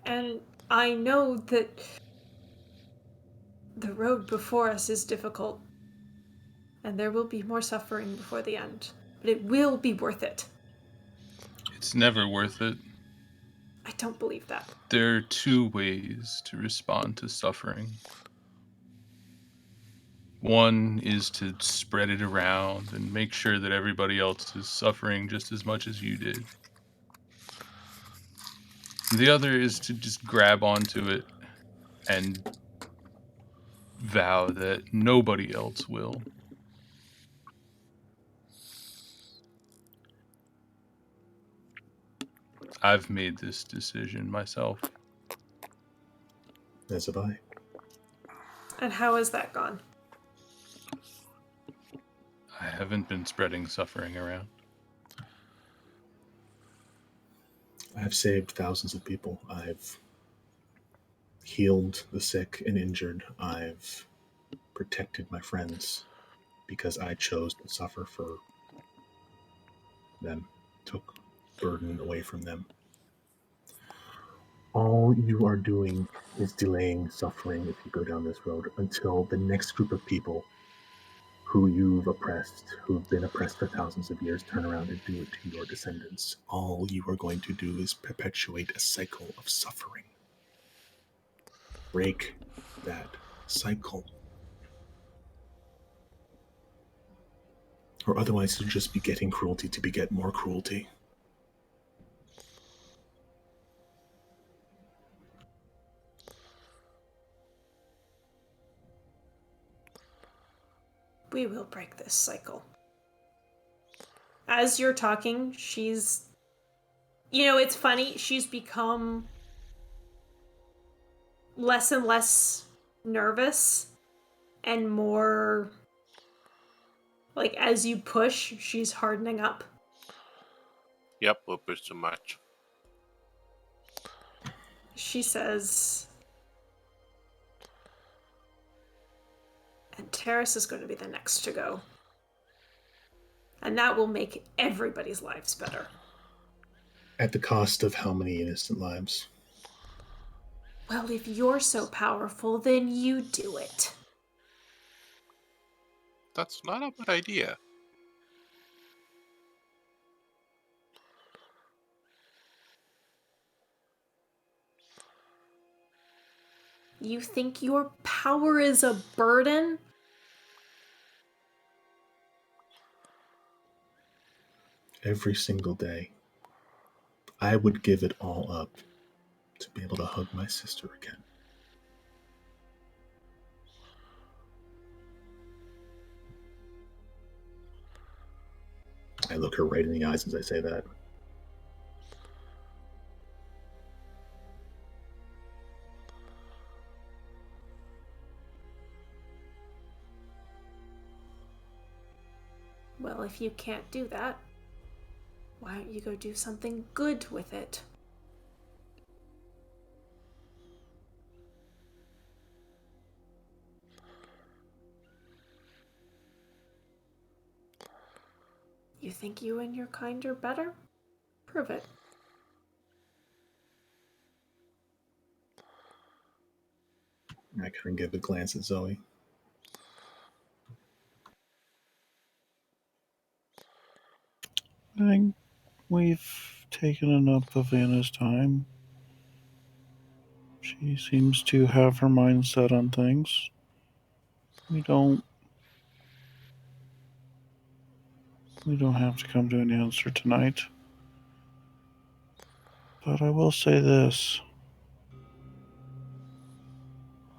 And I know that the road before us is difficult, and there will be more suffering before the end, but it will be worth it. It's never worth it. I don't believe that. There are two ways to respond to suffering. One is to spread it around and make sure that everybody else is suffering just as much as you did. The other is to just grab onto it and vow that nobody else will. I've made this decision myself. As have I. And how has that gone? I haven't been spreading suffering around. I've saved thousands of people. I've healed the sick and injured. I've protected my friends because I chose to suffer for them, took burden away from them. All you are doing is delaying suffering if you go down this road until the next group of people who you've oppressed, who've been oppressed for thousands of years, turn around and do it to your descendants. All you are going to do is perpetuate a cycle of suffering. Break that cycle. Or otherwise you'll just be getting cruelty to beget more cruelty. We will break this cycle. As you're talking, she's... You know, it's funny, she's become less and less nervous and more... Like, as you push, she's hardening up. Yep, we'll push too much. She says... And Terrace is going to be the next to go. And that will make everybody's lives better. At the cost of how many innocent lives? Well, if you're so powerful, then you do it. That's not a bad idea. You think your power is a burden? Every single day, I would give it all up to be able to hug my sister again. I look her right in the eyes as I say that. Well, if you can't do that, why don't you go do something good with it? You think you and your kind are better? Prove it. I kind of give a glance at Zoe. I think we've taken enough of Anna's time. She seems to have her mind set on things. We don't have to come to an answer tonight. But I will say this.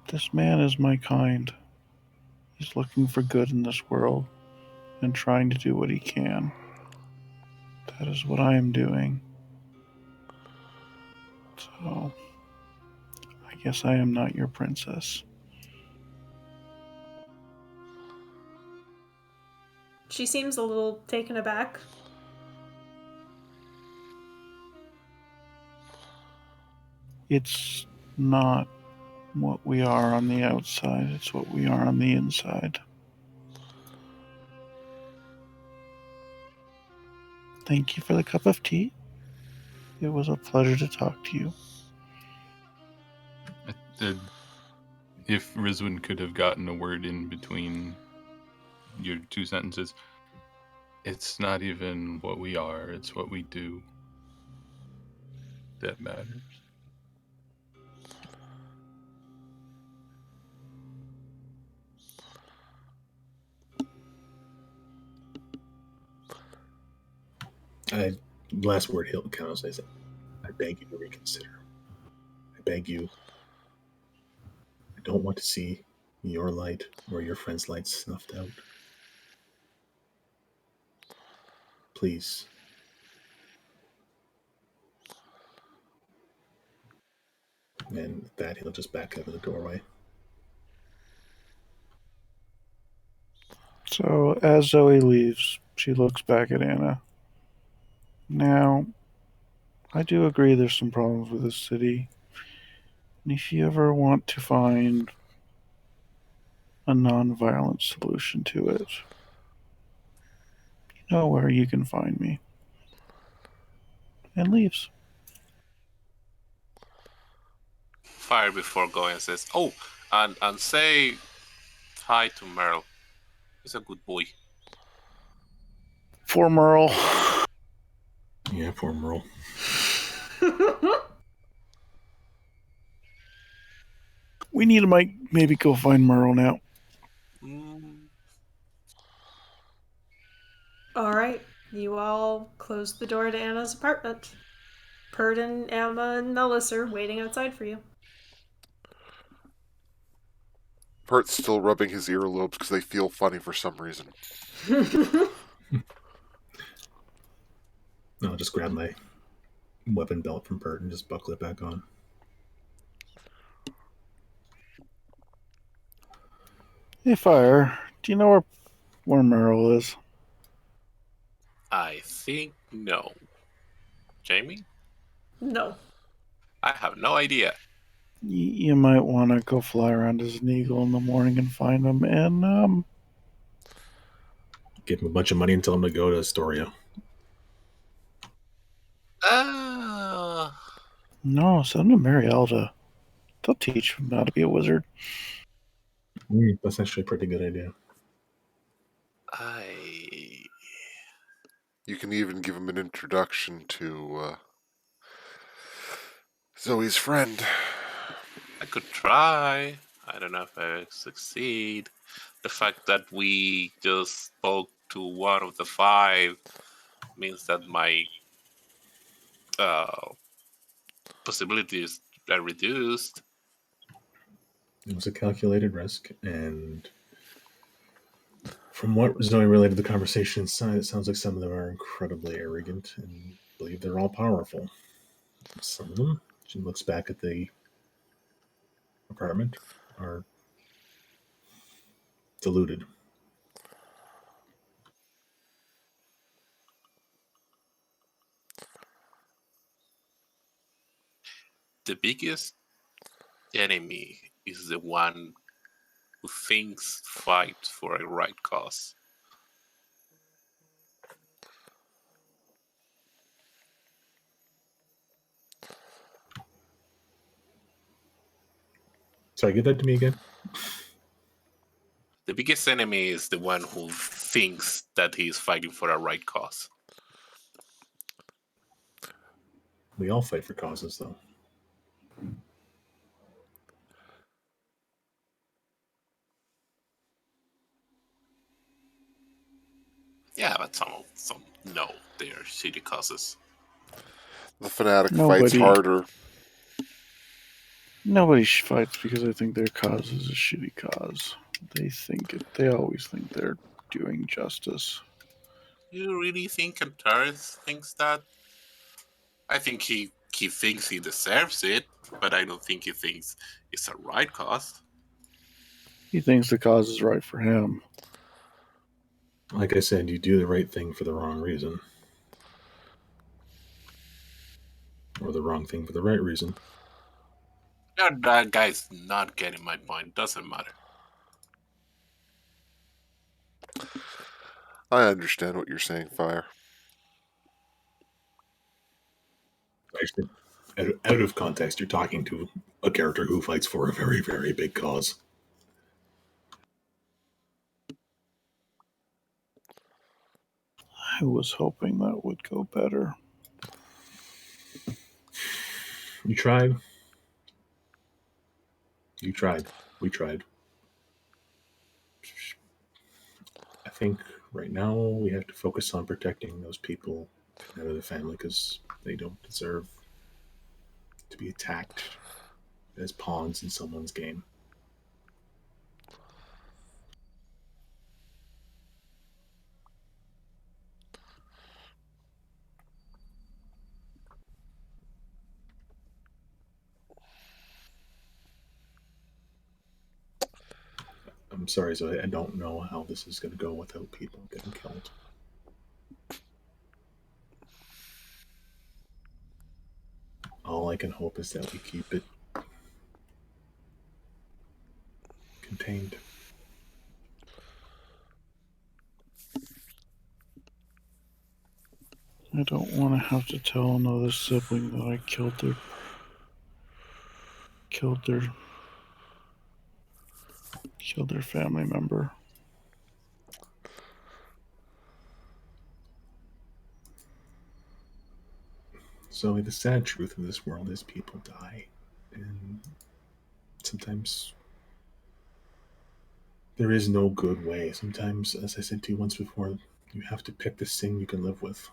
This man is my kind. He's looking for good in this world and trying to do what he can. That is what I am doing. So, I guess I am not your princess. She seems a little taken aback. It's not what we are on the outside, it's what we are on the inside. Thank you for the cup of tea. It was a pleasure to talk to you. If Rizwin could have gotten a word in between your two sentences, it's not even what we are, it's what we do that matters. Last word he'll count says, I beg you to reconsider. I beg you. I don't want to see your light or your friend's light snuffed out. Please. And with that, he'll just back out of the doorway. So as Zoe leaves, she looks back at Anna. Now, I do agree there's some problems with this city. And if you ever want to find a non-violent solution to it, you know where you can find me. And leaves. Fire before going says, "Oh, and say hi to Merle. He's a good boy." For Merle. Yeah, poor Merle. We need to maybe go find Merle now. All right, you all close the door to Anna's apartment. Pert and Emma and Nellis are waiting outside for you. Pert's still rubbing his earlobes because they feel funny for some reason. I'll just grab my weapon belt from Pert and just buckle it back on. Hey, Fire, do you know where Merle is? I think no. Jamie? No. I have no idea. You might want to go fly around as an eagle in the morning and find him, and give him a bunch of money and tell him to go to Astoria. No, send him to Marielda. They'll teach him how to be a wizard. That's actually a pretty good idea. You can even give him an introduction to Zoe's friend. I could try. I don't know if I succeed. The fact that we just spoke to one of the 5 means that my possibilities are reduced. It was a calculated risk, and from what Zoe relayed to the conversation inside, it sounds like some of them are incredibly arrogant and believe they're all powerful. Some of them, she looks back at the apartment, are deluded. The biggest enemy is the one who thinks fights for a right cause. Sorry, get that to me again. The biggest enemy is the one who thinks that he is fighting for a right cause. We all fight for causes, though. Yeah, but some know they are shitty causes. The fanatic fights harder. Nobody fights because they think their cause is a shitty cause. They always think they're doing justice. You really think Antares thinks that? I think he thinks he deserves it, but I don't think he thinks it's a right cause. He thinks the cause is right for him. Like I said, you do the right thing for the wrong reason. Or the wrong thing for the right reason. That guy's not getting my point. Doesn't matter. I understand what you're saying, Fire. Actually, out of context, you're talking to a character who fights for a very, very big cause. I was hoping that would go better. You tried. You tried. We tried. I think right now we have to focus on protecting those people out of the family because they don't deserve to be attacked as pawns in someone's game. I'm sorry, Zoe. I don't know how this is going to go without people getting killed. All I can hope is that we keep it contained. I don't want to have to tell another sibling that I killed their family member. Zoe, the sad truth of this world is people die. And sometimes there is no good way. Sometimes, as I said to you once before, you have to pick the sin you can live with.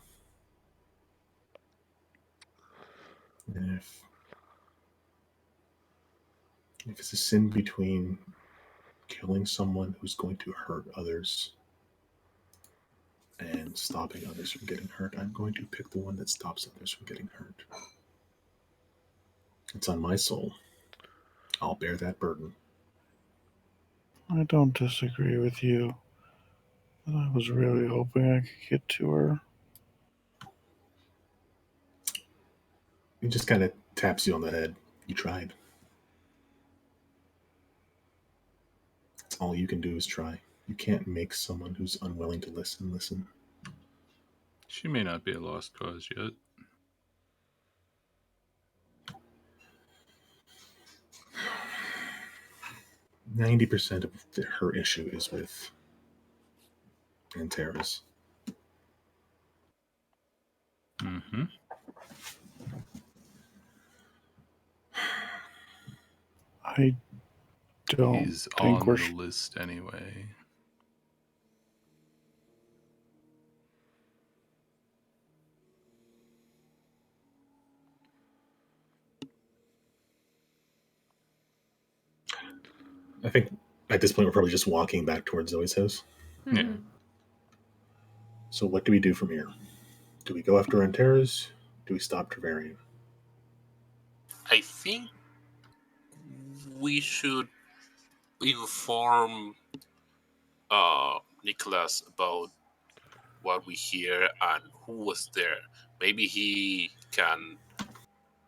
And if it's a sin between killing someone who's going to hurt others and stopping others from getting hurt, I'm going to pick the one that stops others from getting hurt. It's on my soul. I'll bear that burden. I don't disagree with you, but I was really hoping I could get to her. He just kind of taps you on the head. You tried. That's all you can do is try. You can't make someone who's unwilling to listen. She may not be a lost cause yet. %90 of her issue is with Antares. Mm-hmm. I don't He's think on we're. the list anyway. I think at this point we're probably just walking back towards Zoe's house. Yeah. Mhm. So what do we do from here? Do we go after Antares? Do we stop Travarian? I think we should inform Nicholas about what we hear and who was there. Maybe he can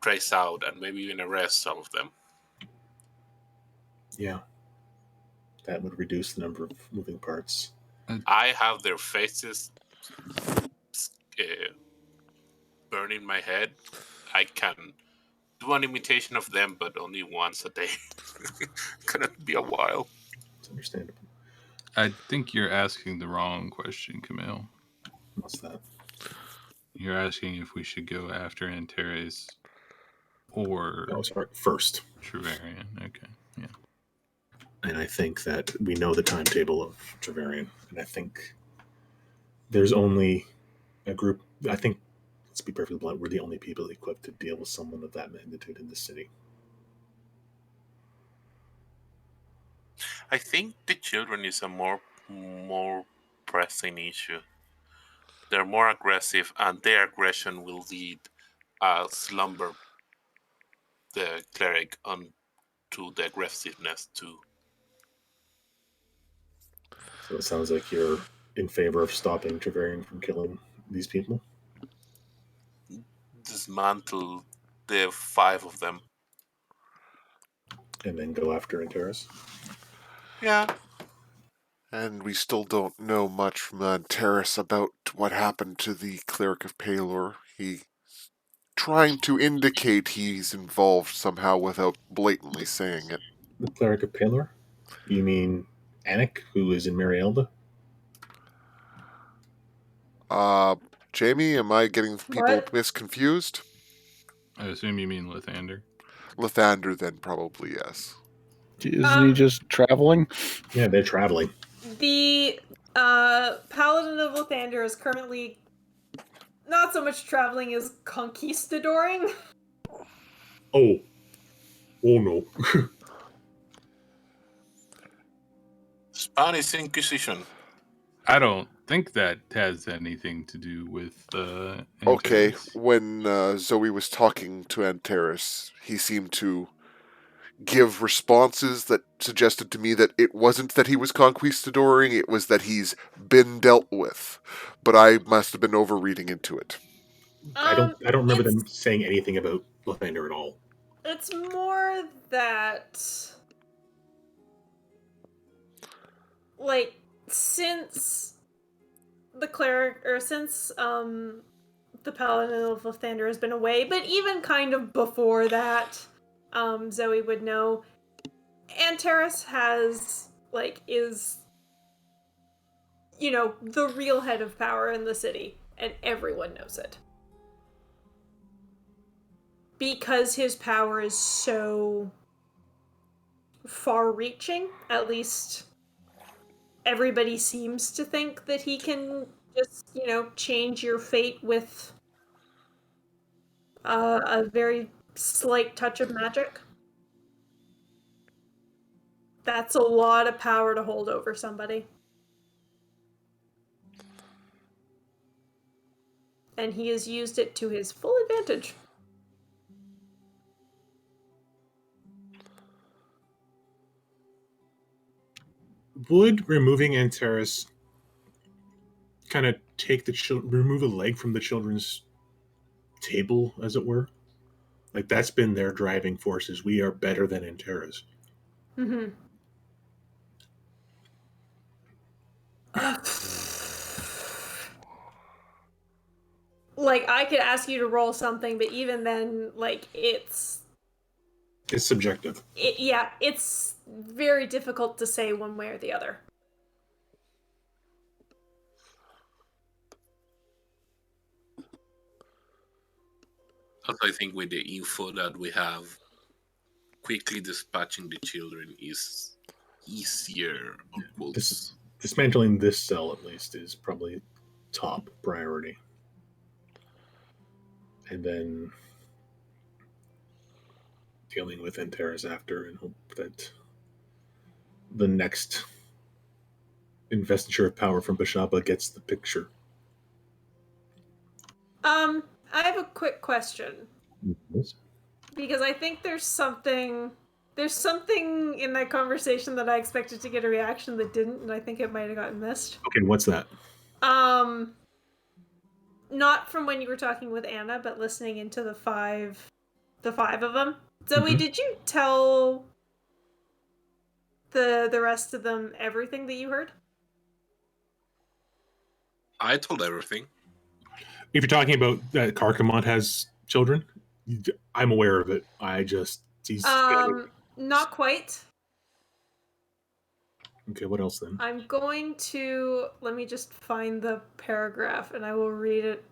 trace out and maybe even arrest some of them. Yeah. That would reduce the number of moving parts. I have their faces burn in my head. I can do an imitation of them, but only once a day. Gonna be a while. It's understandable. I think you're asking the wrong question, Camille. What's that? You're asking if we should go after Antares or Oh, sorry. First. Travarian. Okay. Yeah. And I think that we know the timetable of Travarian. And I think there's only a group. I think, let's be perfectly blunt, we're the only people equipped to deal with someone of that magnitude in the city. I think the children is a more pressing issue. They're more aggressive, and their aggression will lead slumber the cleric onto the aggressiveness too. So it sounds like you're in favor of stopping Travarian from killing these people. Dismantle the 5 of them. And then go after Antares. Yeah. And we still don't know much from Terrace about what happened to the Cleric of Palor. He trying to indicate he's involved somehow without blatantly saying it. The cleric of Palor? You mean Anik, who is in Marielda? Jamie, am I getting people What? misconfused? I assume you mean Lathander. Lathander, then probably yes. Isn't he just traveling? Yeah, they're traveling. The Paladin of Lathander is currently not so much traveling as conquistadoring. Oh. Oh no. Spanish Inquisition. I don't think that has anything to do with Okay, Antares. when Zoe was talking to Antares, he seemed to give responses that suggested to me that it wasn't that he was conquistadoring, it was that he's been dealt with. But I must have been overreading into it. I don't remember it's- them saying anything about Lathander at all. It's more that, like, since the cleric, or since the Paladin of Lathander has been away, but even kind of before that, Zoe would know, Antares is, the real head of power in the city, and everyone knows it. Because his power is so far-reaching, at least everybody seems to think that he can just, change your fate with a very slight touch of magic. That's a lot of power to hold over somebody. And he has used it to his full advantage. Would removing Antares kind of take remove a leg from the children's table, as it were? Like, that's been their driving forces. We are better than Antares. Mm-hmm. Like, I could ask you to roll something, but even then, like, it's subjective. it's very difficult to say one way or the other. Also, I think with the info that we have, quickly dispatching the children is easier. Dismantling this cell, at least, is probably top priority. And then dealing with Antares after, and hope that the next investiture of power from Bashaba gets the picture. I have a quick question. Yes. Because I think there's something in that conversation that I expected to get a reaction that didn't, and I think it might have gotten missed. Okay, what's that? Not from when you were talking with Anna, but listening into the five of them. Zoe, did you tell the rest of them everything that you heard? I told everything. If you're talking about that Karkamont has children, I'm aware of it. He's not quite. Okay, what else then? I'm going to, let me just find the paragraph and I will read it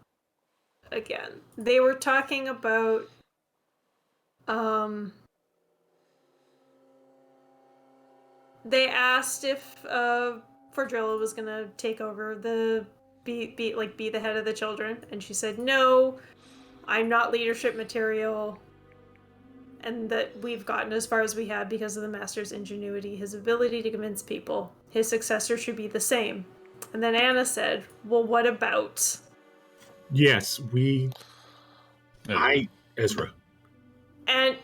again. They were talking about they asked if Fordrilla was gonna take over be the head of the children, and she said no, I'm not leadership material, and that we've gotten as far as we have because of the master's ingenuity, his ability to convince people. His successor should be the same. And then Anna said, well, what about? Yes, Ezra. And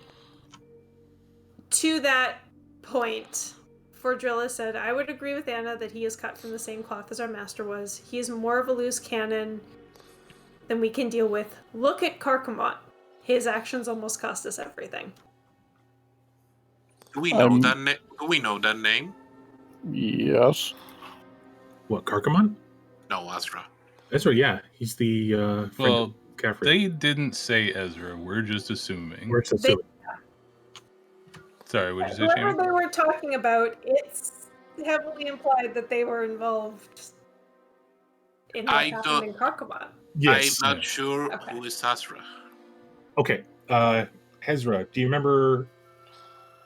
to that point, Fordrilla said, I would agree with Anna that he is cut from the same cloth as our master was. He is more of a loose cannon than we can deal with. Look at Karkamont. His actions almost cost us everything. Do we know that name? Do we know that name? Yes. What, Karkamont? No, Ezra. Ezra, yeah. He's the friend of Caffrey. They didn't say Ezra. We're just assuming. We're just assuming. Sorry, what did you say, Whoever Shammy? they were talking about, it's heavily implied that they were involved in what I happened don't. in Karkamat. Yes. I'm not Yeah. sure Okay. who is Asra. Okay. Hezra, do you remember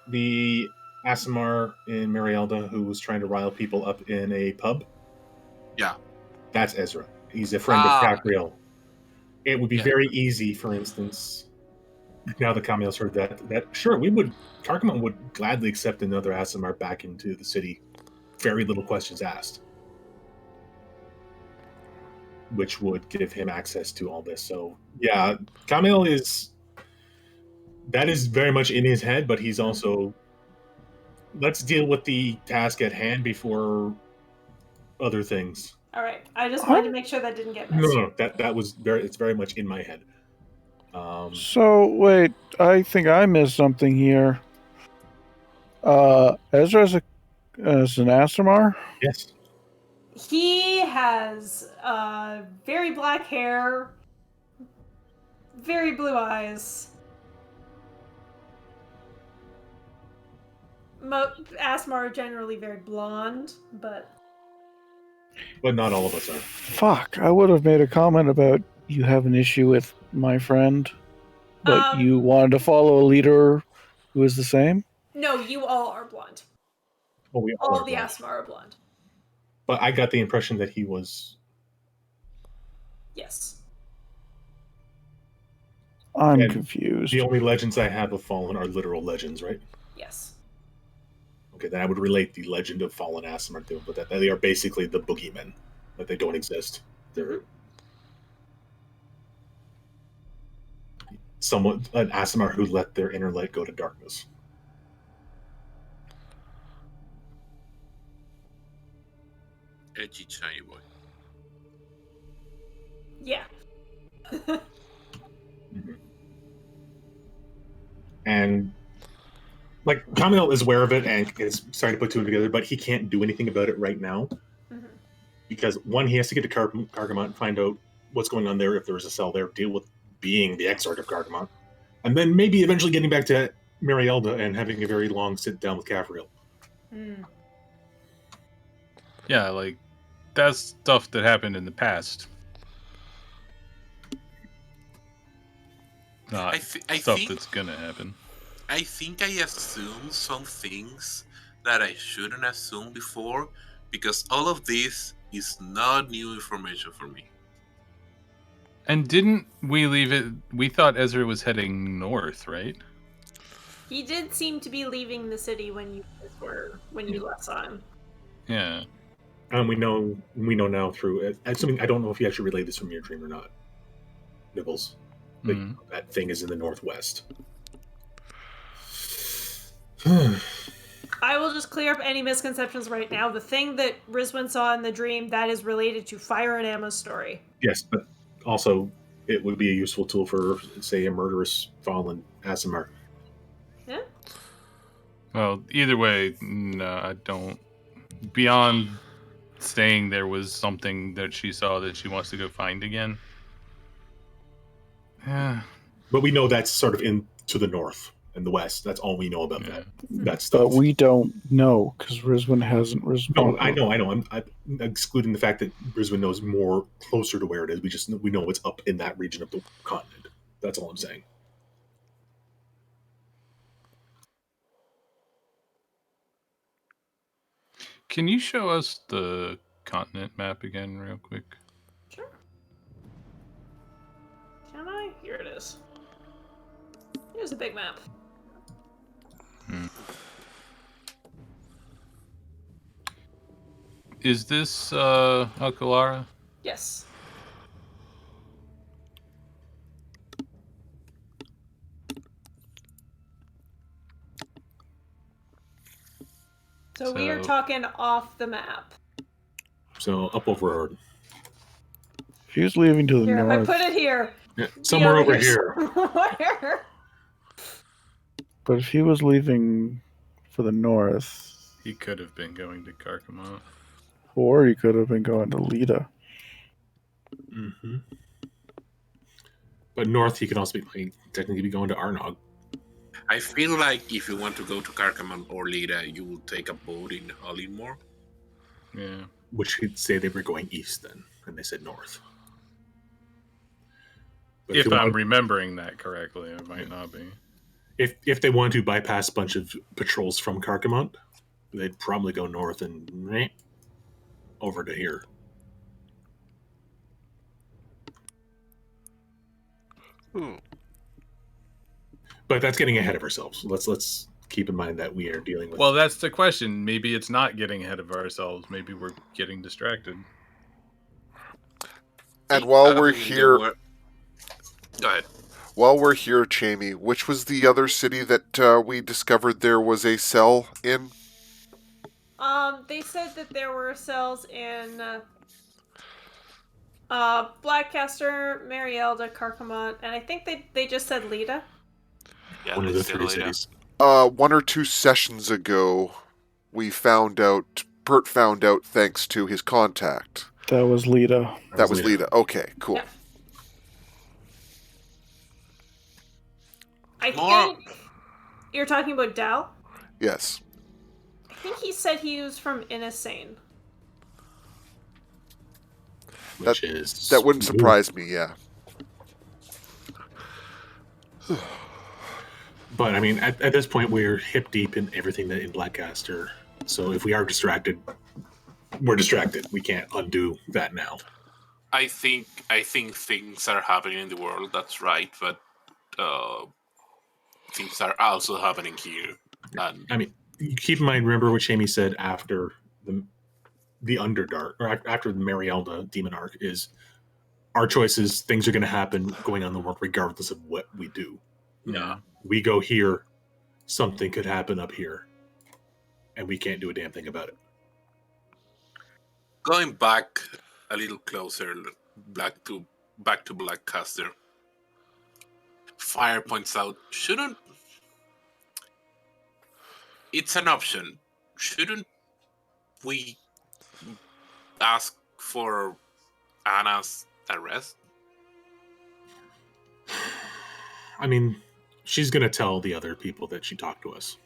the Asimar in Marielda who was trying to rile people up in a pub? Yeah. That's Ezra. He's a friend of Ah. Capriel. It would be Yeah. very easy, for instance, now that Camille's heard that sure, Karkaman would gladly accept another Asimar back into the city. Very little questions asked. Which would give him access to all this. So yeah, Camille is very much in his head, but he's also let's deal with the task at hand before other things. All right. I just wanted to make sure that didn't get missed. No, that was it's very much in my head. So wait, I think I missed something here. Ezra's as an Asimar? Yes. He has very black hair, very blue eyes. Asmar are generally very blonde, but Not all of us are. Fuck, I would have made a comment about you have an issue with my friend, but you wanted to follow a leader who is the same? no, you all are blonde. Well, we all All are the blonde. Asmar are blonde. But I got the impression that he was. Yes. I'm And confused. The only legends I have of Fallen are literal legends, right? Yes. Okay, then I would relate the legend of Fallen Asimar to, but that they are basically the boogeymen, that they don't exist. They're an Asimar who let their inner light go to darkness. Edgy shiny boy. Yeah. And like Camille is aware of it and is starting to put two and together, but he can't do anything about it right now because one, he has to get to Gargamont and find out what's going on there, if there is a cell there, deal with being the Exarch of Gargamont, and then maybe eventually getting back to Marielda and having a very long sit down with Caffriel. Yeah, like that's stuff that happened in the past. Not stuff that's gonna happen. I think I assumed some things that I shouldn't assume before because all of this is not new information for me. And didn't we leave it? We thought Ezra was heading north, right? He did seem to be leaving the city when you last saw him. Yeah. And we know now through assuming I don't know if you actually relayed this from your dream or not, Nibbles. That thing is in the northwest. I will just clear up any misconceptions right now. The thing that Rizwan saw in the dream, that is related to Fire and Ammo's story. Yes, but also it would be a useful tool for, say, a murderous fallen Asimar. Yeah. Well, either way, no, I don't. Beyond saying there was something that she saw that she wants to go find again. Yeah. But we know that's sort of to the north and the west. That's all we know about that stuff. But we don't know because Rizwan hasn't responded. No, I know. I'm excluding the fact that Brisbane knows more closer to where it is. We know it's up in that region of the continent. That's all I'm saying. Can you show us the continent map again real quick? Sure. Can I? Here it is. Here's a big map. Is this Alcalara? Yes. So we are talking off the map. So up over Arden. If he was leaving to the Here, north. I put it here. Yeah, somewhere over here. Where? But if he was leaving for the north. He could have been going to Karkamont. Or he could have been going to Lita. Mm-hmm. But north, he can also be technically be going to Arnog. I feel like if you want to go to Carcaman or Lira, you will take a boat in Hollymore. Yeah. Which could say they were going east then, and they said north. But If you I'm want- remembering that correctly, it might not be. if they want to bypass a bunch of patrols from Carcamont, they'd probably go north and over to here. But that's getting ahead of ourselves. Let's keep in mind that we are dealing with. Well, that's the question. Maybe it's not getting ahead of ourselves. Maybe we're getting distracted. And while we're Doing the here, work. Go ahead. while we're here, Jamie, which was the other city that we discovered there was a cell in? They said that there were cells in Blackcaster, Marielda, Carcamont, and I think they just said Lita. Yeah, one of they the said three later. cities. 1 or 2 sessions ago, we found out. Bert found out thanks to his contact. That was Lita. That was Lita. Okay, cool. Yep. I More- think you're talking about Dal. Yes. I think he said he was from Innisane. Which is That wouldn't surprise me, yeah. But I mean, at this point, we're hip deep in everything that in Blackcaster. So if we are distracted, we're distracted. We can't undo that now. I think things are happening in the world. That's right, but things are also happening here. And I mean, keep in mind. Remember what Shamey said after the Underdark, or after the Marielda Demon Arc, is our choices. Things are going to happen going on in the world, regardless of what we do. yeah, We go here, something could happen up here, and we can't do a damn thing about it. going back a little closer, back to Blackcaster. Fire points out, shouldn't it's an option? Shouldn't we ask for Anna's arrest? I mean, she's going to tell the other people that she talked to us.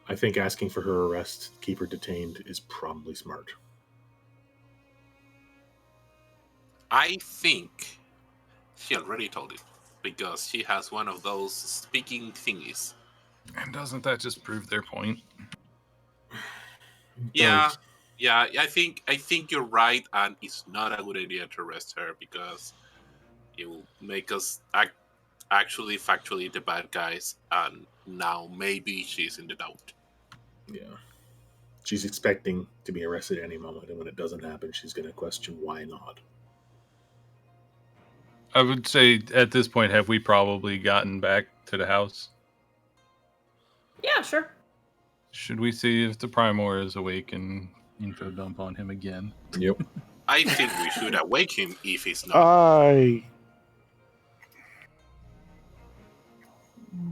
I think asking for her arrest, keep her detained, is probably smart. I think she already told it because she has one of those speaking thingies. And doesn't that just prove their point? Yeah, yeah. I think you're right, and it's not a good idea to arrest her because it will make us actually factually the bad guys, and now maybe she's in the doubt. Yeah. She's expecting to be arrested any moment, and when it doesn't happen, she's going to question why not. I would say at this point, have we probably gotten back to the house? Yeah, sure. Should we see if the Primor is awake and info dump on him again? Yep. I think we should awake him if he's not.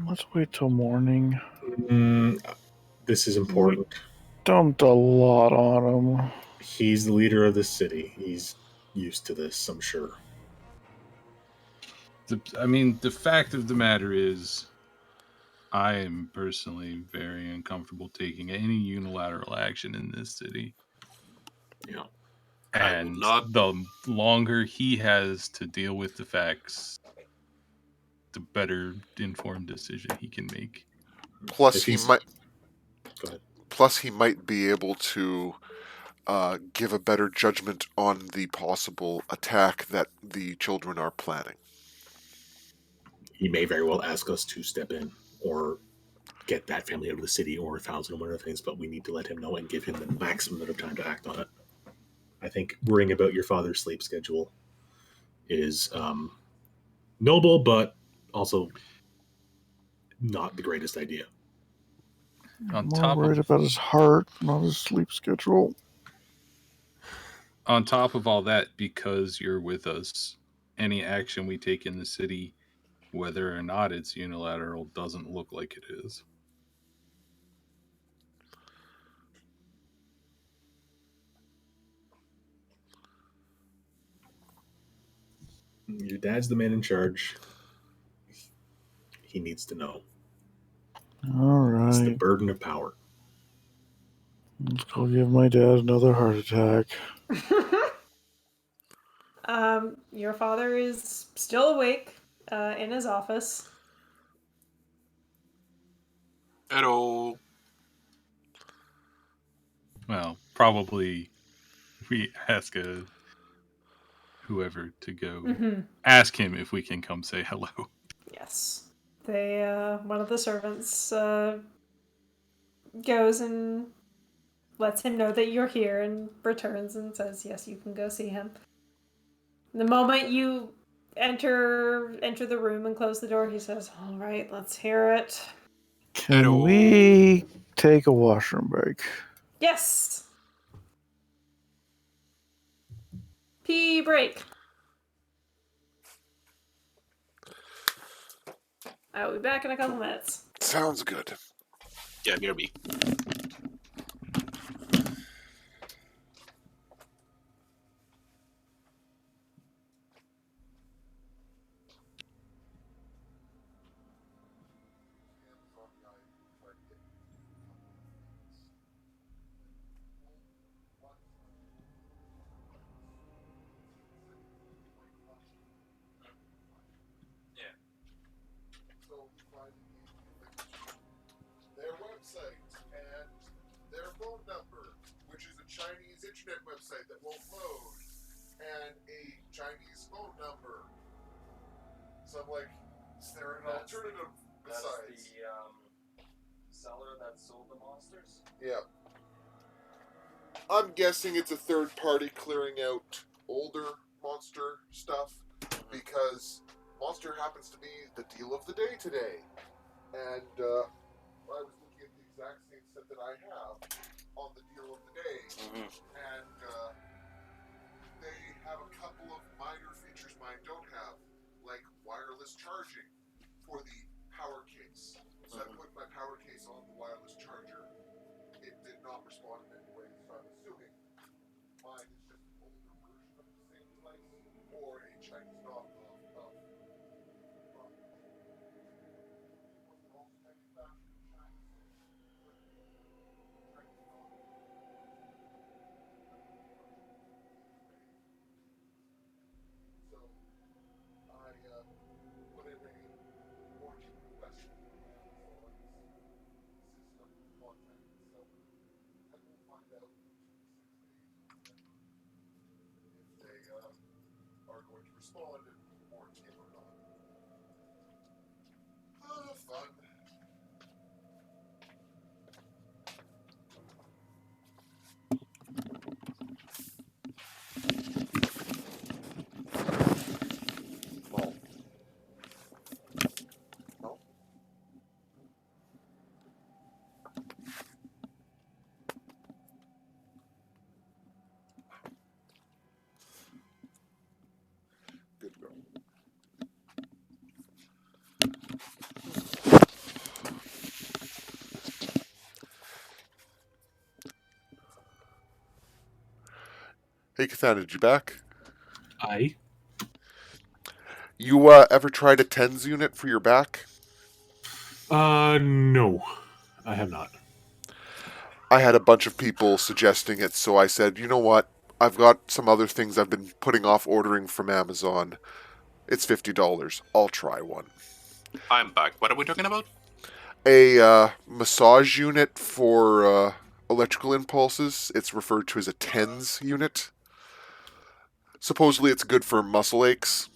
Let's wait till morning. This is important. Dumped a lot on him. He's the leader of this city. He's used to this, I'm sure. The fact of the matter is, I am personally very uncomfortable taking any unilateral action in this city. Yeah. And the longer he has to deal with the facts, the better informed decision he can make. Plus, he might. Go ahead. Plus, he might be able to give a better judgment on the possible attack that the children are planning. He may very well ask us to step in or get that family out of the city or 1,001 other things, but we need to let him know and give him the maximum amount of time to act on it. I think worrying about your father's sleep schedule is noble, but also not the greatest idea. I'm more worried about his heart, not his sleep schedule. On top of all that, because you're with us, any action we take in the city, whether or not it's unilateral, doesn't look like it is. Your dad's the man in charge. He needs to know. All It's the right. burden of power. Let's go give my dad another heart attack. Your father is still awake in his office. Hello. Well, probably we ask whoever to go ask him if we can come say hello. Yes. They, one of the servants goes and lets him know that you're here and returns and says, yes, you can go see him. The moment you enter the room and close the door, he says, all right, let's hear it. Can Hello. we take a washroom break? Yes. Pee break. I'll be back in a couple minutes. Sounds good. Yeah, near me. Yeah. So finally gave me a link to their website and their phone number, which is a Chinese internet website that won't load, and a Chinese phone number. So I'm like, is there an alternative besides? That's the seller that sold the monsters? Yeah. I'm guessing it's a third party clearing out older monster stuff because monster happens to be the deal of the day today. And I was looking at the exact same set that I have on the deal of the day, and they have a couple of minor features mine don't have, like wireless charging for the power case. So I put my power case on the wireless charger. It did not respond in any way, so I'm assuming mine is just an older version of the same device or a Chinese knockoff of So I put in a warranty request for Amazon's system contact the seller, and we'll find out in 2 to 6 days if they are going to respond and warranty it or not. Fun. Well, no. Good girl. Hey, Cathana, did you back? Aye. You ever tried a TENS unit for your back? No, I have not. I had a bunch of people suggesting it, so I said, you know what? I've got some other things I've been putting off ordering from Amazon. It's $50. I'll try one. I'm back. What are we talking about? A massage unit for electrical impulses. It's referred to as a TENS unit. Supposedly it's good for muscle aches.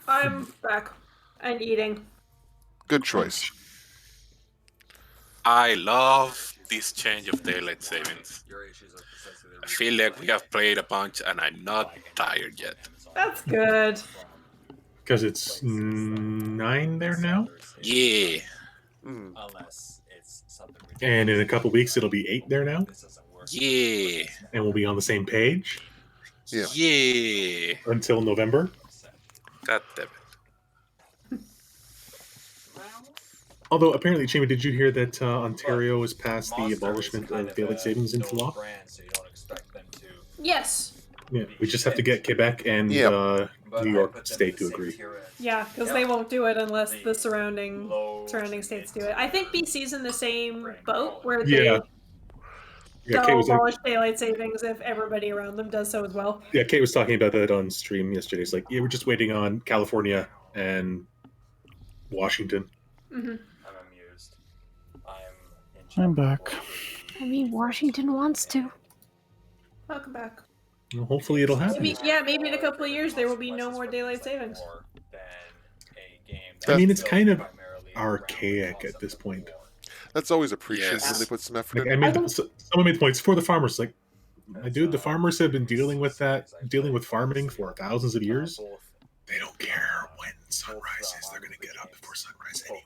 I'm back and eating. Good choice. I love this change of daylight savings. Your issues are precisely the I feel like we have played a bunch and I'm not tired yet. That's good. Because it's 9 there now, Yeah. Mm. Unless it's something and in a couple weeks it'll be 8 there now, this doesn't work. Yeah. and we'll be on the same page Yeah. Yeah. until November. God damn it. Although apparently, Chima, did you hear that Ontario has passed the abolishment of daylight savings into law? Brand, so you don't expect them to. Yes. Yeah, we just have to get Quebec and Yep. But New I York put them State the to same agree. tier as- Yeah, because Yep. they won't do it unless The the surrounding low to states do mid it. I think tier BC's in the same rank boat where Yeah. they'll Kate was abolish daylight savings if everybody around them does so as well. Kate was talking about that on stream yesterday. It's like, yeah, we're just waiting on California and Washington. Mm-hmm. I'm amused. I'm back. I mean, Washington wants to. Welcome back. Well, hopefully it'll happen. Maybe in a couple of years there will be no more daylight savings. I mean, it's kind of archaic at this point. That's always appreciated Yes. when they put some effort Like, in. someone made the points for the farmers. Like, my dude, the farmers have been dealing with farming for thousands of years. They don't care when sunrise is. They're going to get up before sunrise anyway.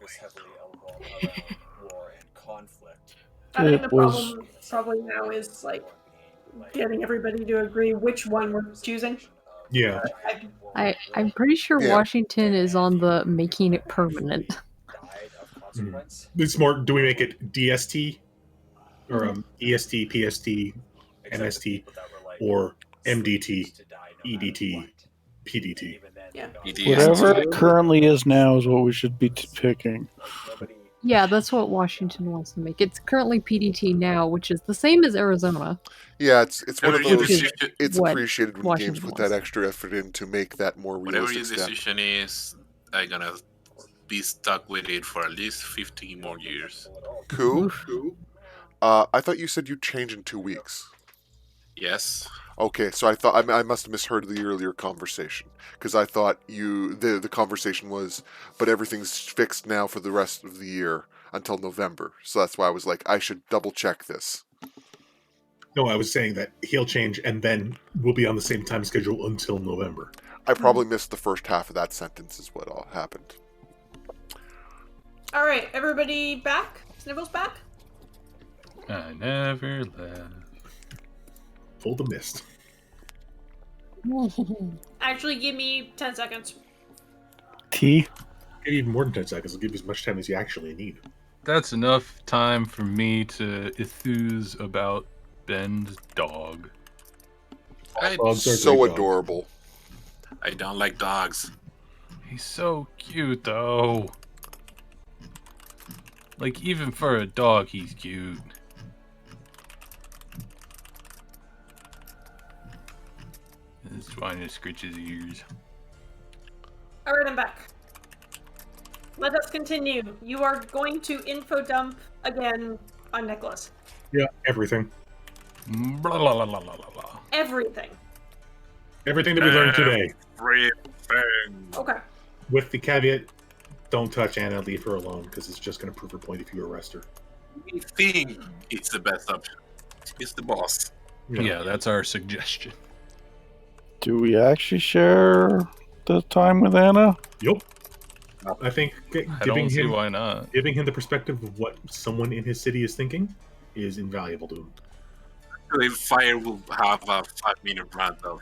I think the It was- problem probably now is like getting everybody to agree which one we're choosing. Yeah. I'm pretty sure Yeah. Washington is on the making it permanent. It's more, do we make it DST or EST, PST, MST, or MDT, EDT, PDT? Yeah. Whatever it currently is now is what we should be picking. Yeah, that's what Washington wants to make. It's currently PDT now, which is the same as Arizona. Yeah, it's one of Whatever your those. decision, It's what appreciated when Washington games put wants. that extra effort in to make that more whatever realistic your step. decision is, I'm gonna be stuck with it for at least 15 more years. Cool. Oof. I thought you said you'd change in 2 weeks. Yes. Okay, so I thought I must have misheard the earlier conversation because I thought the conversation was, but everything's fixed now for the rest of the year until November. So that's why I was like, I should double check this. No, I was saying that he'll change and then we'll be on the same time schedule until November. I probably missed the first half of that sentence is what all happened. All right, everybody back? Sniffles back? I never left. Pull the mist. Actually, give me 10 seconds. T. Give you even more than 10 seconds. I'll give you as much time as you actually need. That's enough time for me to enthuse about Ben's dog. I, Dogs are So great dogs. adorable. I don't like dogs. He's so cute, though. Like, even for a dog, he's cute. This trying to scratch his ears. All right, I'm back. Let us continue. You are going to info dump again on Nicholas. Yeah, everything. Blah, blah, blah, blah, blah, blah. Everything. Everything that we learned today. Everything. Okay. With the caveat, don't touch Anna, leave her alone, because it's just going to prove her point if you arrest her. We think it's the best option. It's the boss. Yeah, that's our suggestion. Do we actually share the time with Anna? Yup. I think I don't see why not. giving him the perspective of what someone in his city is thinking is invaluable to him. Actually, Fire will have a 5-minute rant of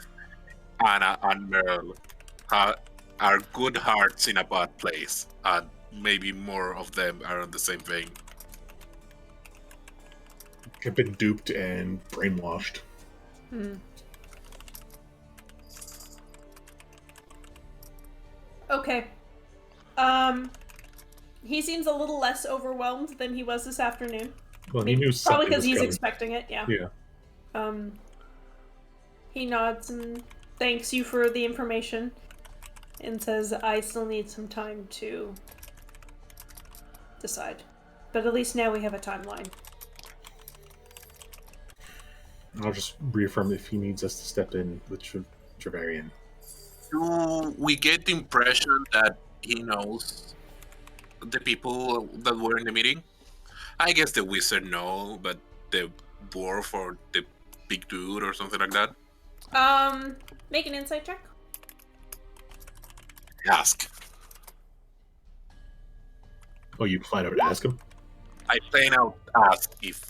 Anna and Merle are good hearts in a bad place, and maybe more of them are on the same vein. Have been duped and brainwashed. Okay. He seems a little less overwhelmed than he was this afternoon. Well, he knew Probably something because was he's coming. expecting it, yeah. Yeah. He nods and thanks you for the information and says, I still need some time to decide. But at least now we have a timeline. I'll just reaffirm if he needs us to step in with Travarian. Do we get the impression that he knows the people that were in the meeting? I guess the wizard know, but the dwarf or the big dude or something like that? Make an insight check. Ask. Oh, you flat out ask him? I plain out ask if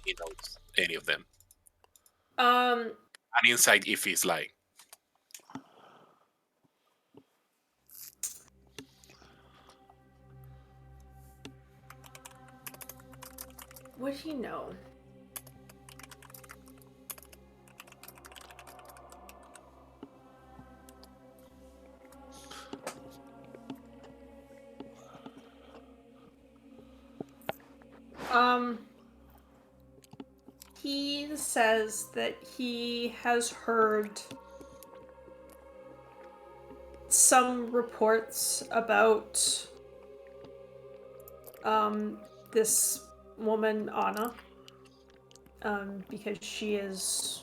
he knows any of them. An insight if he's lying. Would he know? He says that he has heard some reports about this woman Anna, because she is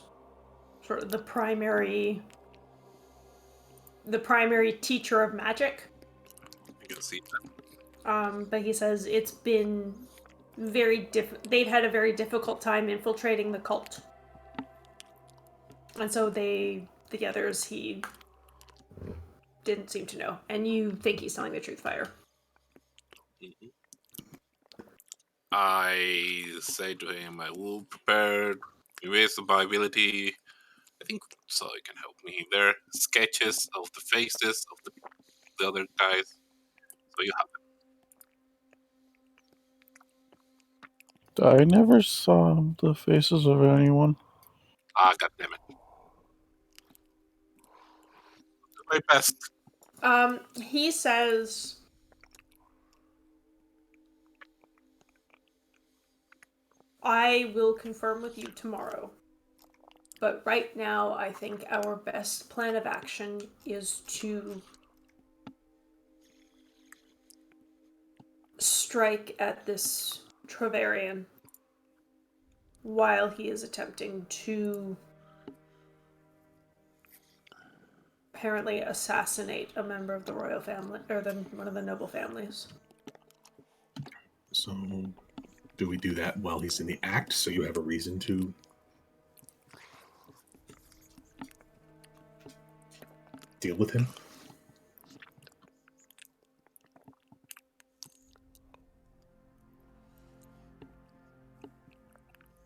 sort of the primary teacher of magic. I can see But he says it's been they've had a very difficult time infiltrating the cult. And so the others, he didn't seem to know. And you think he's telling the truth, Fire. that. I say to him, I will prepare with my ability. I think so. He can help me. There are sketches of the faces of the other guys. So you have I never saw the faces of anyone. God damn it. Do my best. He says I will confirm with you tomorrow. But right now, I think our best plan of action is to strike at this Trevarian while he is attempting to apparently assassinate a member of the royal family, or one of the noble families. So, do we do that while he's in the act, so you have a reason to deal with him?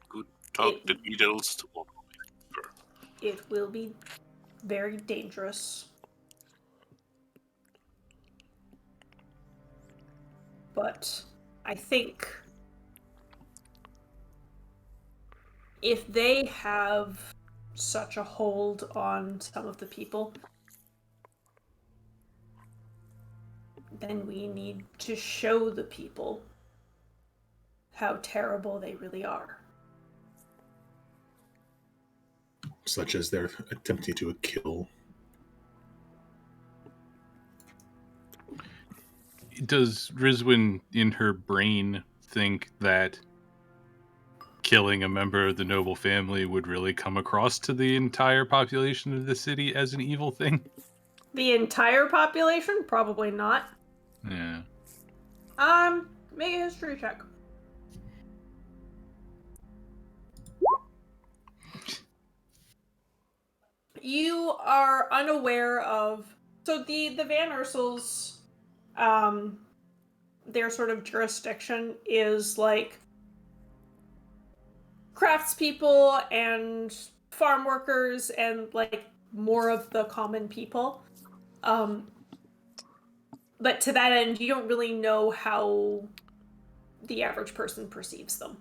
Good talk the details tomorrow. It will be very dangerous. But I think if they have such a hold on some of the people, then we need to show the people how terrible they really are. Such as they're attempting to kill. Does Rizwin, in her brain, think that killing a member of the noble family would really come across to the entire population of the city as an evil thing? The entire population? Probably not. Yeah. Make a history check. You are unaware of... So the Van Ursels, their sort of jurisdiction is like craftspeople and farm workers and like more of the common people. But to that end, you don't really know how the average person perceives them.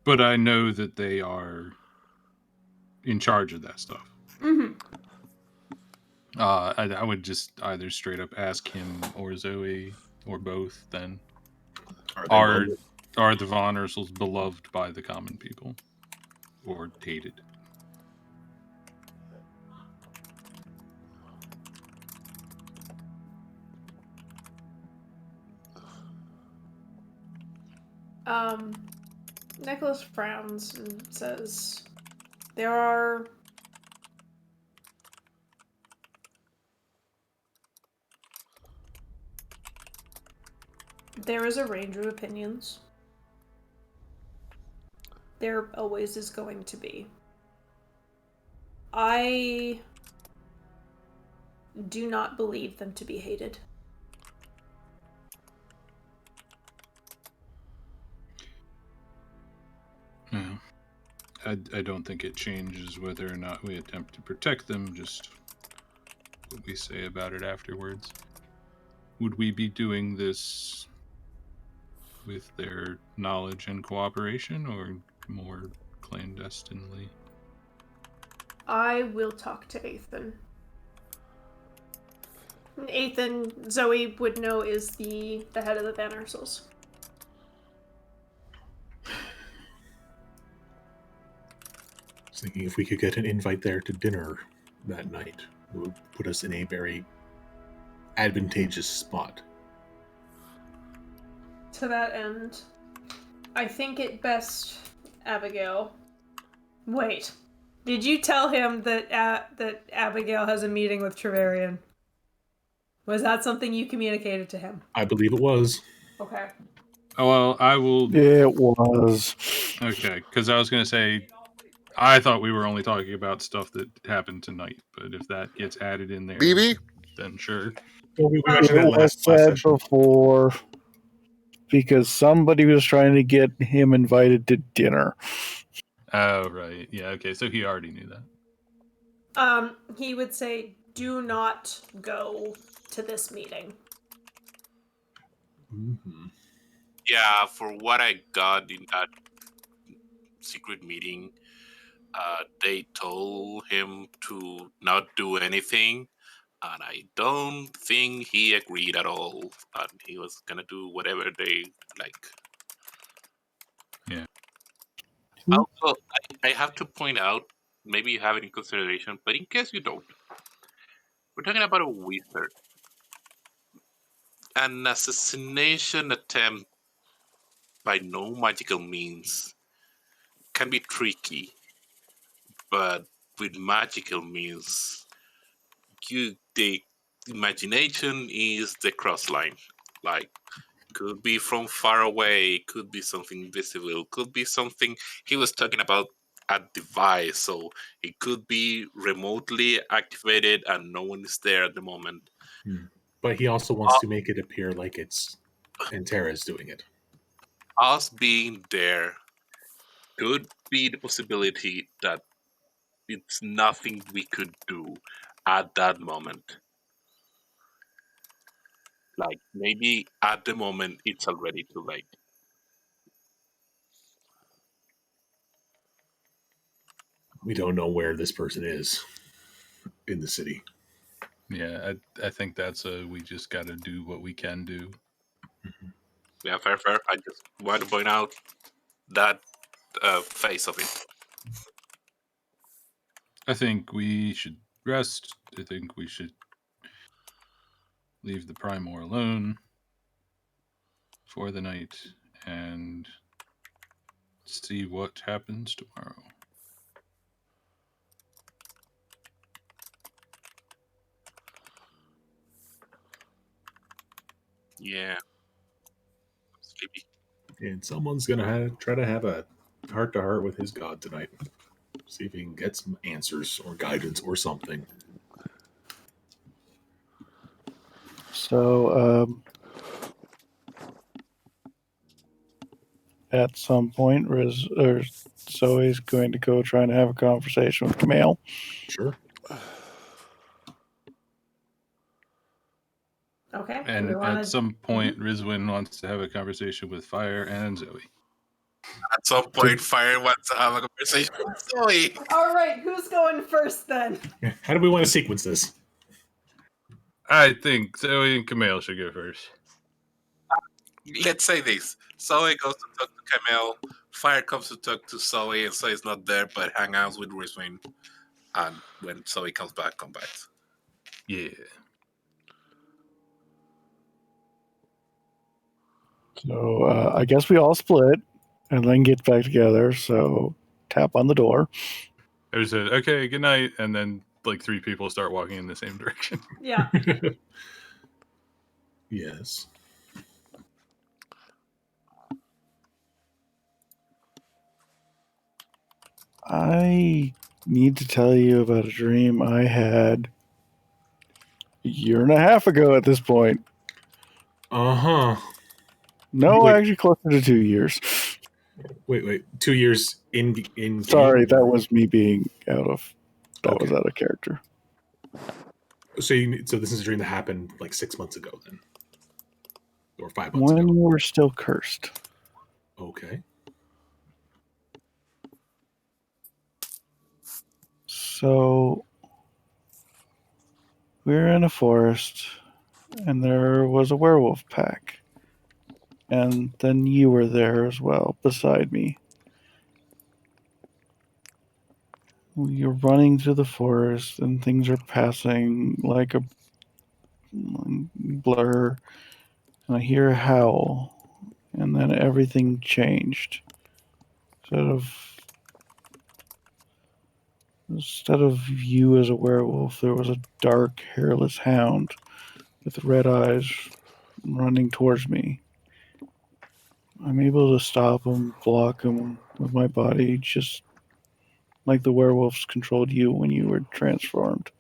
But I know that they are in charge of that stuff. Mm-hmm. I would just either straight up ask him or Zoe or both then. Are the Von Ursels beloved by the common people? Or hated? Nicholas frowns and says, there is a range of opinions. There always is going to be. I do not believe them to be hated. Yeah. I don't think it changes whether or not we attempt to protect them, just what we say about it afterwards. Would we be doing this with their knowledge and cooperation, or more clandestinely? I will talk to Ethan. Ethan, Zoe would know, is the head of the Van Ursels. thinking if we could get an invite there to dinner that night, it would put us in a very advantageous spot. To that end, I think it best, Abigail. Wait, did you tell him that that Abigail has a meeting with Trevarian? Was that something you communicated to him? I believe it was. Okay. Oh, well, I will. It was. Okay, because I was going to say, I thought we were only talking about stuff that happened tonight, but if that gets added in there, BB? then sure. Well, we It mentioned that was last said session. before because somebody was trying to get him invited to dinner. Oh, right. Yeah, okay, so he already knew that. He would say, "Do not go to this meeting." Mm-hmm. Yeah, for what I got in that secret meeting, they told him to not do anything, and I don't think he agreed at all. And he was gonna do whatever they like. Yeah. Also, I have to point out, maybe you have it in consideration, but in case you don't, we're talking about a wizard. An assassination attempt by no magical means can be tricky, but with magical means, the imagination is the cross line. Like, could be from far away, could be something invisible, could be something he was talking about a device, so it could be remotely activated and no one is there at the moment. But he also wants to make it appear like it's Antera's doing it. Us being there could be the possibility that it's nothing we could do at that moment. Like, maybe at the moment it's already too late. We don't know where this person is in the city. Yeah, I think that's we just got to do what we can do. Yeah, fair. I just want to point out that phase of it. I think we should rest. I think we should leave the Primor alone for the night and see what happens tomorrow. Yeah. Sleepy. And someone's going to try to have a heart-to-heart with his god tonight. See if he can get some answers or guidance or something. So, at some point, Zoe's going to go try and have a conversation with Camille. Sure. Okay. And at some point, Rizwin wants to have a conversation with Fire and Zoe. At some point, Fire wants to have a conversation with Zoe. All right, who's going first then? How do we want to sequence this? I think Zoe and Camille should go first. Let's say this. Zoe goes to talk to Camille. Fire comes to talk to Zoe, and Zoe's not there, but hang out with Rizwin. And when Zoe comes back, come back. Yeah. So, I guess we all split and then get back together. So, tap on the door. I just said, okay, good night. And then, like, 3 people start walking in the same direction. Yeah. Yes. I need to tell you about a dream I had a year and a half ago at this point. Uh-huh. No, Wait. actually closer to 2 years. Wait. 2 years in Sorry, game? that was me being out of Okay. was out of character. So this is a dream that happened like 6 months ago then? Or 5 months When ago? you were still cursed. Okay. So we were in a forest and there was a werewolf pack. And then you were there as well, beside me. You're running through the forest and things are passing like a blur, and I hear a howl, and then everything changed. Instead of you as a werewolf, there was a dark, hairless hound with red eyes running towards me. I'm able to stop him, block him with my body, just like the werewolves controlled you when you were transformed.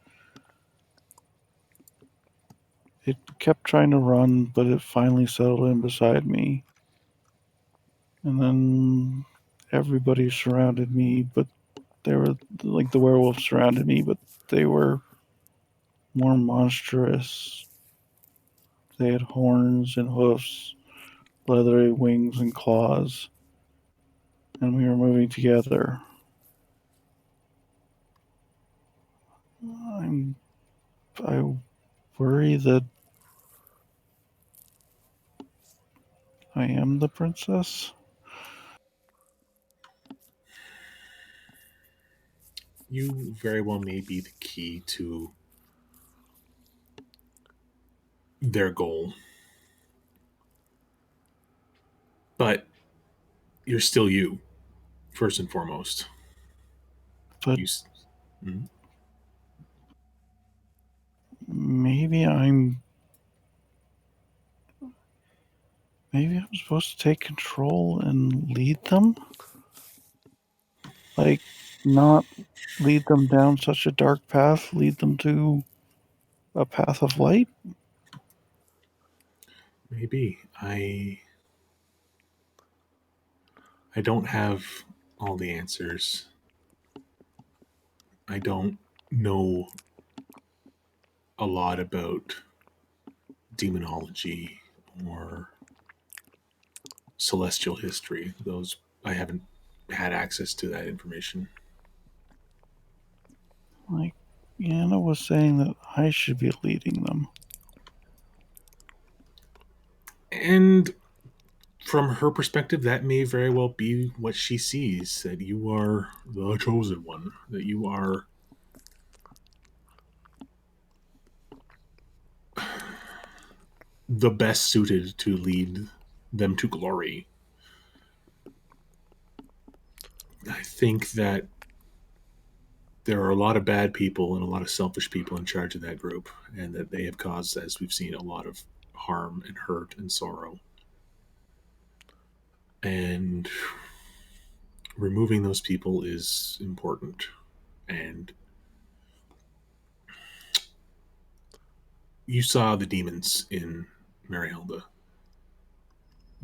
It kept trying to run, but it finally settled in beside me. And then everybody surrounded me, but they were like the werewolves surrounded me, but they were more monstrous. They had horns and hoofs, leathery wings and claws, and we were moving together. I worry that I am the princess. You very well may be the key to their goal. But you're still you, first and foremost. But You, maybe I'm supposed to take control and lead them? Like, not lead them down such a dark path, lead them to a path of light? maybe. I don't have all the answers. I don't know a lot about demonology or celestial history. Those I haven't had access to that information. Like, Anna was saying that I should be leading them. And from her perspective, that may very well be what she sees, that you are the chosen one, that you are the best suited to lead them to glory. I think that there are a lot of bad people and a lot of selfish people in charge of that group, and that they have caused, as we've seen, a lot of harm and hurt and sorrow. And removing those people is important. And you saw the demons in Marielda.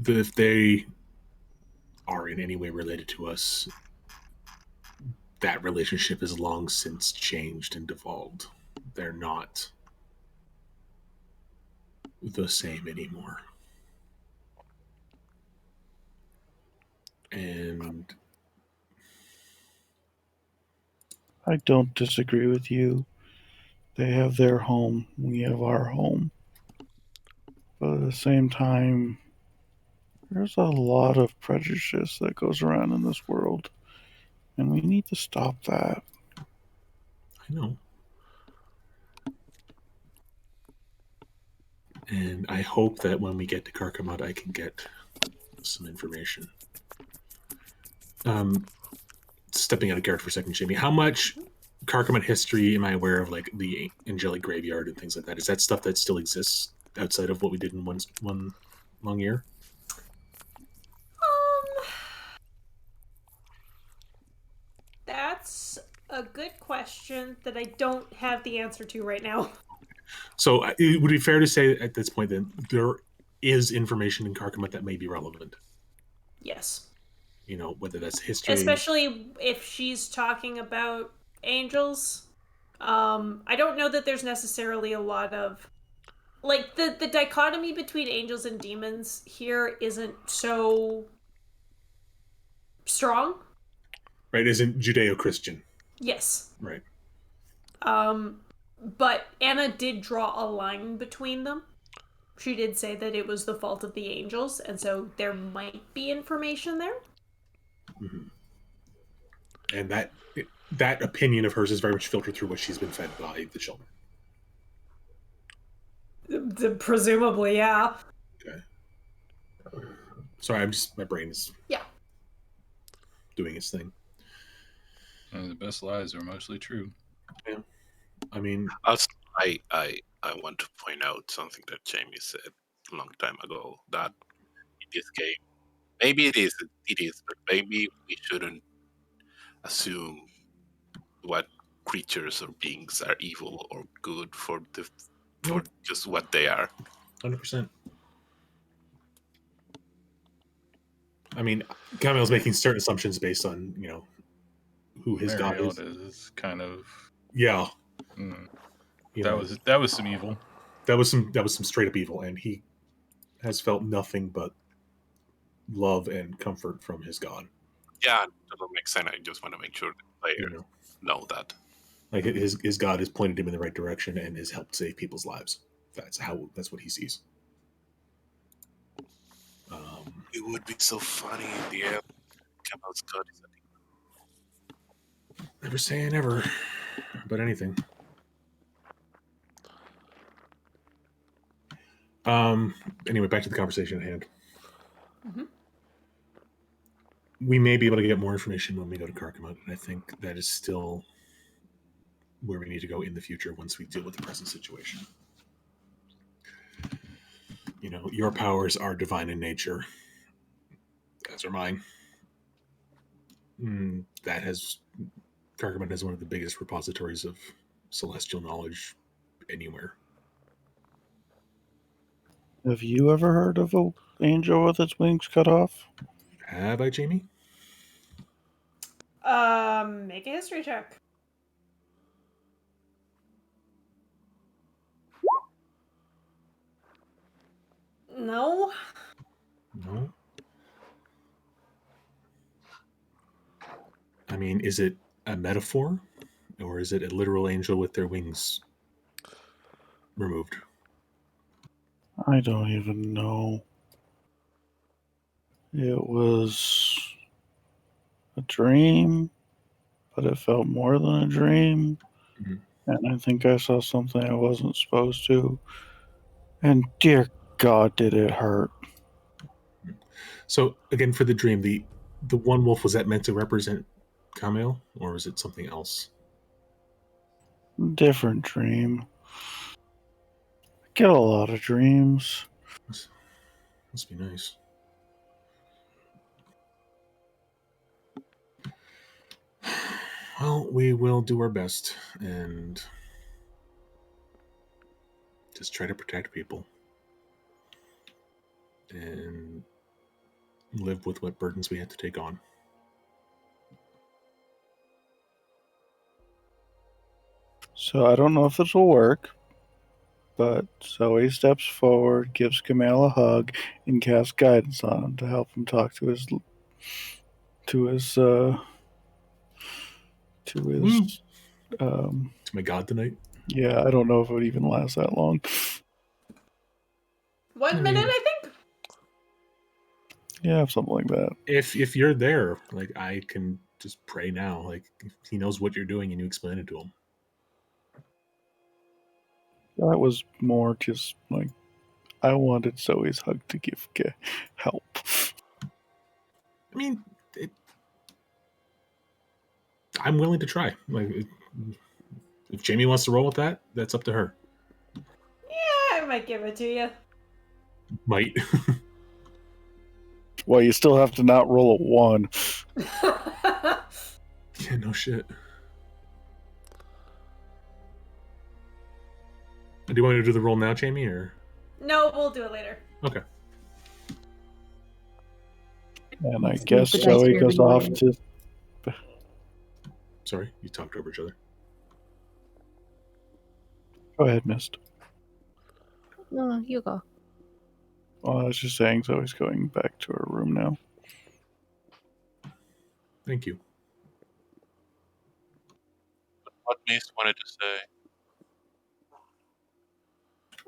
If they are in any way related to us, that relationship is long since changed and devolved. They're not the same anymore. And I don't disagree with you. They have their home, we have our home. But at the same time, there's a lot of prejudice that goes around in this world, and we need to stop that. I know. And I hope that when we get to Karkamut, I can get some information. Stepping out of character for a second, Jamie, how much Karkamut history am I aware of, like the angelic graveyard and things like that? Is that stuff that still exists outside of what we did in one long year? That's a good question that I don't have the answer to right now. So it would be fair to say at this point that there is information in Karkamut that may be relevant. Yes. You know, whether that's history. Especially if she's talking about angels. I don't know that there's necessarily a lot of like the dichotomy between angels and demons here isn't so strong. Right, isn't Judeo-Christian. Yes. Right. But Anna did draw a line between them. She did say that it was the fault of the angels, and so there might be information there. Mm-hmm. And that that opinion of hers is very much filtered through what she's been fed by the children. Presumably, yeah. Okay. Sorry, my brain is doing its thing. And the best lies are mostly true. I mean, Also, I want to point out something that Jamie said a long time ago, that in this game, maybe it is, but maybe we shouldn't assume what creatures or beings are evil or good for just what they are. 100%. I mean, Camille's making certain assumptions based on, who his god is. Mariota is kind of Yeah. that was some evil. That was some straight up evil, and he has felt nothing but love and comfort from his god. Yeah, that makes sense. I just want to make sure the players know that. Like his god has pointed him in the right direction and has helped save people's lives. That's what he sees. It would be so funny in the end. Camel's god is Never say never about anything. Anyway, back to the conversation at hand. Mm-hmm. We may be able to get more information when we go to Carcammon, and I think that is still where we need to go in the future once we deal with the present situation. Your powers are divine in nature, as are mine. Carcammon has one of the biggest repositories of celestial knowledge anywhere. Have you ever heard of an angel with its wings cut off? Have I, Jamie? Make a history check. No. No. I mean, is it a metaphor, or is it a literal angel with their wings removed? I don't even know. It was a dream, but it felt more than a dream. Mm-hmm. And I think I saw something I wasn't supposed to. And dear God, did it hurt. So again, for the dream, the one wolf, was that meant to represent Camille, or was it something else? Different dream. I get a lot of dreams. Must be nice. Well, we will do our best and just try to protect people and live with what burdens we had to take on. So I don't know if this will work, but Zoe steps forward, gives Kamal a hug, and casts guidance on him to help him talk to his To my god tonight. Yeah, I don't know if it would even last that long. 1 minute, I think. Yeah, something like that. If you're there, like, I can just pray now. Like, if he knows what you're doing and you explain it to him. That was more just like I wanted Zoe's hug to give help. I mean, I'm willing to try. Like, if Jamie wants to roll with that, that's up to her. Yeah, I might give it to you. Might. Well, you still have to not roll a 1. Yeah, no shit. Do you want me to do the roll now, Jamie, or? No, we'll do it later. Okay. And I Let's guess do the Zoe dice goes roll. off to. Sorry, you talked over each other. Go ahead, Mist. No, you go. Well, I was just saying Zoe's going back to her room now. Thank you. What Mace wanted to say?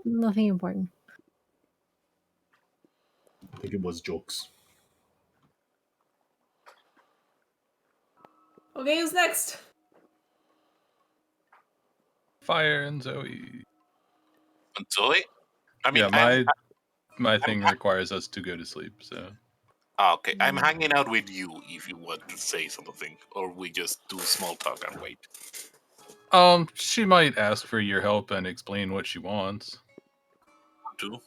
Nothing important. I think it was jokes. Okay, who's next? Fire and Zoe. And Zoe? I mean, Yeah, my thing requires us to go to sleep, so. okay, I'm hanging out with you if you want to say something, or we just do small talk and wait. She might ask for your help and explain what she wants. Do?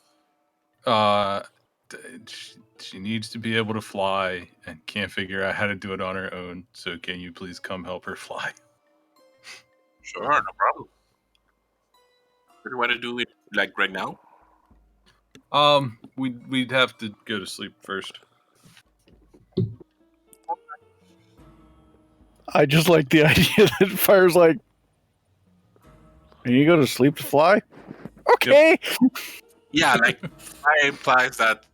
She needs to be able to fly and can't figure out how to do it on her own. So can you please come help her fly? Sure, no problem. Do you want to do it like right now? We'd have to go to sleep first. I just like the idea that Fire's like, and you go to sleep to fly? Okay. Yeah, like I implies that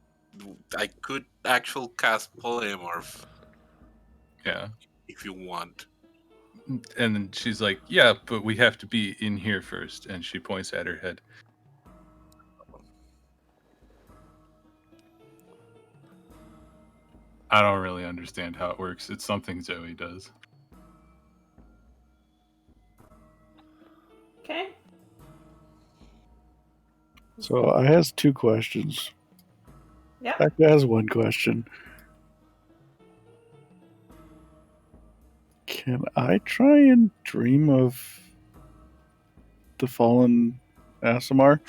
I could actual cast polymorph Yeah. if you want. And then she's like, yeah, but we have to be in here first. And she points at her head. I don't really understand how it works. It's something Zoe does. Okay. So I has 2 questions. Yep. Actually, has 1 question. Can I try and dream of the fallen Asimar?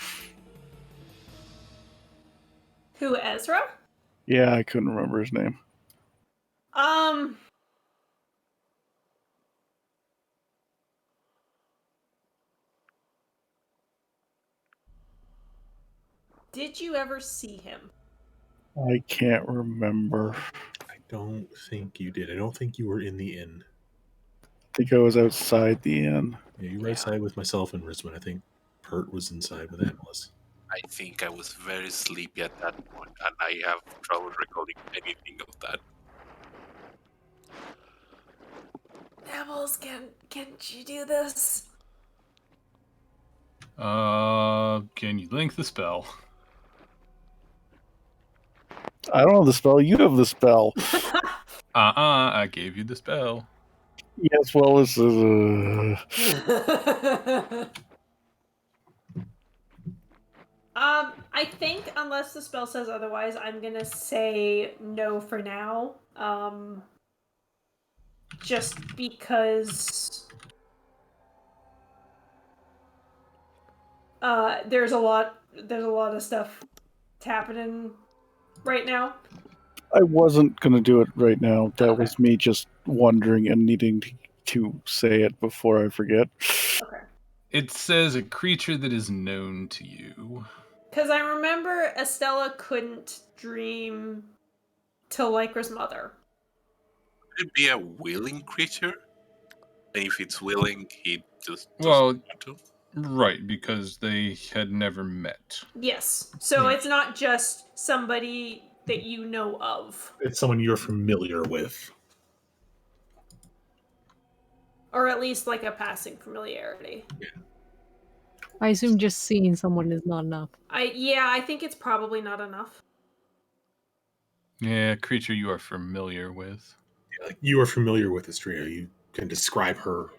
Who, Ezra? Yeah, I couldn't remember his name. Did you ever see him? I can't remember. I don't think you did. I don't think you were in the inn. I think I was outside the inn. Yeah, you were outside with myself and Risman. I think Pert was inside with Atlas. I think I was very sleepy at that point, and I have trouble recalling anything of that. Nibbles, can't you do this? Can you link the spell? I don't have the spell. You have the spell. I gave you the spell. Yes, well, this is. I think unless the spell says otherwise, I'm gonna say no for now. Just because there's a lot of stuff happening right now. I wasn't going to do it right now. That Okay. was me just wondering and needing to say it before I forget. Okay. It says a creature that is known to you. Because I remember Estella couldn't dream till Lycra's mother. Could it be a willing creature? And if it's willing, he just doesn't Well, want to? right, because they had never met. Yes. So Yeah. it's not just somebody that you know of. It's someone you're familiar with. Or at least like a passing familiarity. I assume just seeing someone is not enough. I think it's probably not enough. Yeah, creature you are familiar with. Yeah, like you are familiar with Istria. You can describe her,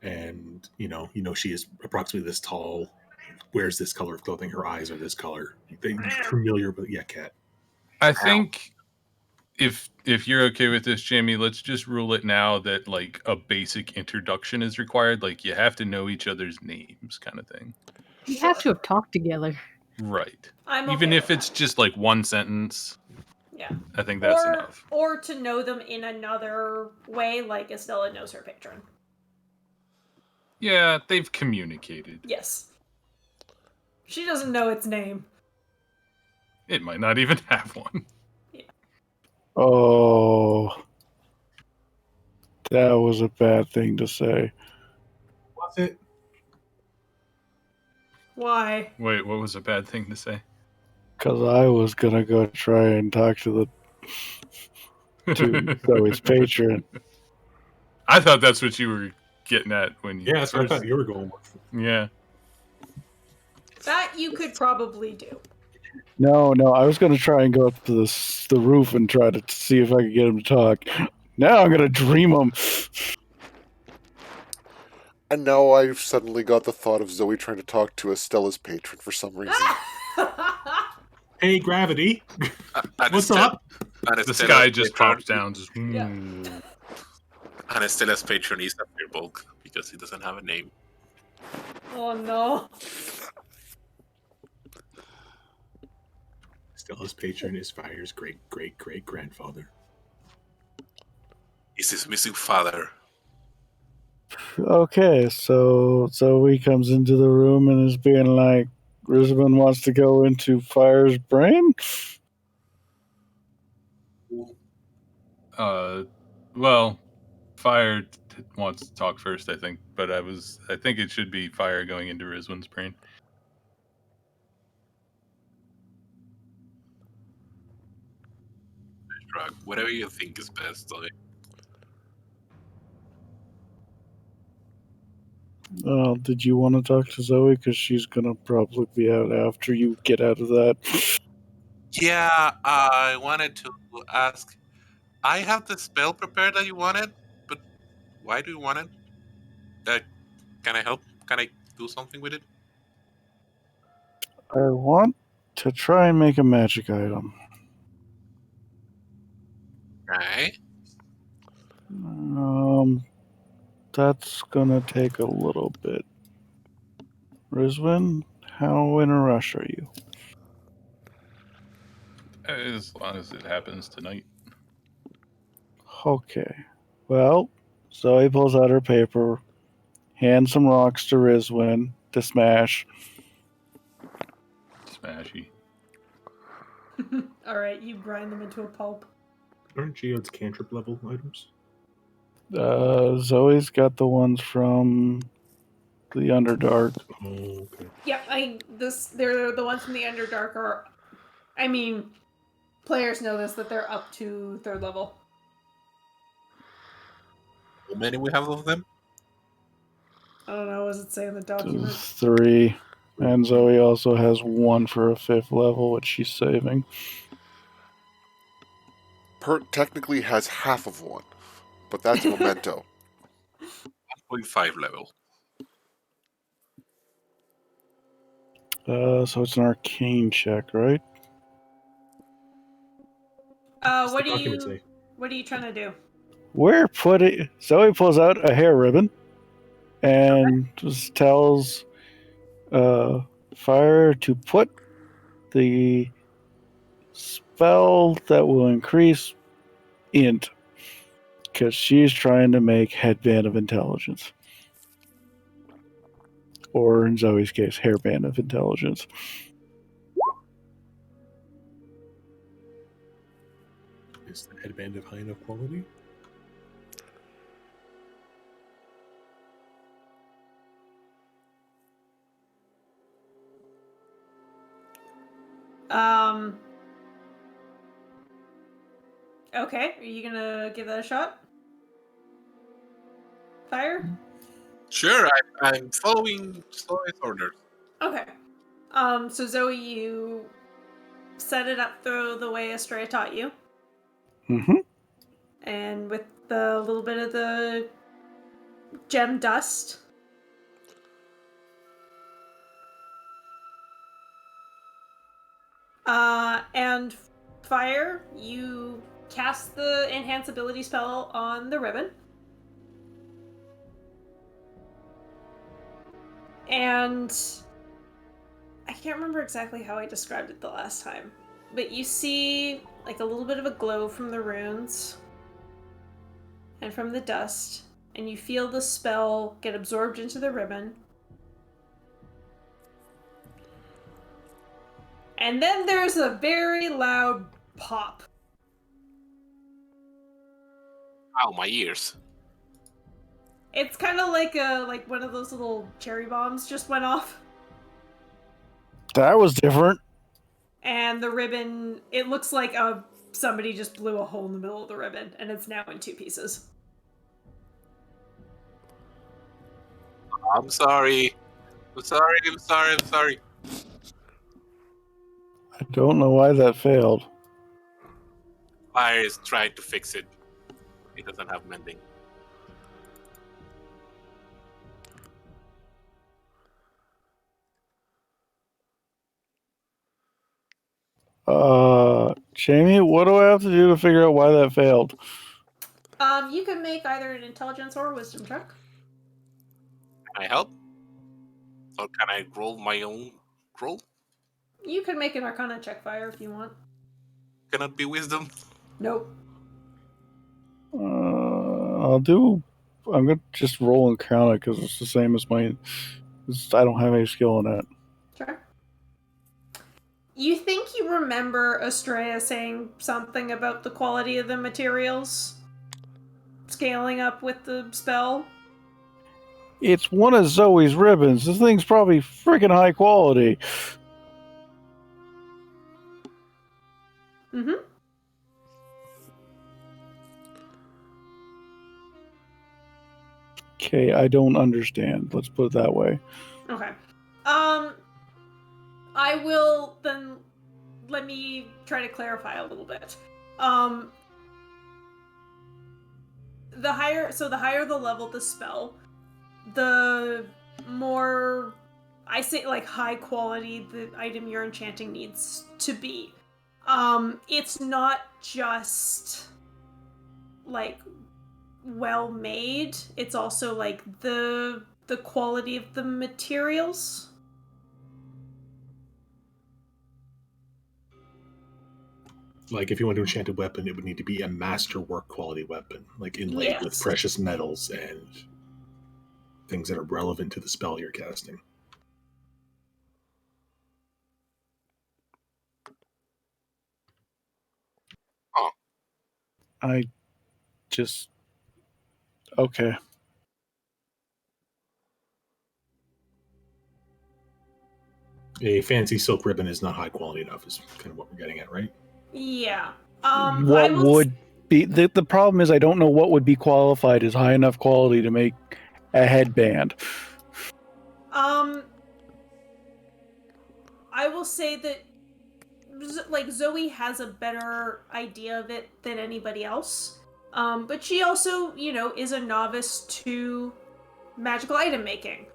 and you know she is approximately this tall, wears this color of clothing, her eyes are this color. You're familiar with Cat. I think if you're okay with this, Jamie, let's just rule it now that like a basic introduction is required. Like you have to know each other's names, kind of thing. We have to have talked together. Right. I'm Even okay if with it's that. just like one sentence. Yeah. I think that's enough. Or to know them in another way, like Estella knows her patron. Yeah, they've communicated. Yes. She doesn't know its name. It might not even have one. Oh, that was a bad thing to say. Was it? Why? Wait, what was a bad thing to say? Because I was going to go try and talk to Zoe's patron. I thought that's what you were getting at when you Yeah, that's what I first... thought you were going with. Yeah. That you could probably do. No, I was going to try and go up to the roof and try to see if I could get him to talk. Now I'm going to dream him. And now I've suddenly got the thought of Zoe trying to talk to Estella's patron for some reason. Hey, Gravity. And What's Estella- up? and The Estella's sky just patron- drops down. Just Yeah. "Hmm." And Estella's patron is a Firbolg because he doesn't have a name. Oh no. Stella's patron is Fire's great-great-great-grandfather. He's his missing father. Okay, so Zoe comes into the room and is being like, Risbon wants to go into Fire's brain? Well, Fire wants to talk first, I think, but I think it should be Fire going into Rizwin's brain. Drug. Whatever you think is best, Zoe. Did you want to talk to Zoe? Because she's going to probably be out after you get out of that. Yeah, I wanted to ask. I have the spell prepared that you wanted, but why do you want it? Can I help? Can I do something with it? I want to try and make a magic item. Right. That's going to take a little bit. Rizwin, how in a rush are you? As long as it happens tonight. Okay. Well, Zoe pulls out her paper, hands some rocks to Rizwin to smash. Smashy. Alright, you grind them into a pulp. Aren't geodes cantrip level items? Zoe's got the ones from the Underdark. Oh, okay. Yeah, they're the ones from the Underdark are, I mean, players know this, that they're up to 3rd level. How many we have of them? I don't know, what does it say in the document? 3. And Zoe also has one for a 5th level, which she's saving. Pert technically has half of one, but that's memento. 1.5 level. So it's an arcane check, right? What's What the are document you say? what are you trying to do? We're putting. Zoe pulls out a hair ribbon and just tells Fire to put the spell that will increase int, because she's trying to make Headband of Intelligence. Or in Zoe's case, Hairband of Intelligence. Is the headband of high enough quality? Okay, are you gonna give that a shot? Fire? Sure, I'm following Zoe's orders. Okay. So Zoe, you set it up the way Estrella taught you. Mm-hmm. And with the little bit of the gem dust. And Fire, you cast the enhance ability spell on the ribbon. And I can't remember exactly how I described it the last time, but you see like a little bit of a glow from the runes and from the dust, and you feel the spell get absorbed into the ribbon. And then there's a very loud pop. Ow, my ears. It's kind of like one of those little cherry bombs just went off. That was different. And the ribbon, it looks like somebody just blew a hole in the middle of the ribbon, and it's now in 2 pieces. I'm sorry. I'm sorry. I don't know why that failed. Fire is trying to fix it. It doesn't have mending. Jamie, what do I have to do to figure out why that failed? You can make either an intelligence or a wisdom check. Can I help? Or can I roll my own roll? You can make an arcana check, Fire, if you want. Cannot be wisdom. Nope. I'm gonna just roll and count it because it's the same as mine. I don't have any skill in it. Sure. You think you remember Estrella saying something about the quality of the materials scaling up with the spell? It's one of Zoe's ribbons. This thing's probably freaking high quality. Mm-hmm. Okay, I don't understand. Let's put it that way. Okay. I will then let me try to clarify a little bit. The higher the level the spell, the more I say like high quality the item you're enchanting needs to be. It's not just like well made, it's also like the quality of the materials. Like if you want to enchant a weapon, it would need to be a masterwork quality weapon, like inlaid with Yes. precious metals and things that are relevant to the spell you're casting. I just. Okay. A fancy silk ribbon is not high quality enough, is kind of what we're getting at, right? Yeah. What would be. The problem is, I don't know what would be qualified as high enough quality to make a headband. I will say that like Zoe has a better idea of it than anybody else. But she also, you know, is a novice to magical item making.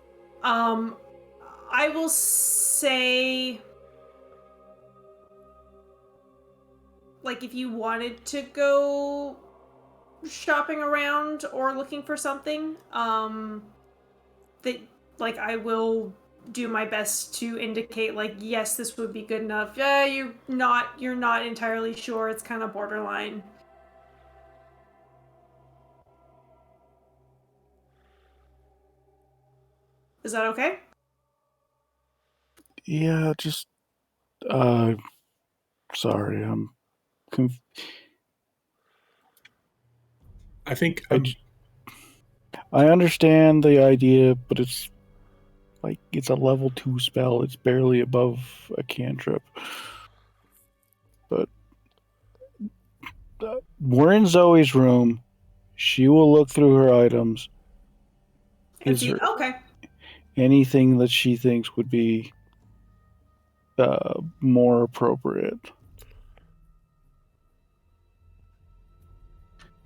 I will say, like, if you wanted to go shopping around or looking for something, that, like, I will do my best to indicate, like, yes, this would be good enough. Yeah, you're not entirely sure. It's kind of borderline. Is that okay? Yeah, just. Sorry, I'm. I think I understand the idea, but it's like it's a level 2 spell. It's barely above a cantrip. But we're in Zoe's room. She will look through her items. And Is see, there okay. anything that she thinks would be more appropriate?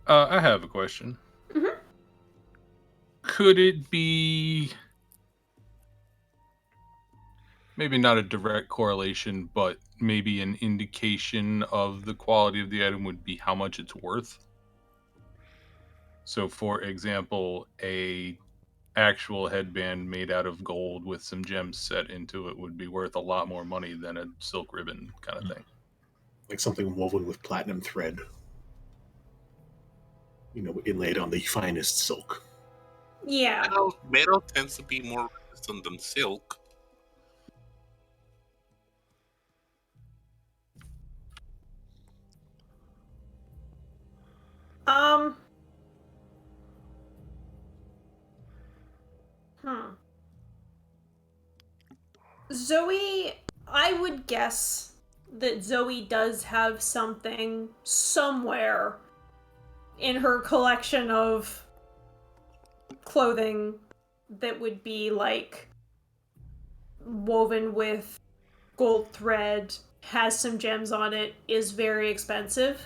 I have a question. Mhm. Could it be maybe not a direct correlation, but maybe an indication of the quality of the item would be how much it's worth? So, for example, a actual headband made out of gold with some gems set into it would be worth a lot more money than a silk ribbon kind of thing. like something woven with platinum thread, inlaid on the finest silk. Yeah. Metal tends to be more resistant than silk. Um. Hmm. Zoe, I would guess that Zoe does have something somewhere in her collection of clothing that would be like woven with gold thread, has some gems on it, is very expensive.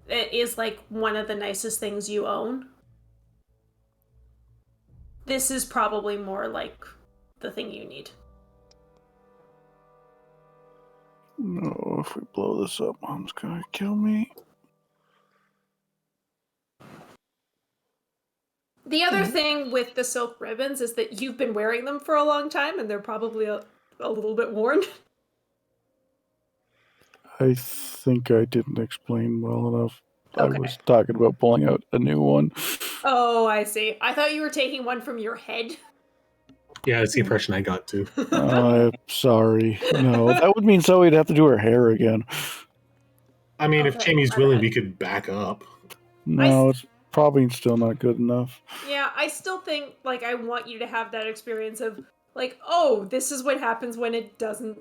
It is like one of the nicest things you own. This is probably more like the thing you need. No, if we blow this up, Mom's gonna kill me. The other thing with the silk ribbons is that you've been wearing them for a long time, and they're probably a little bit worn. I think I didn't explain well enough. Okay. I was talking about pulling out a new one. Oh, I see. I thought you were taking one from your head. Yeah, that's the impression I got too. I'm sorry. No, that would mean Zoe'd have to do her hair again. I mean, if Okay, Jamie's my willing, bad. we could back up. No, it's probably still not good enough. Yeah, I still think, like, I want you to have that experience of, like, oh, this is what happens when it doesn't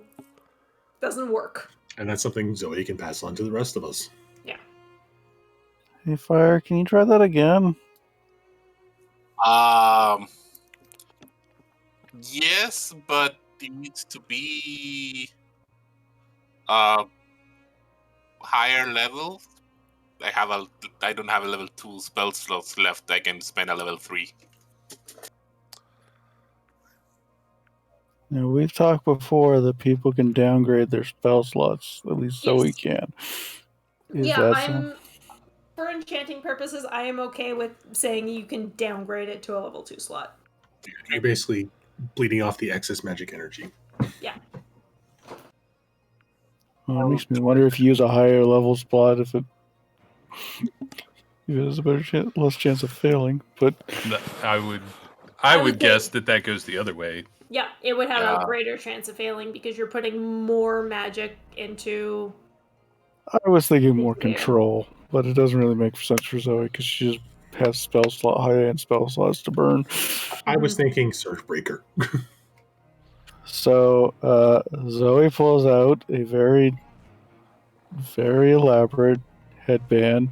work. And that's something Zoe can pass on to the rest of us. Yeah. Hey, Fire, can you try that again? Yes, but it needs to be higher level. I don't have a level 2 spell slots left. I can spend a level 3. Now, we've talked before that people can downgrade their spell slots. At least Zoe Yes. can. Is Yeah, that so? for enchanting purposes, I am okay with saying you can downgrade it to a level 2 slot. You're basically bleeding off the excess magic energy. Yeah. Well, it makes me wonder if you use a higher level spot, if it has a better less chance of failing. But I would I would guess think- that goes the other way. Yeah, it would have Yeah. a greater chance of failing because you're putting more magic into... I was thinking more Yeah. control, but it doesn't really make sense for Zoe because she just has spell slot, high-end spell slots to burn. I was thinking Surfbreaker. So Zoe pulls out a very, very elaborate headband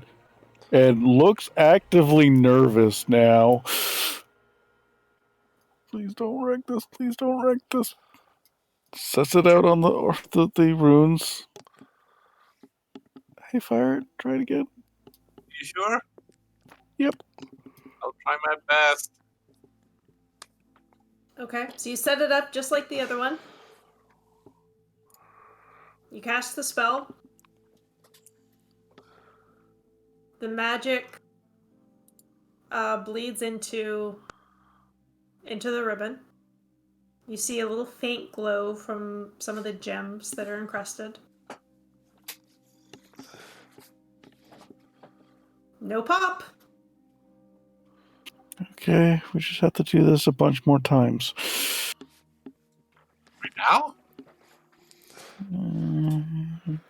and looks actively nervous now. Please don't wreck this. Please don't wreck this. Sets it out on the runes. Hey, Fire, try it again. You sure? Yep. I'll try my best. Okay, so you set it up just like the other one. You cast the spell. The magic bleeds into the ribbon. You see a little faint glow from some of the gems that are encrusted. No pop. Okay, we just have to do this a bunch more times. Right now?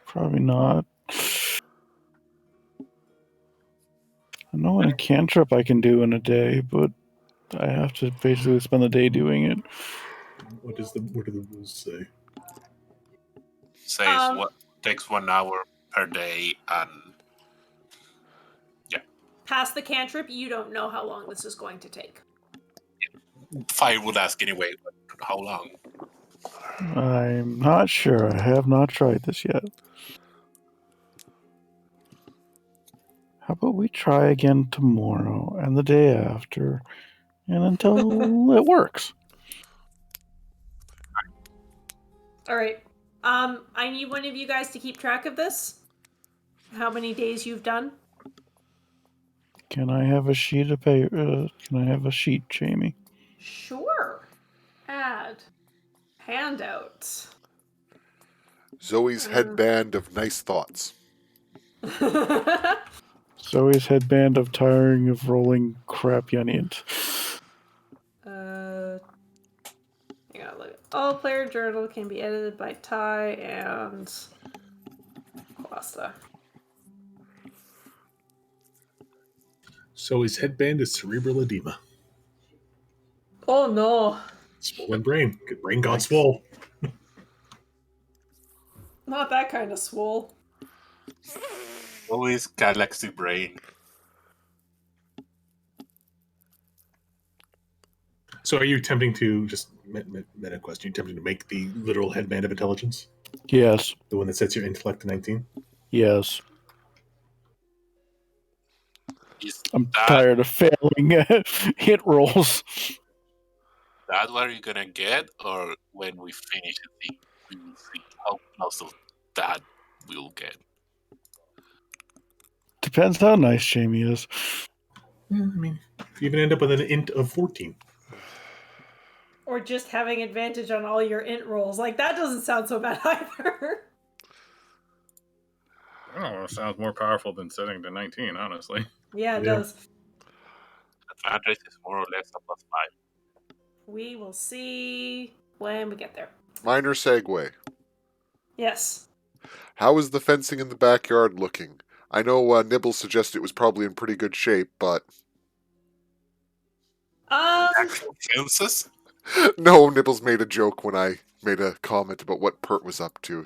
Probably not. I know a cantrip I can do in a day, but I have to basically spend the day doing it. What do the rules say? Says what takes 1 hour per day, and Past the cantrip, you don't know how long this is going to take. Fire would ask anyway. How long? I'm not sure. I have not tried this yet. How about we try again tomorrow and the day after, and until it works? All right. I need one of you guys to keep track of this. How many days you've done? Can I have a sheet of paper? Can I have a sheet, Jamie? Sure. Add handouts. Zoe's headband of nice thoughts. Zoe's headband of tiring of rolling crappy onions. Hang on, look. All player journal can be edited by Ty and Costa. So his headband is cerebral edema. Oh no. Swollen brain. Brain got swole. Not that kind of swole. Always galaxy brain. So are you attempting to, just meta question, you attempting to make the literal headband of intelligence? Yes. The one that sets your intellect to 19? Yes. Is I'm that, tired of failing hit rolls. that what you're gonna get, or when we finish the thing, we will see how close that we'll get. Depends how nice Jamie is. Yeah, I mean, if you even end up with an int of 14. Or just having advantage on all your int rolls. Like, that doesn't sound so bad either. Oh, it sounds more powerful than setting to 19, honestly. Yeah, it Yeah. does. Advantage is more or less a +5. We will see when we get there. Minor segue. Yes. How is the fencing in the backyard looking? I know Nibbles suggested it was probably in pretty good shape, but Actual fences? no, Nibbles made a joke when I made a comment about what Pert was up to,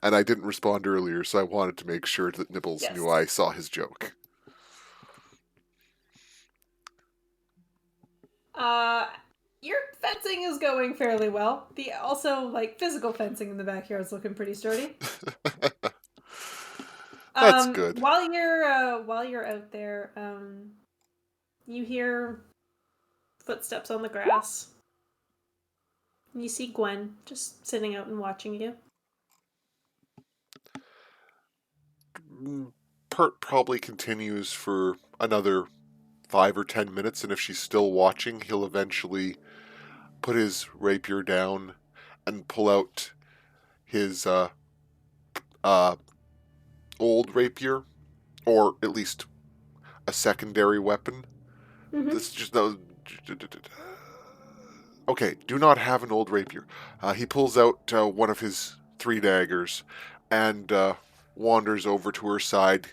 and I didn't respond earlier, so I wanted to make sure that Nibbles Yes. knew I saw his joke. Your fencing is going fairly well. The also like physical fencing in the backyard is looking pretty sturdy. That's good. While you're out there, you hear footsteps on the grass. And you see Gwen just sitting out and watching you. Pert probably continues for another 5 or 10 minutes, and if she's still watching, he'll eventually put his rapier down and pull out his old rapier, or at least a secondary weapon. Mm-hmm. This just no. Okay, do not have an old rapier. He pulls out one of his 3 daggers and wanders over to her side,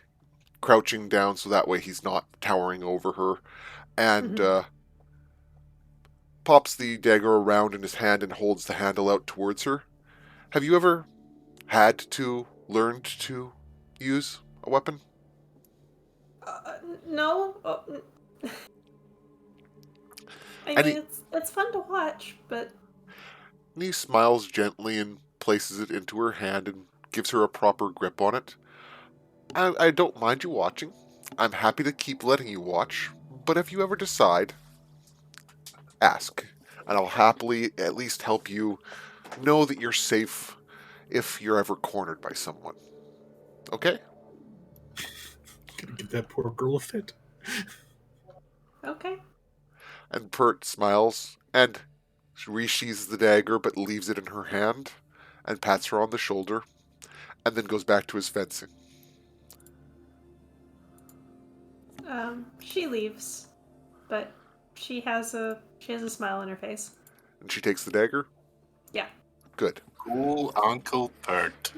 crouching down so that way he's not towering over her, and pops the dagger around in his hand and holds the handle out towards her. Have you ever had to learn to use a weapon? No. I mean, it's fun to watch, but And he smiles gently and places it into her hand and gives her a proper grip on it. I don't mind you watching. I'm happy to keep letting you watch, but if you ever decide, ask, and I'll happily at least help you know that you're safe if you're ever cornered by someone. Okay? Gonna give that poor girl a fit. okay. And Pert smiles and resheathes the dagger but leaves it in her hand and pats her on the shoulder and then goes back to his fencing. She leaves, but she has a smile on her face. And she takes the dagger? Yeah. Good. Cool Uncle Pert.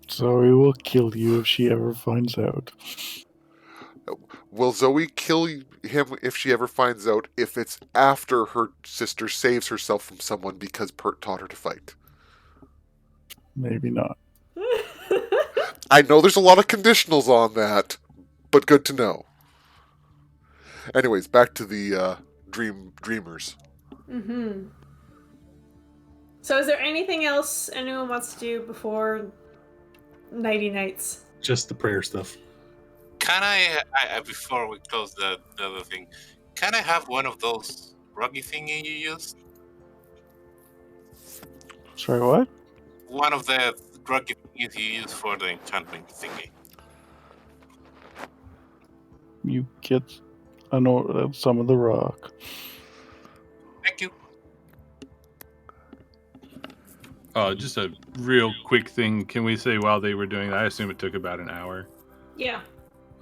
Zoe will kill you if she ever finds out. Will Zoe kill him if she ever finds out, if it's after her sister saves herself from someone because Pert taught her to fight? Maybe not. I know there's a lot of conditionals on that, but good to know. Anyways, back to the dreamers. Mm-hmm. So is there anything else anyone wants to do before nighty nights? Just the prayer stuff. Can I before we close the other thing, can I have one of those ruggy thingy you used? Sorry, what? One of the ruggy thingies you use for the enchantment thingy. You get some of the rock. Thank you. Just a real quick thing. Can we say while they were doing that, I assume it took about an hour. Yeah.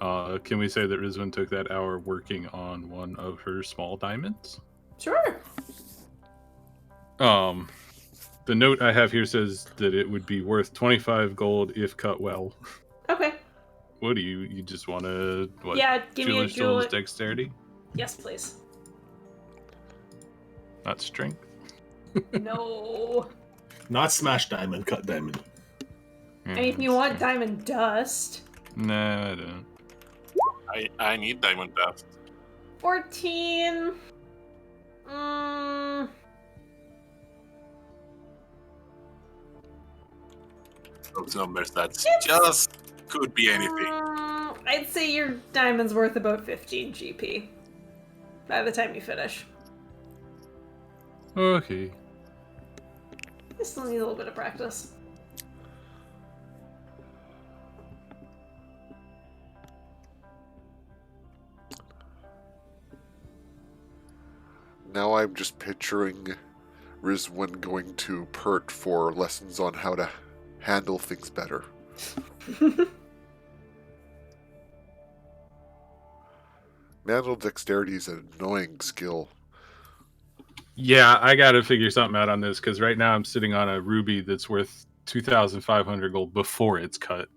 Can we say that Rizwan took that hour working on one of her small diamonds? Sure. The note I have here says that it would be worth 25 gold if cut well. Okay. What do you just want to, what? Yeah, give me a Jeweler's tools, jewel. dexterity? Yes, please. Not strength? No. Not smash diamond, cut diamond. And if you want diamond dust. Nah, I don't. I need diamond dust. 14. Those numbers, that's just could be anything. I'd say your diamond's worth about 15 GP by the time you finish. Okay. I still need a little bit of practice. Now I'm just picturing Rizwan going to Pert for lessons on how to handle things better. Manual dexterity is an annoying skill. Yeah, I got to figure something out on this because right now I'm sitting on a ruby that's worth 2,500 gold before it's cut.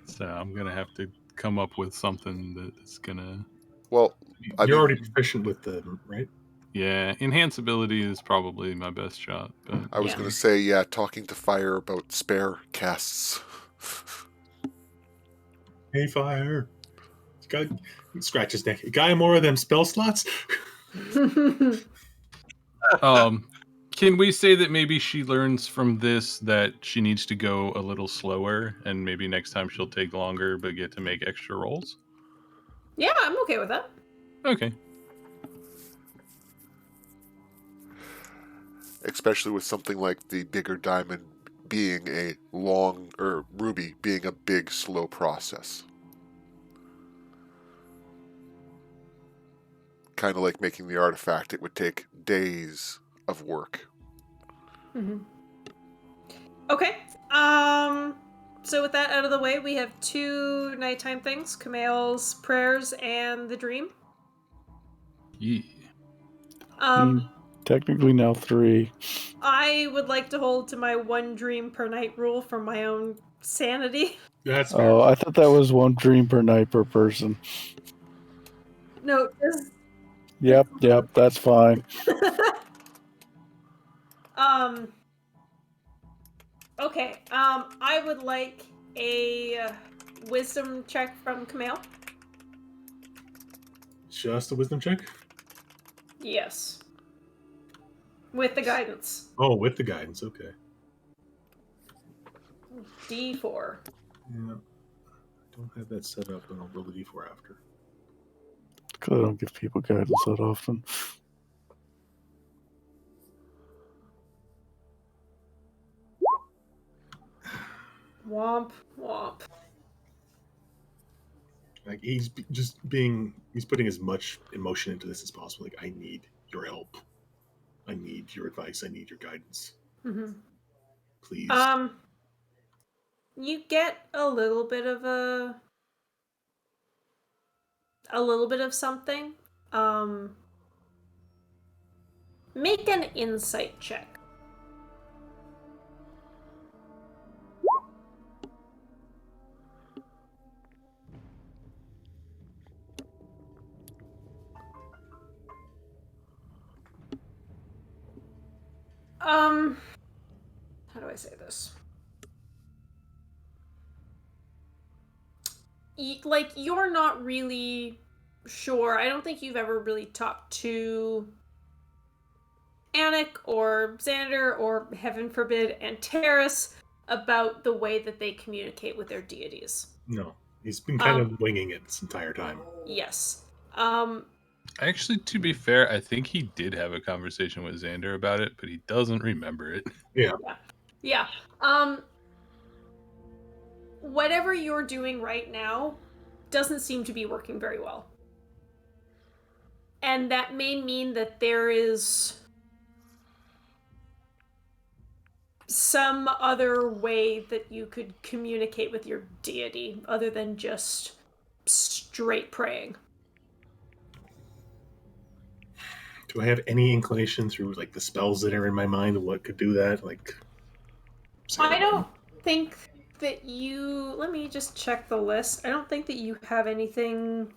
So I'm gonna have to come up with something that's gonna. Well, I You're mean, already proficient with them, right? Yeah, enhanceability is probably my best shot. But I was Yeah. going to say, yeah, talking to Fire about spare casts. Hey, fire! Guy scratch his neck. Guy more of them spell slots. can we say that maybe she learns from this that she needs to go a little slower, and maybe next time she'll take longer but get to make extra rolls? Yeah, I'm okay with that. Okay. Especially with something like the bigger diamond being a long, or ruby being a big, slow process. Kind of like making the artifact, it would take days of work. Mm-hmm. Okay. So with that out of the way, we have 2 nighttime things: Kamel's prayers and the dream. Yeah. Technically now 3. I would like to hold to my 1 dream per night rule for my own sanity. That's fair. Oh, I thought that was 1 dream per night per person. No, just Yep, that's fine. Okay. I would like a wisdom check from Kamel. Just a wisdom check. Yes. With the guidance. Oh, with the guidance. Okay. D4. Yeah. I don't have that set up, and I'll roll the d4 after. Because I don't give people guidance that often. Womp womp. Like he's putting as much emotion into this as possible. Like, I need your help. I need your advice. I need your guidance. Mm-hmm. Please. You get a little bit of something. Make an insight check. How do I say this? Like, you're not really sure. I don't think you've ever really talked to Anik or Xander or, heaven forbid, Antares about the way that they communicate with their deities. No, he's been kind of winging it this entire time. Yes. Actually, to be fair, I think he did have a conversation with Xander about it, but he doesn't remember it. Yeah. Whatever you're doing right now doesn't seem to be working very well. And that may mean that there is some other way that you could communicate with your deity other than just straight praying. Do I have any inclination through like the spells that are in my mind of what could do that? Like, I don't think that you... Let me just check the list. I don't think that you have anything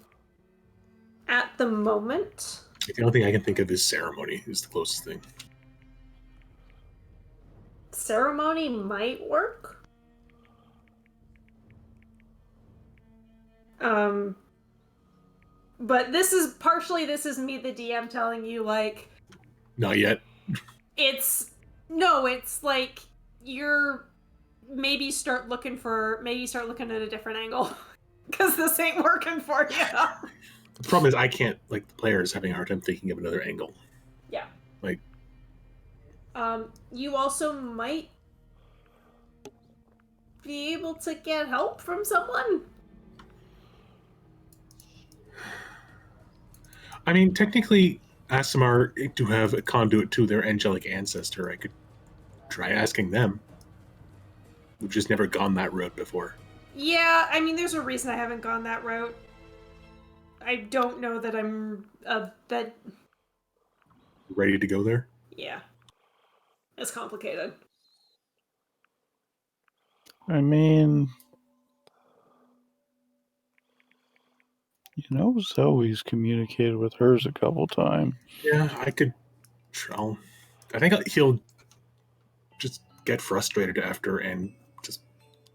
at the moment. The only thing I can think of is ceremony is the closest thing. Ceremony might work. But this is me, the DM, telling you, like... Not yet. It's like, you're... Maybe start looking at a different angle. Because this ain't working for you. The problem is I can't, like, the player is having a hard time thinking of another angle. Yeah. Like, You also might be able to get help from someone. I mean, technically, Asimar do have a conduit to their angelic ancestor. I could try asking them. We've just never gone that route before. Yeah, I mean, there's a reason I haven't gone that route. I don't know that I'm that. Ready to go there? Yeah, it's complicated. I mean, Zoe's communicated with hers a couple times. Yeah, I could. I think he'll just get frustrated after and just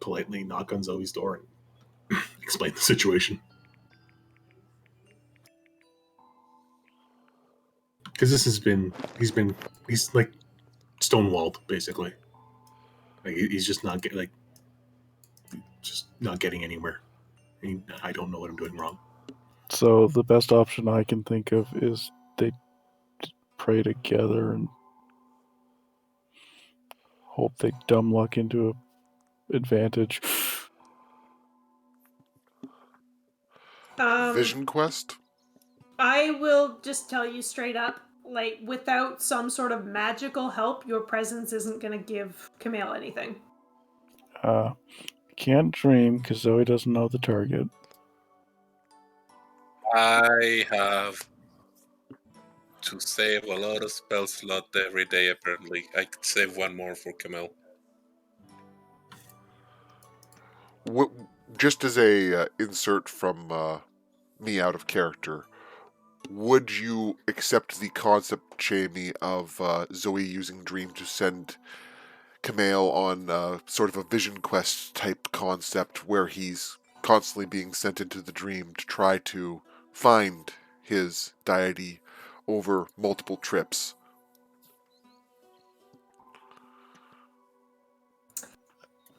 politely knock on Zoe's door and explain the situation. Because he's like stonewalled basically. Like he's just not not getting anywhere. I don't know what I'm doing wrong. So the best option I can think of is they pray together and hope they dumb luck into a advantage. Vision quest? I will just tell you straight up, like, without some sort of magical help, your presence isn't going to give Camille anything. Can't dream because Zoe doesn't know the target. I have to save a lot of spell slot every day, apparently. I could save one more for Camille. Just as a insert from me out of character, would you accept the concept, Jamie, of Zoe using Dream to send Camille on sort of a vision quest type concept where he's constantly being sent into the dream to try to find his deity over multiple trips?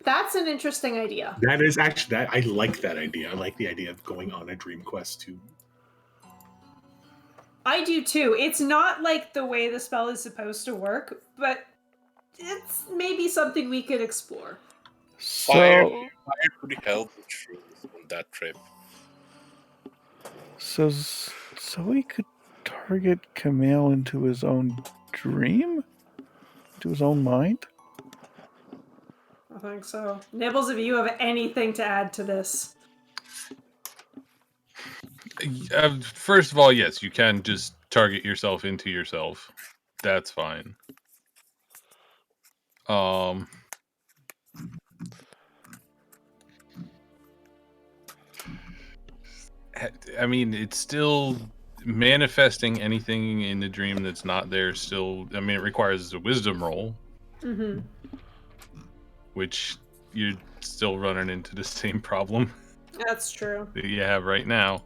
That's an interesting idea. That is actually that I like that idea. I like the idea of going on a dream quest too. I do too. It's not like the way the spell is supposed to work, but it's maybe something we could explore. Fire would help the truth on that trip. So Zoe could target Camille into his own dream? Into his own mind? I think so. Nibbles, if you have anything to add to this. First of all, yes, you can just target yourself into yourself. That's fine. I mean, it's still manifesting anything in the dream that's not there. Still, I mean, it requires a wisdom roll, which you're still running into the same problem That's true. that you have right now.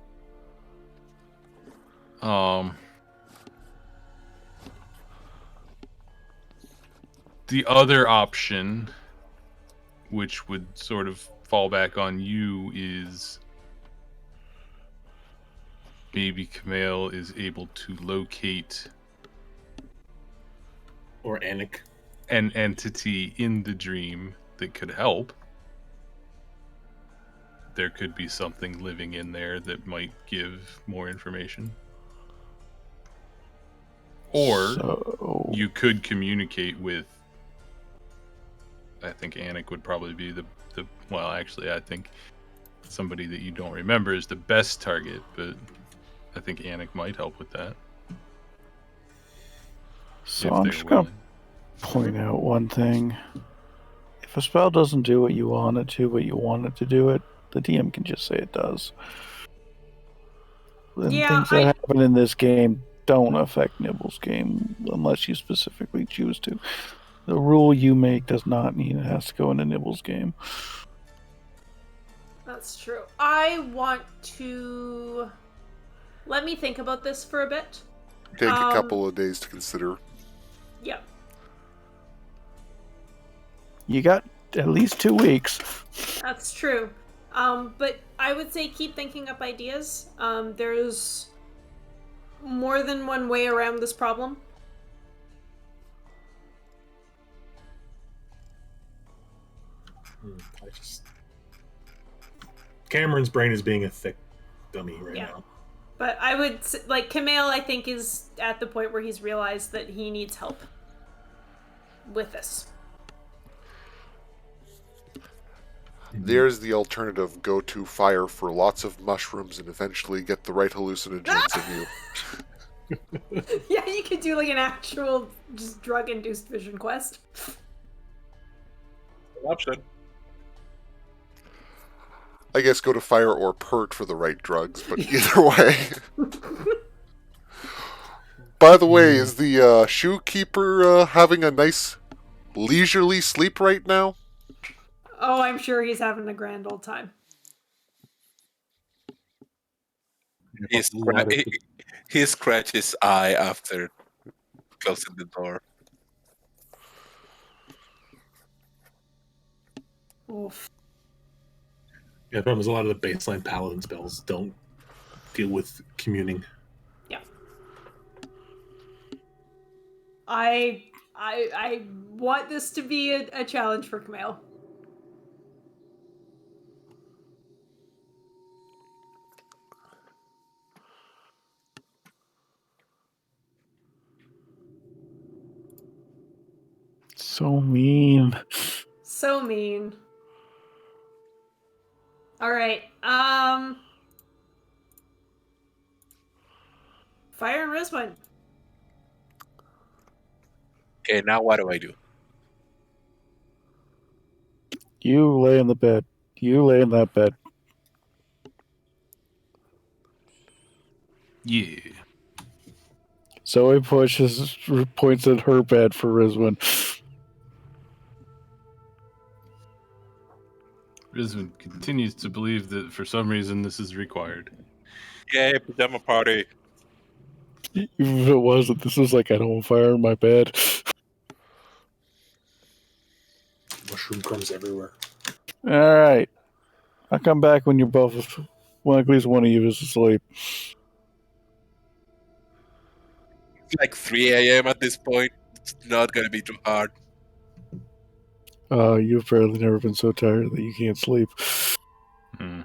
The other option, which would sort of fall back on you, is maybe Camille is able to locate Or Anik. an entity in the dream that could help. There could be something living in there that might give more information. Or you could communicate with, I think Anik would probably be the well, actually, I think somebody that you don't remember is the best target, but I think Anik might help with that. So I'm just going to point out one thing. If a spell doesn't do what you want it to, but you want it to do it, the DM can just say it does. And things that happen in this game don't affect Nibble's game unless you specifically choose to. The rule you make does not mean it has to go into Nibble's game. That's true. I want to... Let me think about this for a bit. Take a couple of days to consider. Yep. You got at least 2 weeks. That's true. But I would say keep thinking up ideas. There's more than one way around this problem. I just Cameron's brain is being a thick dummy right Yeah. now. But I would like Camille. I think is at the point where he's realized that he needs help with this. There's the alternative: go to fire for lots of mushrooms and eventually get the right hallucinogens in you. Yeah, you could do like an actual just drug-induced vision quest. Option. I guess go to fire or pert for the right drugs, but either way. By the way, is the shoe keeper having a nice leisurely sleep right now? Oh, I'm sure he's having a grand old time. He scratched his eye after closing the door. Oof. Yeah, the problem is a lot of the baseline paladin spells don't deal with communing. Yeah. I want this to be a challenge for Camille. So mean. So mean. All right. Fire and Rizwan. Okay, now what do I do? You lay in the bed. You lay in that bed. Yeah. Zoe points at her bed for Rizwan. Rizwan continues to believe that for some reason this is required. Yay, pajama party. Even if it wasn't, this is like I don't want fire in my bed. Mushroom crumbs everywhere. All right. I'll come back when you're both, well, at least one of you is asleep. It's like 3 a.m. at this point. It's not going to be too hard. You've apparently never been so tired that you can't sleep. Hmm.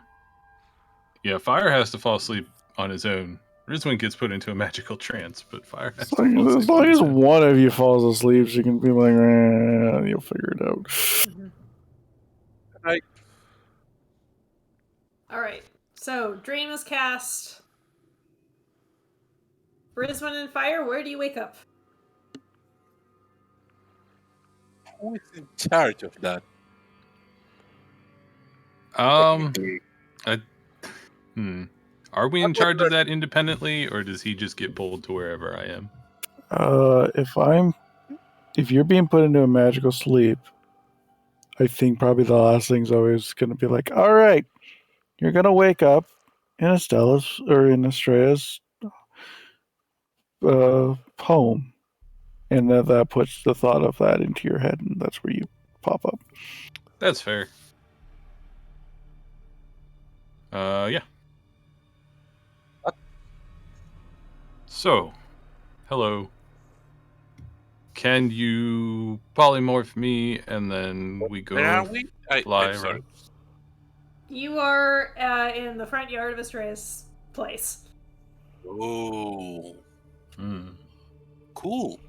Yeah, Fire has to fall asleep on his own. Rizwan gets put into a magical trance, but Fire has to fall asleep As long on as his own. one of you falls asleep, she can be like, you'll figure it out. Right. All right. So Dream is cast. Rizwan and Fire. Where do you wake up? Who is in charge of that? Technically? Are we in charge of that independently, or does he just get pulled to wherever I am? If you're being put into a magical sleep, I think probably the last thing's always going to be like, all right, you're going to wake up in Estella's or in Estrella's home. And that puts the thought of that into your head, and that's where you pop up. That's fair. Yeah. So, hello. Can you polymorph me and then we go Where are we? fly I'm sorry. around? You are in the front yard of Estrella's place. Oh, Hmm. cool.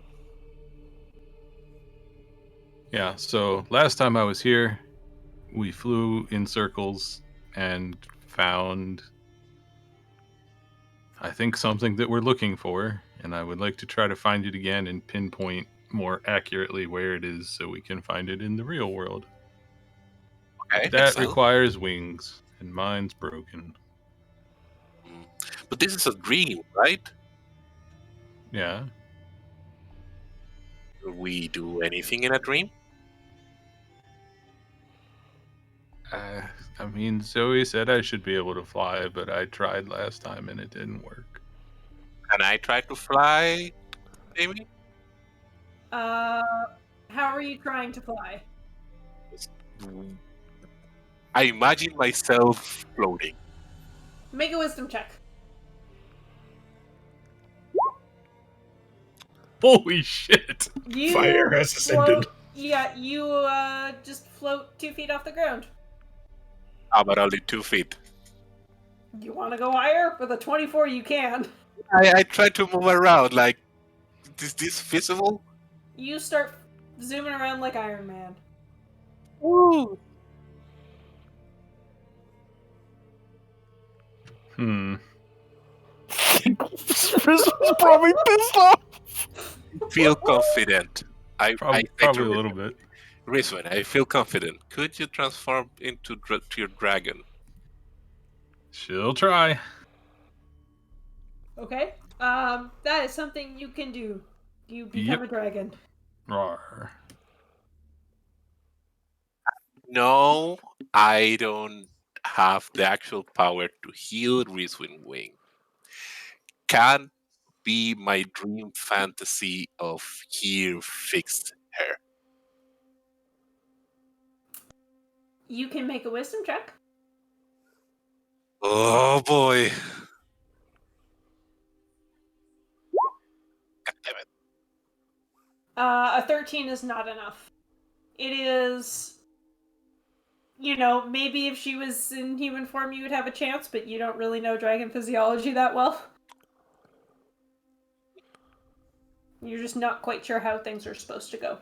Yeah, so last time I was here, we flew in circles and found, I think, something that we're looking for, and I would like to try to find it again and pinpoint more accurately where it is so we can find it in the real world. Okay, That excellent. requires wings, and mine's broken. But this is a dream, right? Yeah. Do we do anything in a dream? I mean, Zoe said I should be able to fly, but I tried last time and it didn't work. Can I try to fly, maybe? How are you trying to fly? I imagine myself floating. Make a wisdom check. Holy shit! You Fire has ascended. Yeah, you just float 2 feet off the ground. How about only 2 feet? You want to go higher? With a 24, you can. I try to move around. Like, is this feasible? You start zooming around like Iron Man. Woo! Rizzo's probably pissed off. Feel confident. I say Probably to a little bit. Rizwan, I feel confident. Could you transform into to your dragon? She'll try. Okay. That is something you can do. You become a dragon. Rawr. No, I don't have the actual power to heal Rizwan Wing. Can't be my dream fantasy of here fixed hair. You can make a wisdom check. Oh boy. God damn it. A 13 is not enough. It is, maybe if she was in human form, you would have a chance, but you don't really know dragon physiology that well. You're just not quite sure how things are supposed to go.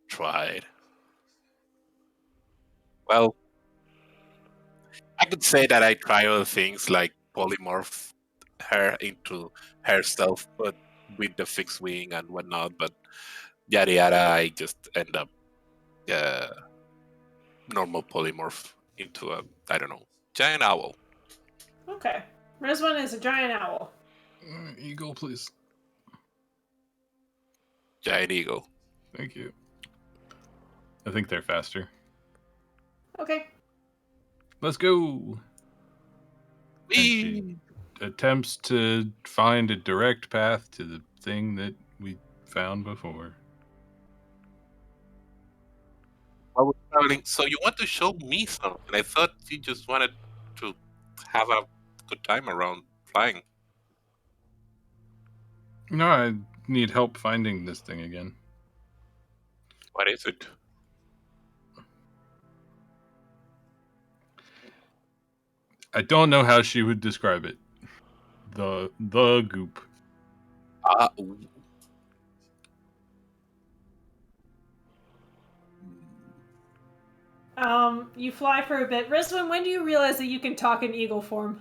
Tried. Well, I could say that I try other things like polymorph her into herself, but with the fixed wing and whatnot. But yada yada, I just end up normal polymorph into a, I don't know, giant owl. Okay. Rizwan is a giant owl. Eagle, please. Giant eagle. Thank you. I think they're faster. Okay. Let's go. And she attempts to find a direct path to the thing that we found before. I was traveling. So you want to show me something? I thought you just wanted to have a good time around flying. No, I need help finding this thing again. What is it? I don't know how she would describe it. The goop. You fly for a bit. Rizwan, when do you realize that you can talk in eagle form?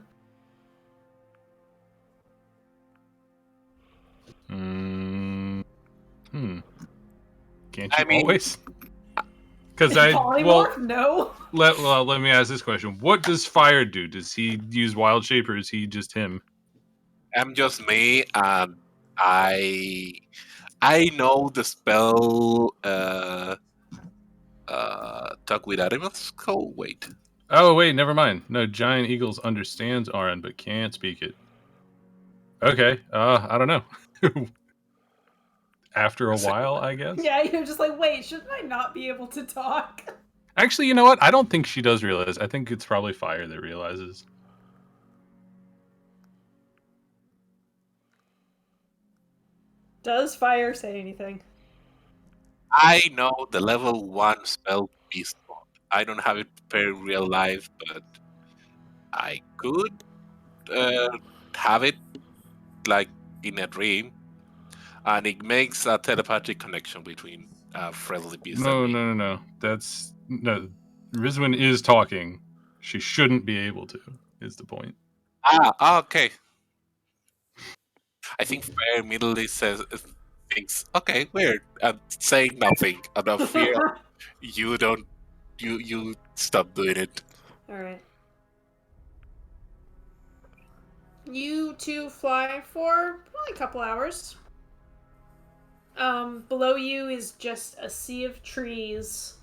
Can't you I mean- always? Because Polymorph? No. let me ask this question: what does fire do? Does he use wild shape, or is he just him? I'm just me, and I know the spell. Talk with animals. Oh wait. Oh wait, never mind. No, giant eagles understands Aran but can't speak it. Okay, I don't know. After a while, I guess. Yeah, you're just like, wait, shouldn't I not be able to talk? Actually, you know what? I don't think she does realize. I think it's probably fire that realizes. Does fire say anything? I know the level 1 spell beast mode. I don't have it prepared in real life, but I could have it like in a dream, and it makes a telepathic connection between friendly beast and me. No. That's no. Rizwan is talking. She shouldn't be able to. Is the point? Okay. I think Fire immediately thinks, okay, weird. I'm saying nothing out of fear. You don't. You stop doing it. Alright. You two fly for probably a couple hours. Below you is just a sea of trees.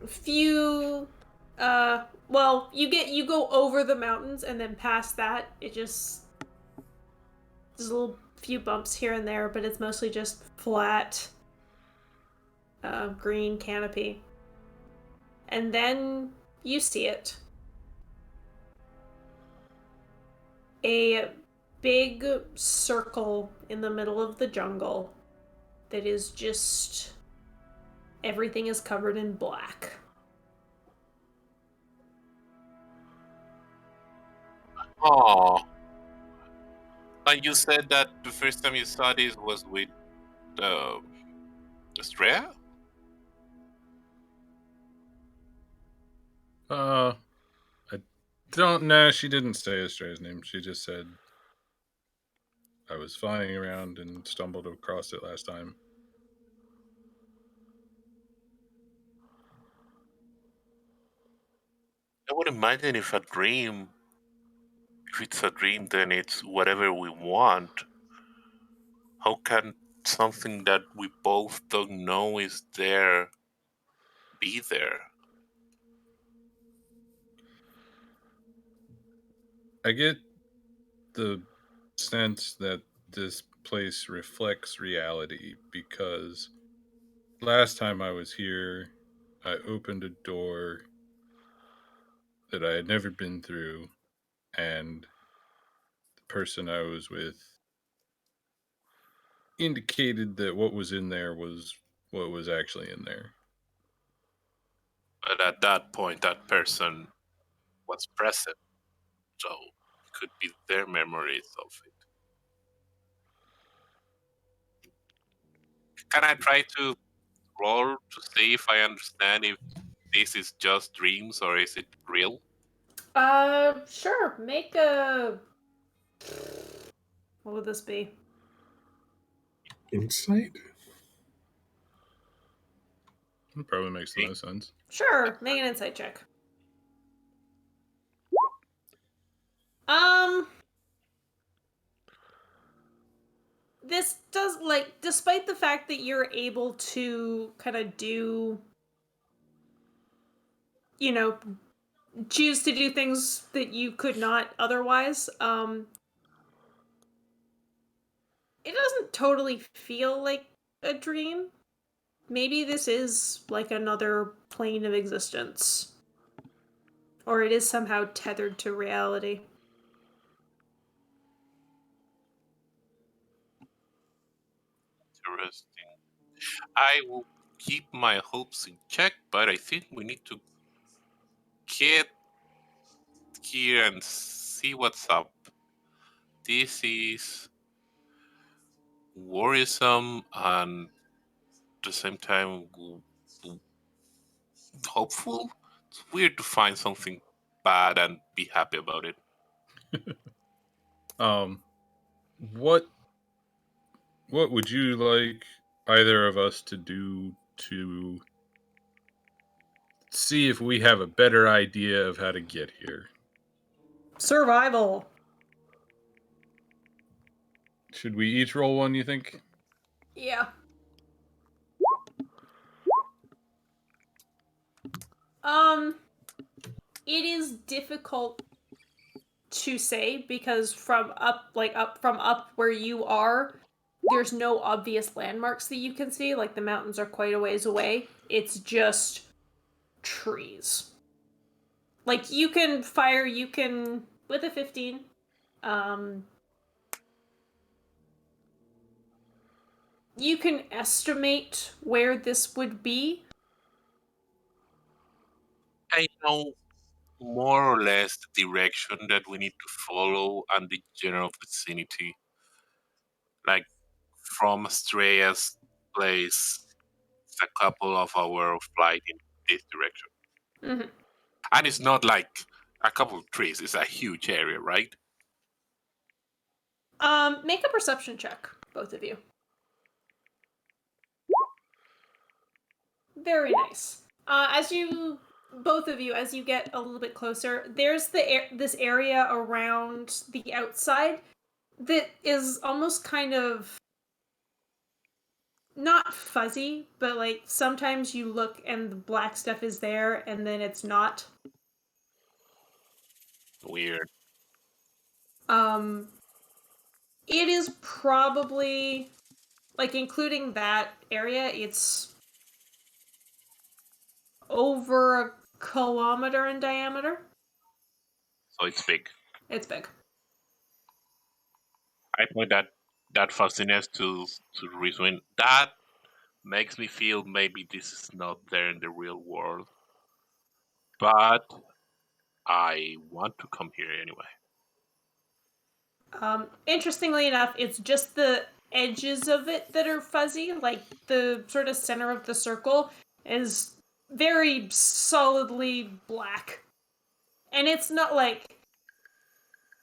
Few, well, you go over the mountains, and then past that, there's a little few bumps here and there, but it's mostly just flat, green canopy. And then you see it. A big circle in the middle of the jungle that is just everything is covered in black. Oh, and you said that the first time you saw this was with Estrella? I don't know. She didn't say Estrella's name. She just said I was flying around and stumbled across it last time. I would imagine if it's a dream, then it's whatever we want. How can something that we both don't know is there be there? I get the sense that this place reflects reality because last time I was here, I opened a door that I had never been through, and the person I was with indicated that what was in there was what was actually in there. But at that point, that person was present, so it could be their memories of it. Can I try to roll to see if I understand if this is just dreams or is it real? Sure. Make a. What would this be? Insight? It probably makes the Okay. most sense. Sure. Make an insight check. Um. This does, like, despite the fact that you're able to kind of do, you know, choose to do things that you could not otherwise, it doesn't totally feel like a dream. Maybe this is like another plane of existence. Or it is somehow tethered to reality. Interesting. I will keep my hopes in check, but I think we need to get here and see what's up. This is worrisome and at the same time hopeful. It's weird to find something bad and be happy about it. Um, what would you like either of us to do to see if we have a better idea of how to get here? Survival. Should we each roll one, you think? Yeah. It is difficult to say because from up where you are, there's no obvious landmarks that you can see. Like the mountains are quite a ways away. It's just trees. Like you can with a 15. Um, you can estimate where this would be. I know more or less the direction that we need to follow and the general vicinity. Like from Estrella's place, it's a couple of hour of flight in this direction. Mm-hmm. And it's not like a couple of trees, it's a huge area, right? Make a perception check, both of you. Very nice. Both of you, as you get a little bit closer, there's this area around the outside that is almost kind of not fuzzy, but like sometimes you look and the black stuff is there and then it's not. Weird. Um, it is probably, like, including that area, it's over a kilometer in diameter. So it's big. It's big. I point that fuzziness to Rizwin. That makes me feel maybe this is not there in the real world, but I want to come here anyway. Interestingly enough, it's just the edges of it that are fuzzy. Like the sort of center of the circle is very solidly black. And it's not like.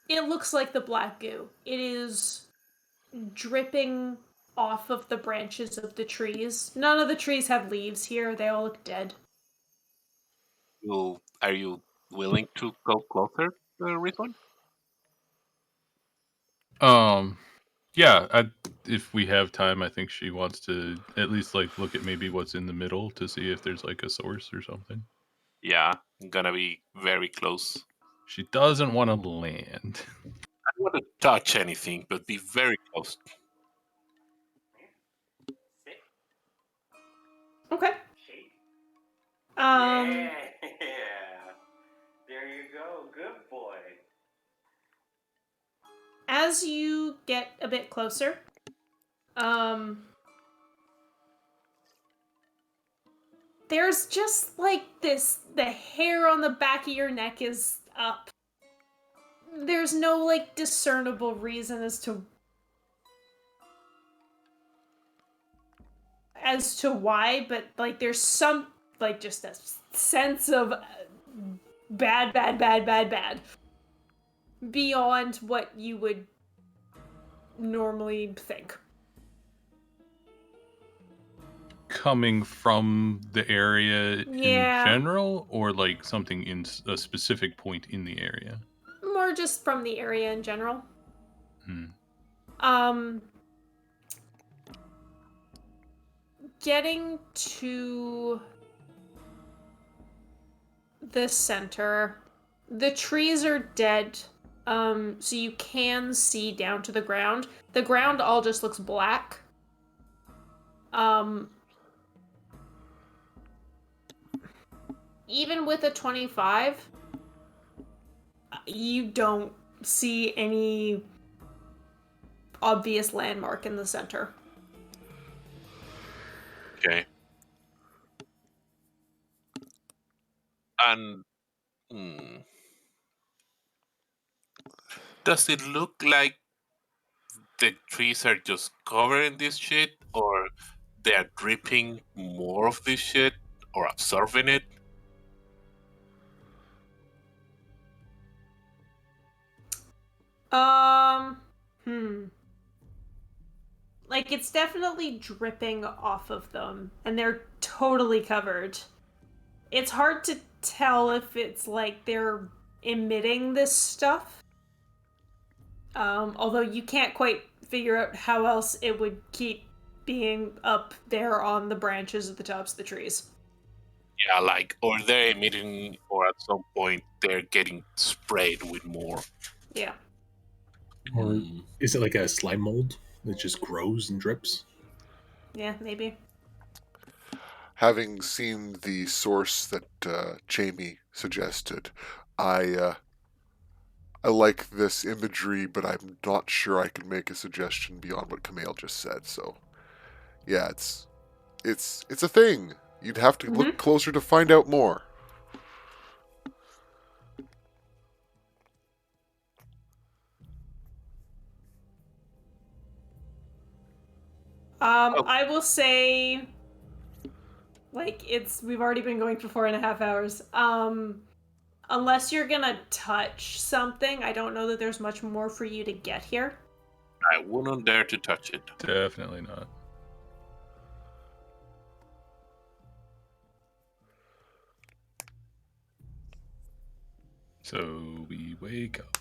It looks like the black goo. It is dripping off of the branches of the trees. None of the trees have leaves here, they all look dead. Are you willing to go closer, Rizwan? Yeah, if we have time, I think she wants to at least like look at maybe what's in the middle to see if there's like a source or something. Yeah, I'm gonna be very close. She doesn't want to land. I don't want to touch anything, but be very close. Okay. Yeah. There you go. Good boy. As you get a bit closer, there's just like the hair on the back of your neck is up. There's no like discernible reason as to why, but like there's some like just a sense of bad beyond what you would normally think. Coming from the area Yeah. in general, or like something in a specific point in the area? More just from the area in general. Hmm. Getting to the center, the trees are dead, so you can see down to the ground. The ground all just looks black. Even with a 25, you don't see any obvious landmark in the center. Okay. And does it look like the trees are just covering this shit, or they are dripping more of this shit, or absorbing it? Like, it's definitely dripping off of them, and they're totally covered. It's hard to tell if it's like they're emitting this stuff. Although you can't quite figure out how else it would keep being up there on the branches of the tops of the trees. Yeah, like, or they're emitting, or at some point they're getting sprayed with more. Yeah. Or is it like a slime mold that just grows and drips? Yeah, maybe. Having seen the source that Jamie suggested, I like this imagery, but I'm not sure I can make a suggestion beyond what Camille just said. So, yeah, it's a thing. You'd have to look closer to find out more. I will say, like, we've already been going for 4.5 hours. Unless you're gonna touch something, I don't know that there's much more for you to get here. I wouldn't dare to touch it. Definitely not. So we wake up.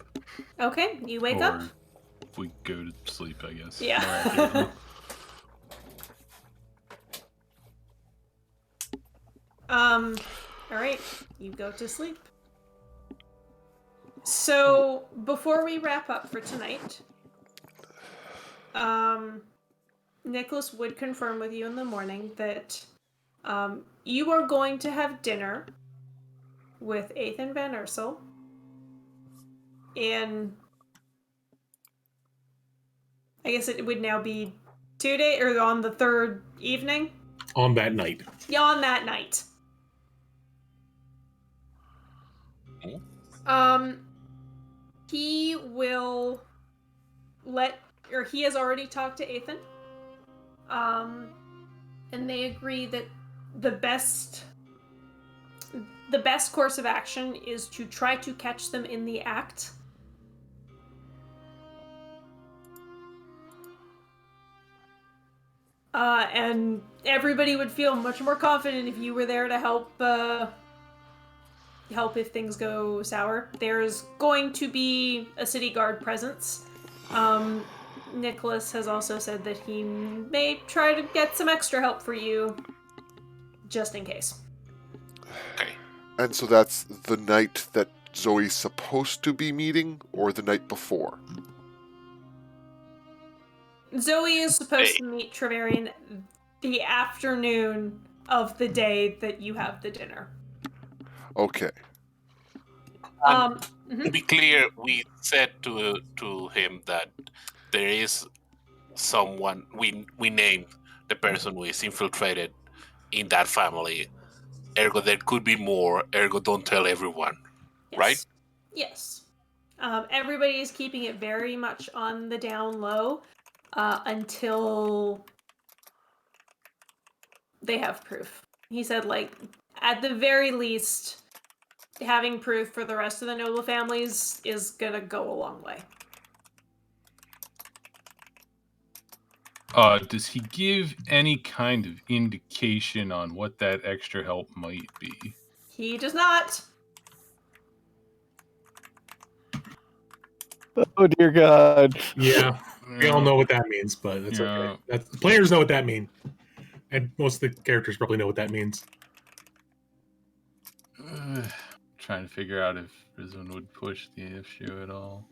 Okay, you wake up. Or we go to sleep, I guess. Yeah. Alright, you go to sleep. So, before we wrap up for tonight, Nicholas would confirm with you in the morning that you are going to have dinner with Ethan Van Ursel in I guess it would now be 2 days, or on the third evening? On that night. Yeah, on that night. Hmm? He will he has already talked to Ethan. And they agree that the best course of action is to try to catch them in the act. And everybody would feel much more confident if you were there to help if things go sour. There's going to be a city guard presence. Nicholas has also said that he may try to get some extra help for you, just in case. Okay. And so that's the night that Zoe's supposed to be meeting, or the night before? Zoe is supposed to meet Trevelyan the afternoon of the day that you have the dinner. Okay. To be clear, we said to him that there is someone we named the person who is infiltrated in that family. Ergo, there could be more. Ergo, don't tell everyone. Yes. Right? Yes. Everybody is keeping it very much on the down low until they have proof. He said, like, at the very least, having proof for the rest of the noble families is gonna go a long way. Does he give any kind of indication on what that extra help might be? He does not. Oh dear God. Yeah, we all know what that means, but that's okay. The players know what that means, and most of the characters probably know what that means. Trying to figure out if Rizwan would push the issue at all.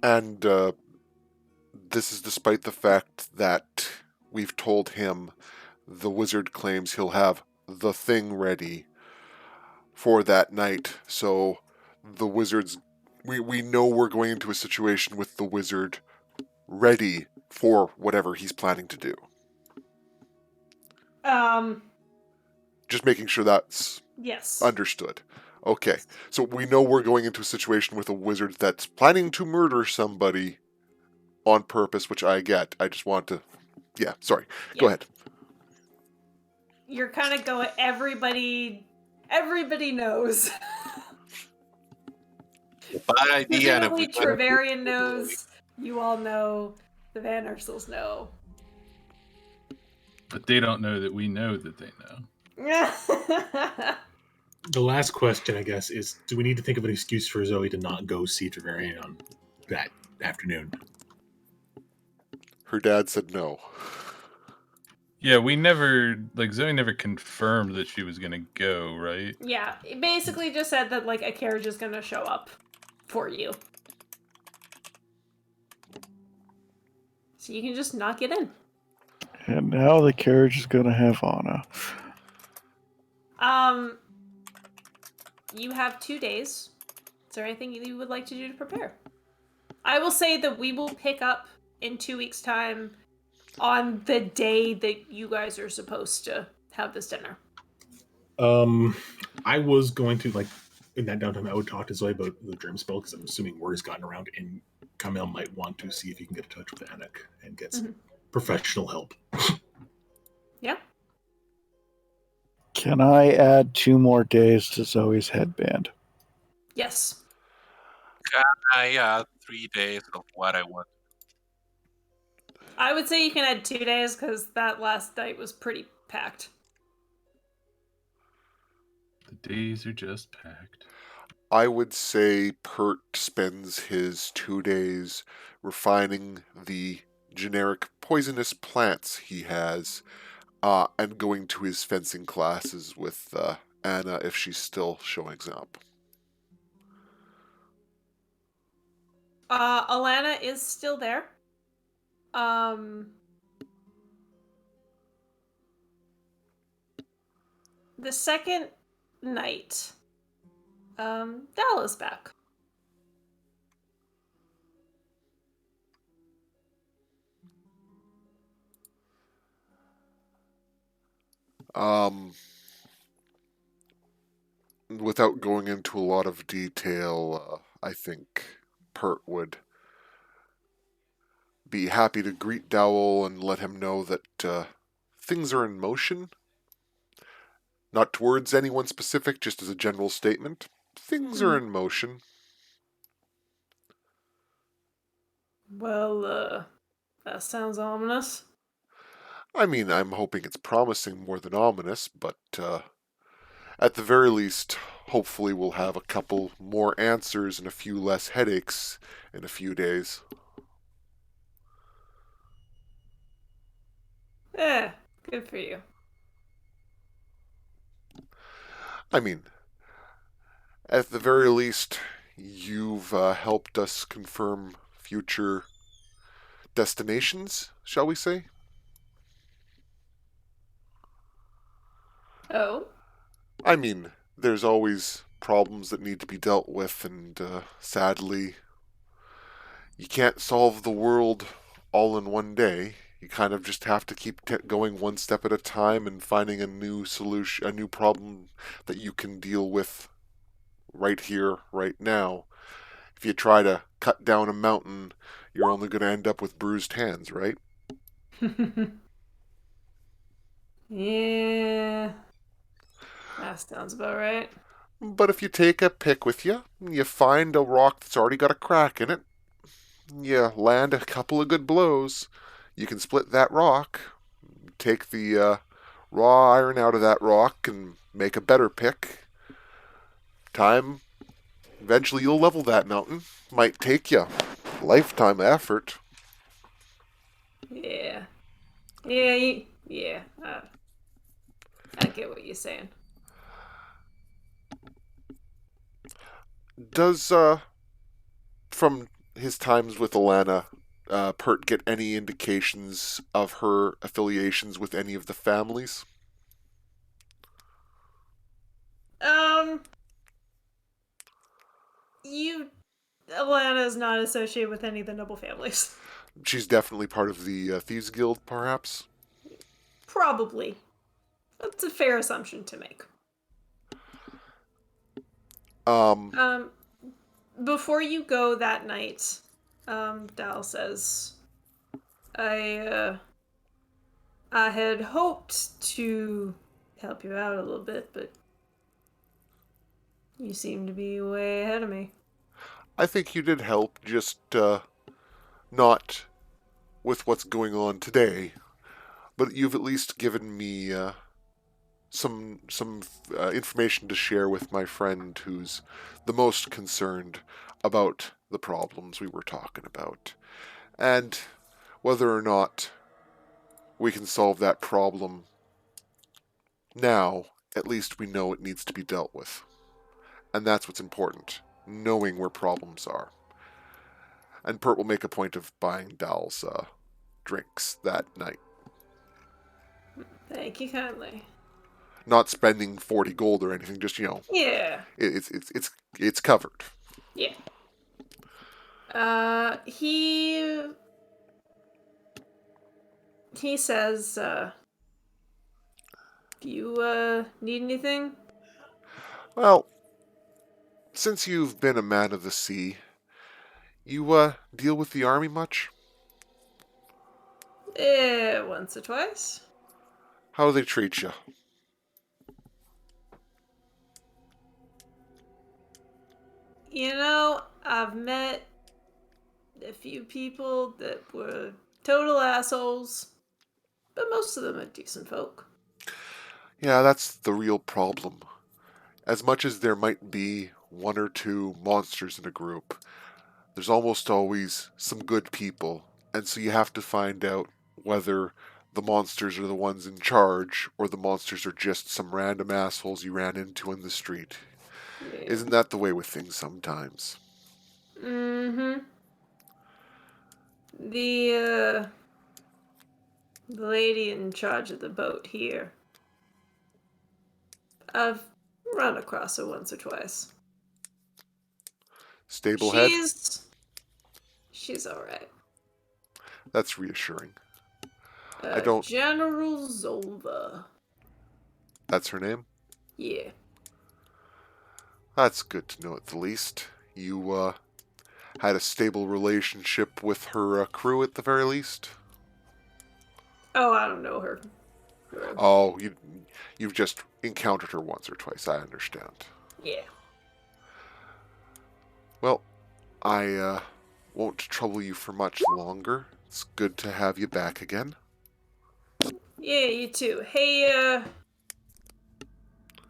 And this is despite the fact that we've told him the wizard claims he'll have the thing ready for that night. So the wizard's... We know we're going into a situation with the wizard ready for whatever he's planning to do. Just making sure that's Yes. understood. Okay, so we know we're going into a situation with a wizard that's planning to murder somebody on purpose, which I get. I just want to... Yeah, sorry. Yeah. Go ahead. You're kind of going, everybody knows. Bad idea. And if we Presumably Trevelyan knows, you all know, the Van Ursels know. But they don't know that we know that they know. The last question, I guess, is: do we need to think of an excuse for Zoe to not go see Trevelyan on that afternoon? Her dad said no. Yeah, Zoe never confirmed that she was gonna go, right? Yeah, it basically just said that, like, a carriage is gonna show up for you. So you can just not get in. And now the carriage is going to have Anna. You have 2 days. Is there anything you would like to do to prepare? I will say that we will pick up in 2 weeks' time on the day that you guys are supposed to have this dinner. I was going to, like, in that downtime, I would talk to Zoe about the dream spell, because I'm assuming word has gotten around, and Kamil might want to see if he can get in touch with Anik and get some professional help. Yeah. Can I add 2 more days to Zoe's headband? Yes. I 3 days of what I want. I would say you can add 2 days, because that last night was pretty packed. The days are just packed. I would say Pert spends his 2 days refining the generic poisonous plants he has, and going to his fencing classes with Anna if she's still showing up. Alana is still there. The second night, Dal is back. Without going into a lot of detail, I think Pert would be happy to greet Dowell and let him know that things are in motion. Not towards anyone specific, just as a general statement. Things are in motion. Well, that sounds ominous. I mean, I'm hoping it's promising more than ominous, but at the very least, hopefully we'll have a couple more answers and a few less headaches in a few days. Eh, good for you. I mean, at the very least, you've helped us confirm future destinations, shall we say? Oh? I mean, there's always problems that need to be dealt with, and sadly, you can't solve the world all in one day. You kind of just have to keep going one step at a time and finding a new solution, a new problem that you can deal with right here, right now. If you try to cut down a mountain, you're only going to end up with bruised hands, right? Yeah, that sounds about right. But if you take a pick with you, you find a rock that's already got a crack in it, you land a couple of good blows, you can split that rock, take the raw iron out of that rock, and make a better pick. Time, eventually you'll level that mountain. Might take you a lifetime effort. Yeah. Yeah, yeah. I get what you're saying. Does, from his times with Alana, Pert get any indications of her affiliations with any of the families? Um, you, Alana is not associated with any of the noble families. She's definitely part of the Thieves Guild, perhaps? Probably. That's a fair assumption to make. Um, Before you go that night, Dal says, I had hoped to help you out a little bit, but you seem to be way ahead of me. I think you did help, just not with what's going on today, but you've at least given me some information to share with my friend who's the most concerned about the problems we were talking about, and whether or not we can solve that problem now. At least we know it needs to be dealt with, and that's what's important. Knowing where problems are. And Pert will make a point of buying Dal's drinks that night. Thank you kindly. Not spending 40 gold or anything, just Yeah. it's covered. Yeah. He says, do you need anything? Well, since you've been a man of the sea, you deal with the army much? Once or twice. How do they treat you? You know, I've met a few people that were total assholes, but most of them are decent folk. Yeah, that's the real problem. As much as there might be one or two monsters in a group, there's almost always some good people, and so you have to find out whether the monsters are the ones in charge or the monsters are just some random assholes you ran into in the street. Yeah. Isn't that the way with things sometimes? Mm-hmm. The lady in charge of the boat here. I've run across her once or twice. Stablehead? She's alright. That's reassuring. I don't. General Zolva. That's her name? Yeah. That's good to know at the least. You, had a stable relationship with her crew at the very least? Oh, I don't know her. Oh, you've just encountered her once or twice, I understand. Yeah. Well, I won't trouble you for much longer. It's good to have you back again. Yeah, you too. Hey,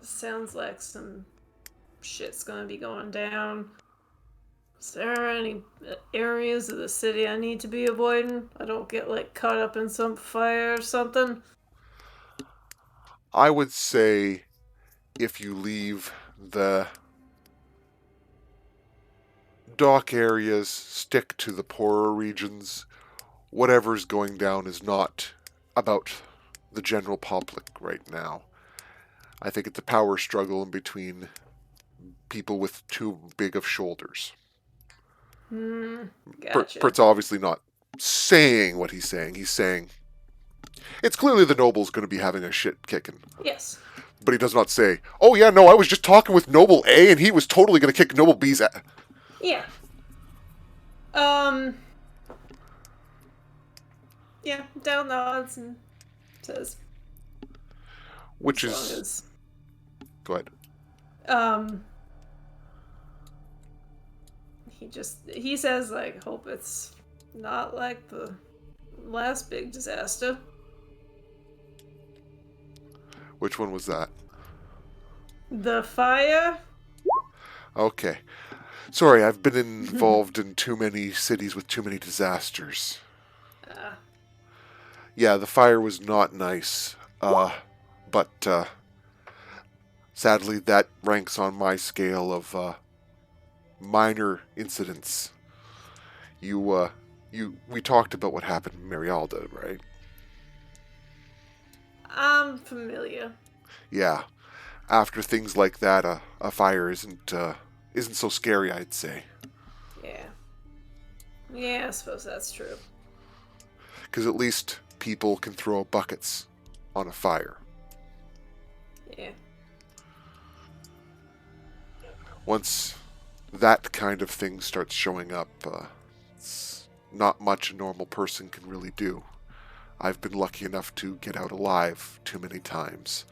sounds like some shit's gonna be going down. Is there any areas of the city I need to be avoiding? I don't get, like, caught up in some fire or something. I would say if you leave the dock areas, stick to the poorer regions. Whatever's going down is not about the general public right now. I think it's a power struggle in between people with too big of shoulders. Gotcha. Pert's obviously not saying what he's saying. He's saying it's clearly the noble's going to be having a shit kicking. Yes. But he does not say, "Oh yeah, no, I was just talking with Noble A, and he was totally going to kick Noble B's ass." Yeah. Yeah, Dell nods and says, Which as long is, as, go ahead. he says, like, hope it's not like the last big disaster. Which one was that? The fire? Okay. Sorry, I've been involved in too many cities with too many disasters. Yeah, the fire was not nice. But sadly, that ranks on my scale of minor incidents. We talked about what happened in Marialda, right? I'm familiar. Yeah. After things like that, a fire isn't so scary, I'd say. Yeah. Yeah, I suppose that's true. Because at least people can throw buckets on a fire. Yeah. Once that kind of thing starts showing up, it's not much a normal person can really do. I've been lucky enough to get out alive too many times.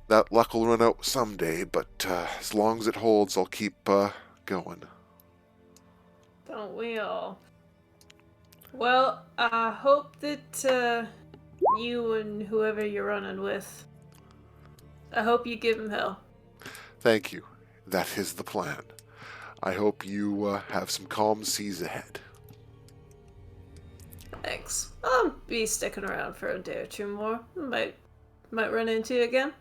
That luck will run out someday, but as long as it holds, I'll keep going. Don't we all? Well, I hope that you and whoever you're running with, I hope you give him hell. Thank you. That is the plan. I hope you have some calm seas ahead. Thanks. I'll be sticking around for a day or two more. Might run into you again.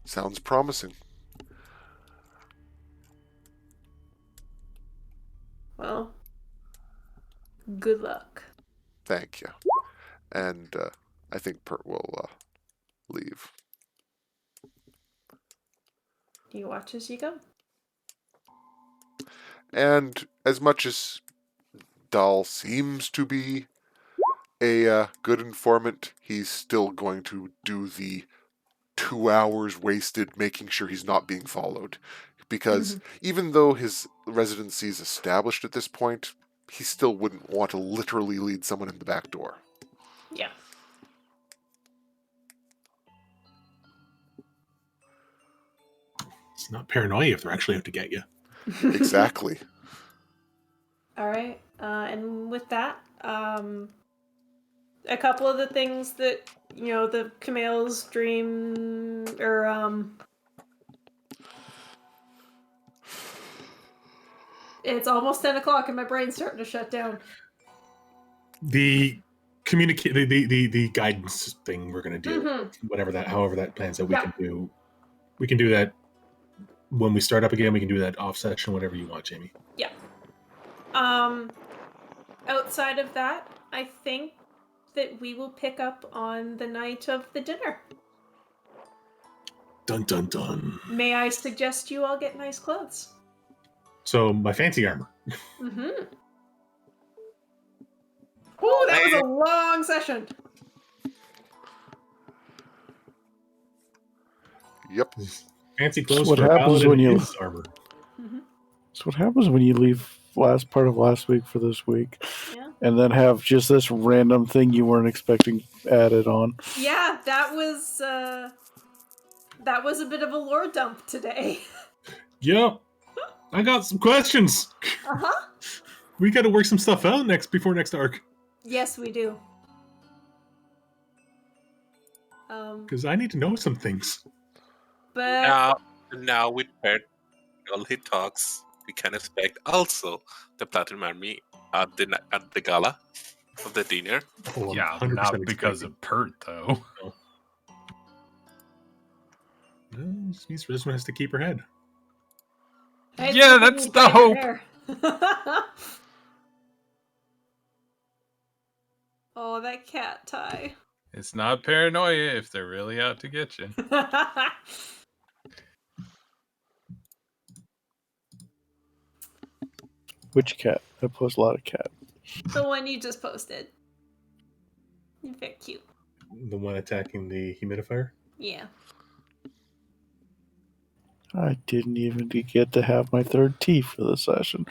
Sounds promising. Well, good luck. Thank you. And I think Pert will leave. You watch as you go. And as much as Dahl seems to be a good informant, he's still going to do the 2 hours wasted making sure he's not being followed. Because even though his residency is established at this point, he still wouldn't want to literally lead someone in the back door. Yeah. It's not paranoia if they're actually out to get you. Exactly. All right. And with that, a couple of the things that, the Camille's dream, or, it's almost 10 o'clock and my brain's starting to shut down. The the guidance thing we're going to do, however that plans out, we can do that when we start up again. We can do that off session, whatever you want, Jamie. Yeah. Outside of that, I think that we will pick up on the night of the dinner. Dun dun dun. May I suggest you all get nice clothes? So my fancy armor. Oh, that was a long session. Yep. Fancy clothes what for a happens paladin when in you- his armor. That's what happens when you leave last part of last week for this week, Yeah. and then have just this random thing you weren't expecting added on. Yeah, that was a bit of a lore dump today. Yep. I got some questions. Uh-huh. We got to work some stuff out before next arc. Yes, we do. Because I need to know some things. But Now with Pert, all he talks, we can expect also the Platinum Army at the gala of the dinner. Oh, I'm Yeah, 100% not because expecting. of Pert though. No, just means Resma has to keep her head. hey, Yeah, it's that's like the fight hope. her hair. Oh, that cat tie. It's not paranoia if they're really out to get you. Which cat? I post a lot of cat. The one you just posted. Very cute. The one attacking the humidifier. Yeah. I didn't even get to have my third tea for the session.